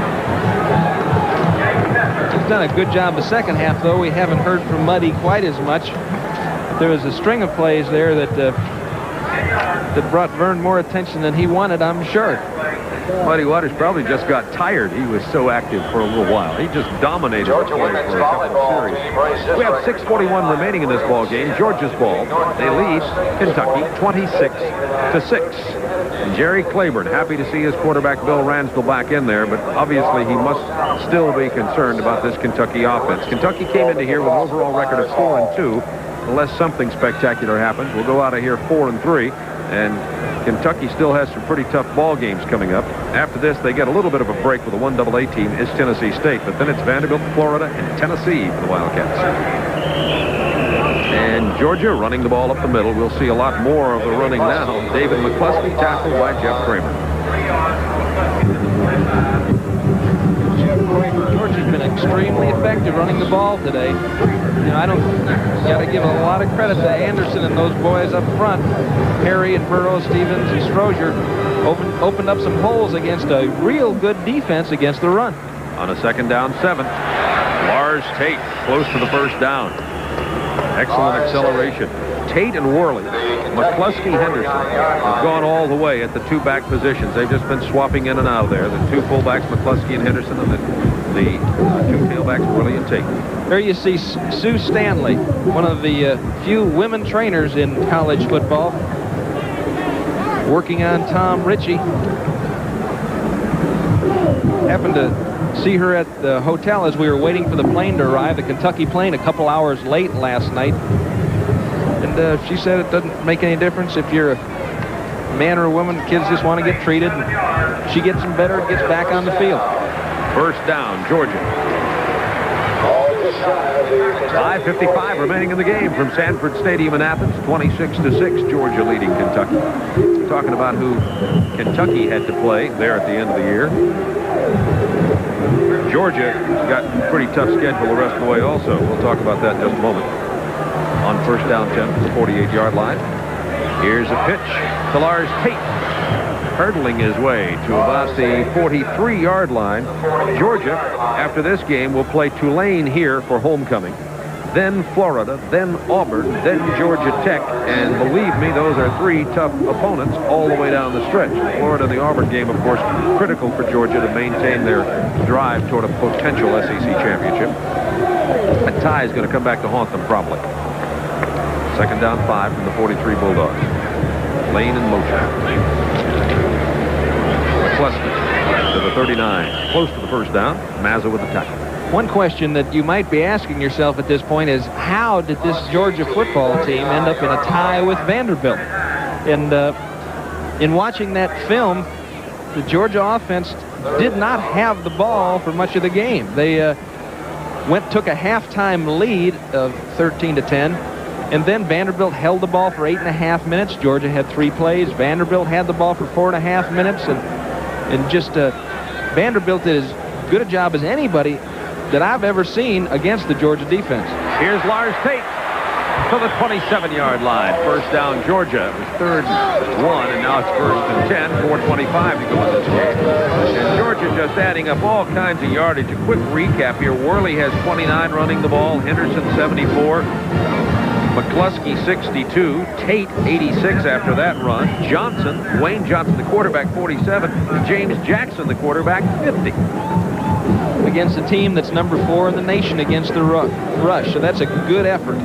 He's done a good job the second half, though. We haven't heard from Muddy quite as much. There was a string of plays there that brought Vern more attention than he wanted, I'm sure. Muddy Waters probably just got tired. He was so active for a little while. He just dominated the play for a couple of series. We have 6:41 remaining in this ball game. Georgia's ball. They lead Kentucky 26-6. And Jerry Claiborne, happy to see his quarterback Bill Ransdell back in there, but obviously he must still be concerned about this Kentucky offense. Kentucky came into here with an overall record of 4-2. Unless something spectacular happens, we'll go out of here 4-3. And Kentucky still has some pretty tough ball games coming up. After this, they get a little bit of a break with a 1AA team. It's Tennessee State, but then it's Vanderbilt, Florida, and Tennessee for the Wildcats. And Georgia running the ball up the middle. We'll see a lot more of the running now. David McCluskey tackled by Jeff Kramer. Georgia's been extremely effective running the ball today. You know, got to give a lot of credit to Anderson and those boys up front. Perry and Burrow, Stevens and Strozier opened up some holes against a real good defense against the run. On a 2nd down 7, Lars Tate close to the first down. Excellent acceleration. Tate and Worley, McCluskey, Henderson have gone all the way at the 2 back positions. They've just been swapping in and out of there. The 2 fullbacks, McCluskey and Henderson, and the 2 tailbacks, Worley and Tate. There you see Sue Stanley, one of the few women trainers in college football, working on Tom Ritchie. Happened to see her at the hotel as we were waiting for the plane to arrive, the Kentucky plane, a couple hours late last night. And she said it doesn't make any difference if you're a man or a woman. Kids just want to get treated. And she gets them better and gets back on the field. First down, Georgia. 5:55 remaining in the game from Sanford Stadium in Athens. 26-6, Georgia leading Kentucky. We're talking about who Kentucky had to play there at the end of the year. Georgia got a pretty tough schedule the rest of the way also. We'll talk about that in just a moment. On first down 10 from the 48-yard line. Here's a pitch to Lars Tate, hurdling his way to about the 43-yard line. Georgia, after this game, will play Tulane here for homecoming. Then Florida, then Auburn, then Georgia Tech. And believe me, those are 3 tough opponents all the way down the stretch. The Florida and the Auburn game, of course, critical for Georgia to maintain their drive toward a potential SEC championship. A tie is going to come back to haunt them probably. 2nd down 5 from the 43 Bulldogs. Lane in motion. McCluskey to the 39. Close to the first down. Mazza with the tackle. One question that you might be asking yourself at this point is, how did this Georgia football team end up in a tie with Vanderbilt? And in watching that film, the Georgia offense did not have the ball for much of the game. They took a halftime lead of 13-10. And then Vanderbilt held the ball for 8.5 minutes. Georgia had 3 plays. Vanderbilt had the ball for 4.5 minutes. And just Vanderbilt did as good a job as anybody that I've ever seen against the Georgia defense. Here's Lars Tate to the 27-yard line. First down, Georgia. It was 3rd and 1, and now it's 1st and 10. 4:25 to go in this game. And Georgia just adding up all kinds of yardage. A quick recap here. Worley has 29 running the ball. Henderson 74. McCluskey 62, Tate 86 after that run. Johnson, Wayne Johnson, the quarterback, 47. James Jackson, the quarterback, 50. Against a team that's number 4 in the nation against the rush, so that's a good effort.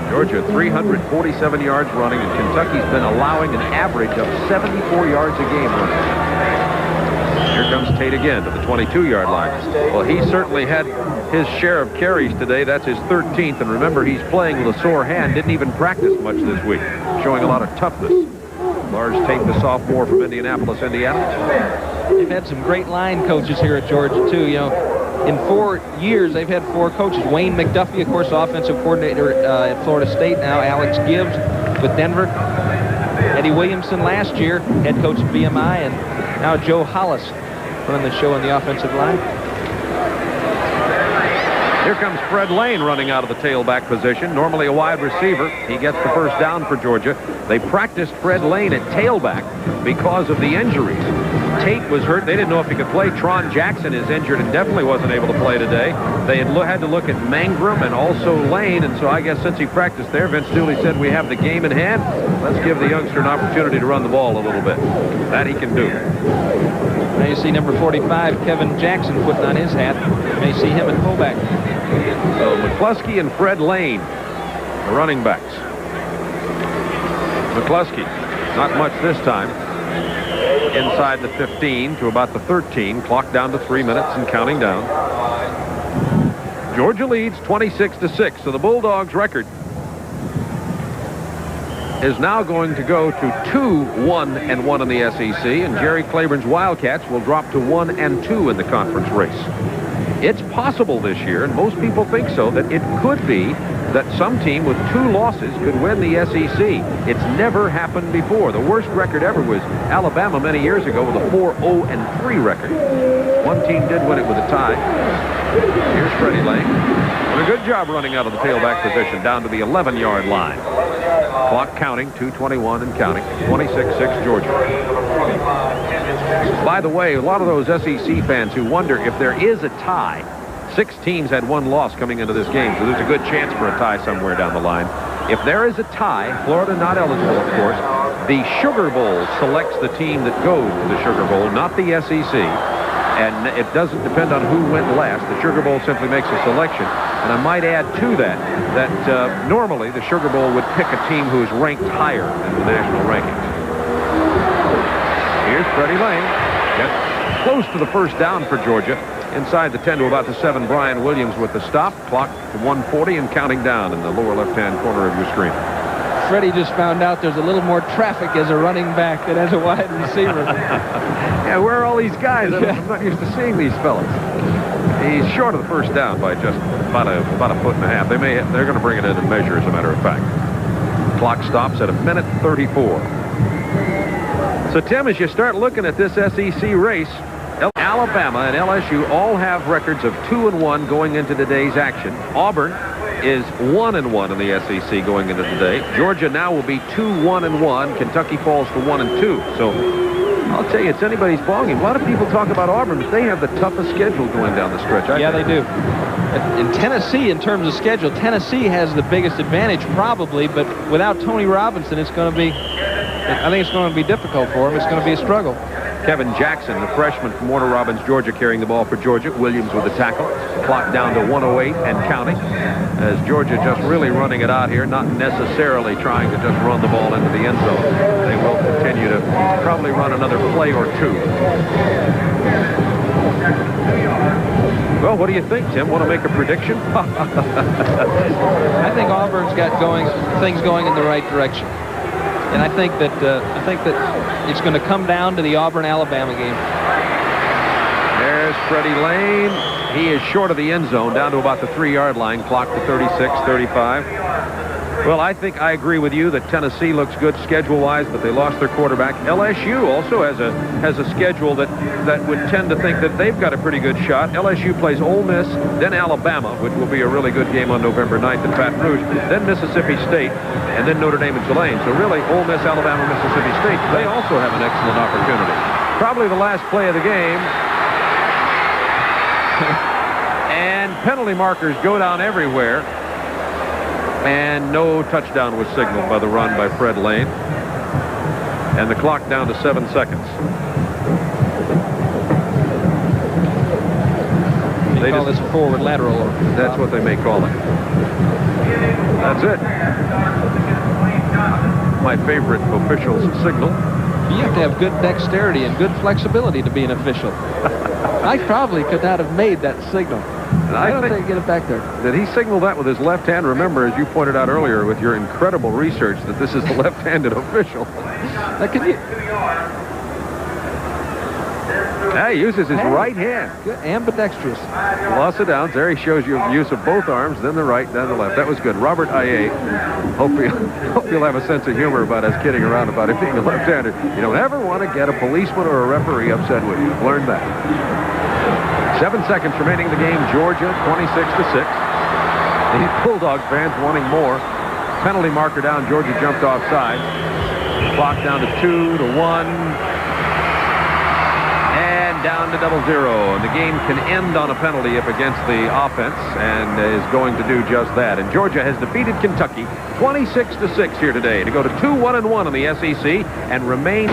Georgia 347 yards running, and Kentucky's been allowing an average of 74 yards a game running. Here comes Tate again to the 22-yard line. Well, he certainly had his share of carries today. That's his 13th. And remember, he's playing with a sore hand. Didn't even practice much this week. Showing a lot of toughness. Lars Tate, the sophomore from Indianapolis, Indiana. They've had some great line coaches here at Georgia, too. You know, in 4 years, they've had 4 coaches. Wayne McDuffie, of course, offensive coordinator at Florida State now. Alex Gibbs with Denver. Eddie Williamson last year, head coach at VMI. And now Joe Hollis running the show on the offensive line. Here comes Fred Lane running out of the tailback position. Normally a wide receiver. He gets the first down for Georgia. They practiced Fred Lane at tailback because of the injuries. Tate was hurt. They didn't know if he could play. Tron Jackson is injured and definitely wasn't able to play today. They had to look at Mangrum and also Lane, and so I guess since he practiced there, Vince Dooley said we have the game in hand. Let's give the youngster an opportunity to run the ball a little bit. That he can do. Now you see number 45, Kevin Jackson, putting on his hat. You may see him at fullback. So McCluskey and Fred Lane, the running backs. McCluskey, not much this time. Inside the 15 to about the 13. Clock down to 3 minutes and counting down. Georgia leads 26-6. So the Bulldogs' record is now going to go to 2-1-1 in the SEC, and Jerry Claiborne's Wildcats will drop to 1-2 in the conference race. It's possible this year, and most people think so, that it could be that some team with 2 losses could win the SEC. It's never happened before. The worst record ever was Alabama many years ago with a 4-0-3 record. One team did win it with a tie. Here's Freddie Lane. Doing a good job running out of the tailback position down to the 11-yard line. Clock counting, 2:21 and counting. 26-6 Georgia. By the way, a lot of those SEC fans who wonder if there is a tie, 6 teams had 1 loss coming into this game, so there's a good chance for a tie somewhere down the line. If there is a tie, Florida not eligible, of course, the Sugar Bowl selects the team that goes to the Sugar Bowl, not the SEC. And it doesn't depend on who went last. The Sugar Bowl simply makes a selection. And I might add to that normally the Sugar Bowl would pick a team who's ranked higher in the national rankings. Here's Freddie Lane. Gets close to the first down for Georgia. Inside the 10 to about the 7, Brian Williams with the stop. Clock to 1:40 and counting down in the lower left-hand corner of your screen. Freddie just found out there's a little more traffic as a running back than as a wide receiver. Yeah, where are all these guys? I'm not used to seeing these fellas. He's short of the first down by just about a foot and a half. They're going to bring it in and measure, as a matter of fact. Clock stops at 1:34. So, Tim, as you start looking at this SEC race, Alabama and LSU all have records of 2-1 going into today's action. Auburn is 1-1 in the SEC going into today. Georgia now will be 2-1-1. Kentucky falls to 1-2. So I'll tell you, it's anybody's ball game. A lot of people talk about Auburn, but they have the toughest schedule going down the stretch. Yeah, they do. In Tennessee, in terms of schedule, Tennessee has the biggest advantage probably, but without Tony Robinson, I think it's going to be difficult for him. It's going to be a struggle. Kevin Jackson, the freshman from Warner Robins, Georgia, carrying the ball for Georgia. Williams with the tackle. Clock down to 1:08 and counting. As Georgia just really running it out here, not necessarily trying to just run the ball into the end zone. They will continue to probably run another play or 2. Well, what do you think, Tim? Want to make a prediction? I think Auburn's got things going in the right direction. And I think that it's going to come down to the Auburn-Alabama game. There's Freddie Lane. He is short of the end zone, down to about the 3-yard line. Clock to 36-35. Well, I think I agree with you that Tennessee looks good schedule-wise, but they lost their quarterback. LSU also has a schedule that would tend to think that they've got a pretty good shot. LSU plays Ole Miss, then Alabama, which will be a really good game on November 9th in Baton Rouge, then Mississippi State, and then Notre Dame and Tulane. So really, Ole Miss, Alabama, Mississippi State, they also have an excellent opportunity. Probably the last play of the game. And penalty markers go down everywhere. And no touchdown was signaled by the run by Fred Lane. And the clock down to 7 seconds. They call this a forward lateral. That's what they may call it. That's it. My favorite official's signal. You have to have good dexterity and good flexibility to be an official. I probably could not have made that signal. I don't think get it back there. Did he signal that with his left hand? Remember, as you pointed out earlier with your incredible research, that this is the left-handed official. He uses his right hand. Good, ambidextrous. Loss of downs. There he shows you use of both arms, then the right, then the left. That was good. Robert Aye. Hope you'll have a sense of humor about us kidding around about it being a left-hander. You don't ever want to get a policeman or a referee upset with you. Learn that. 7 seconds remaining in the game. Georgia 26-6. The Bulldog fans wanting more. Penalty marker down. Georgia jumped offside. Clock down to 2 to 1. and down to 0-0. And the game can end on a penalty if against the offense, and is going to do just that. And Georgia has defeated Kentucky 26-6 here today to go to 2-1-1 in the SEC and remain...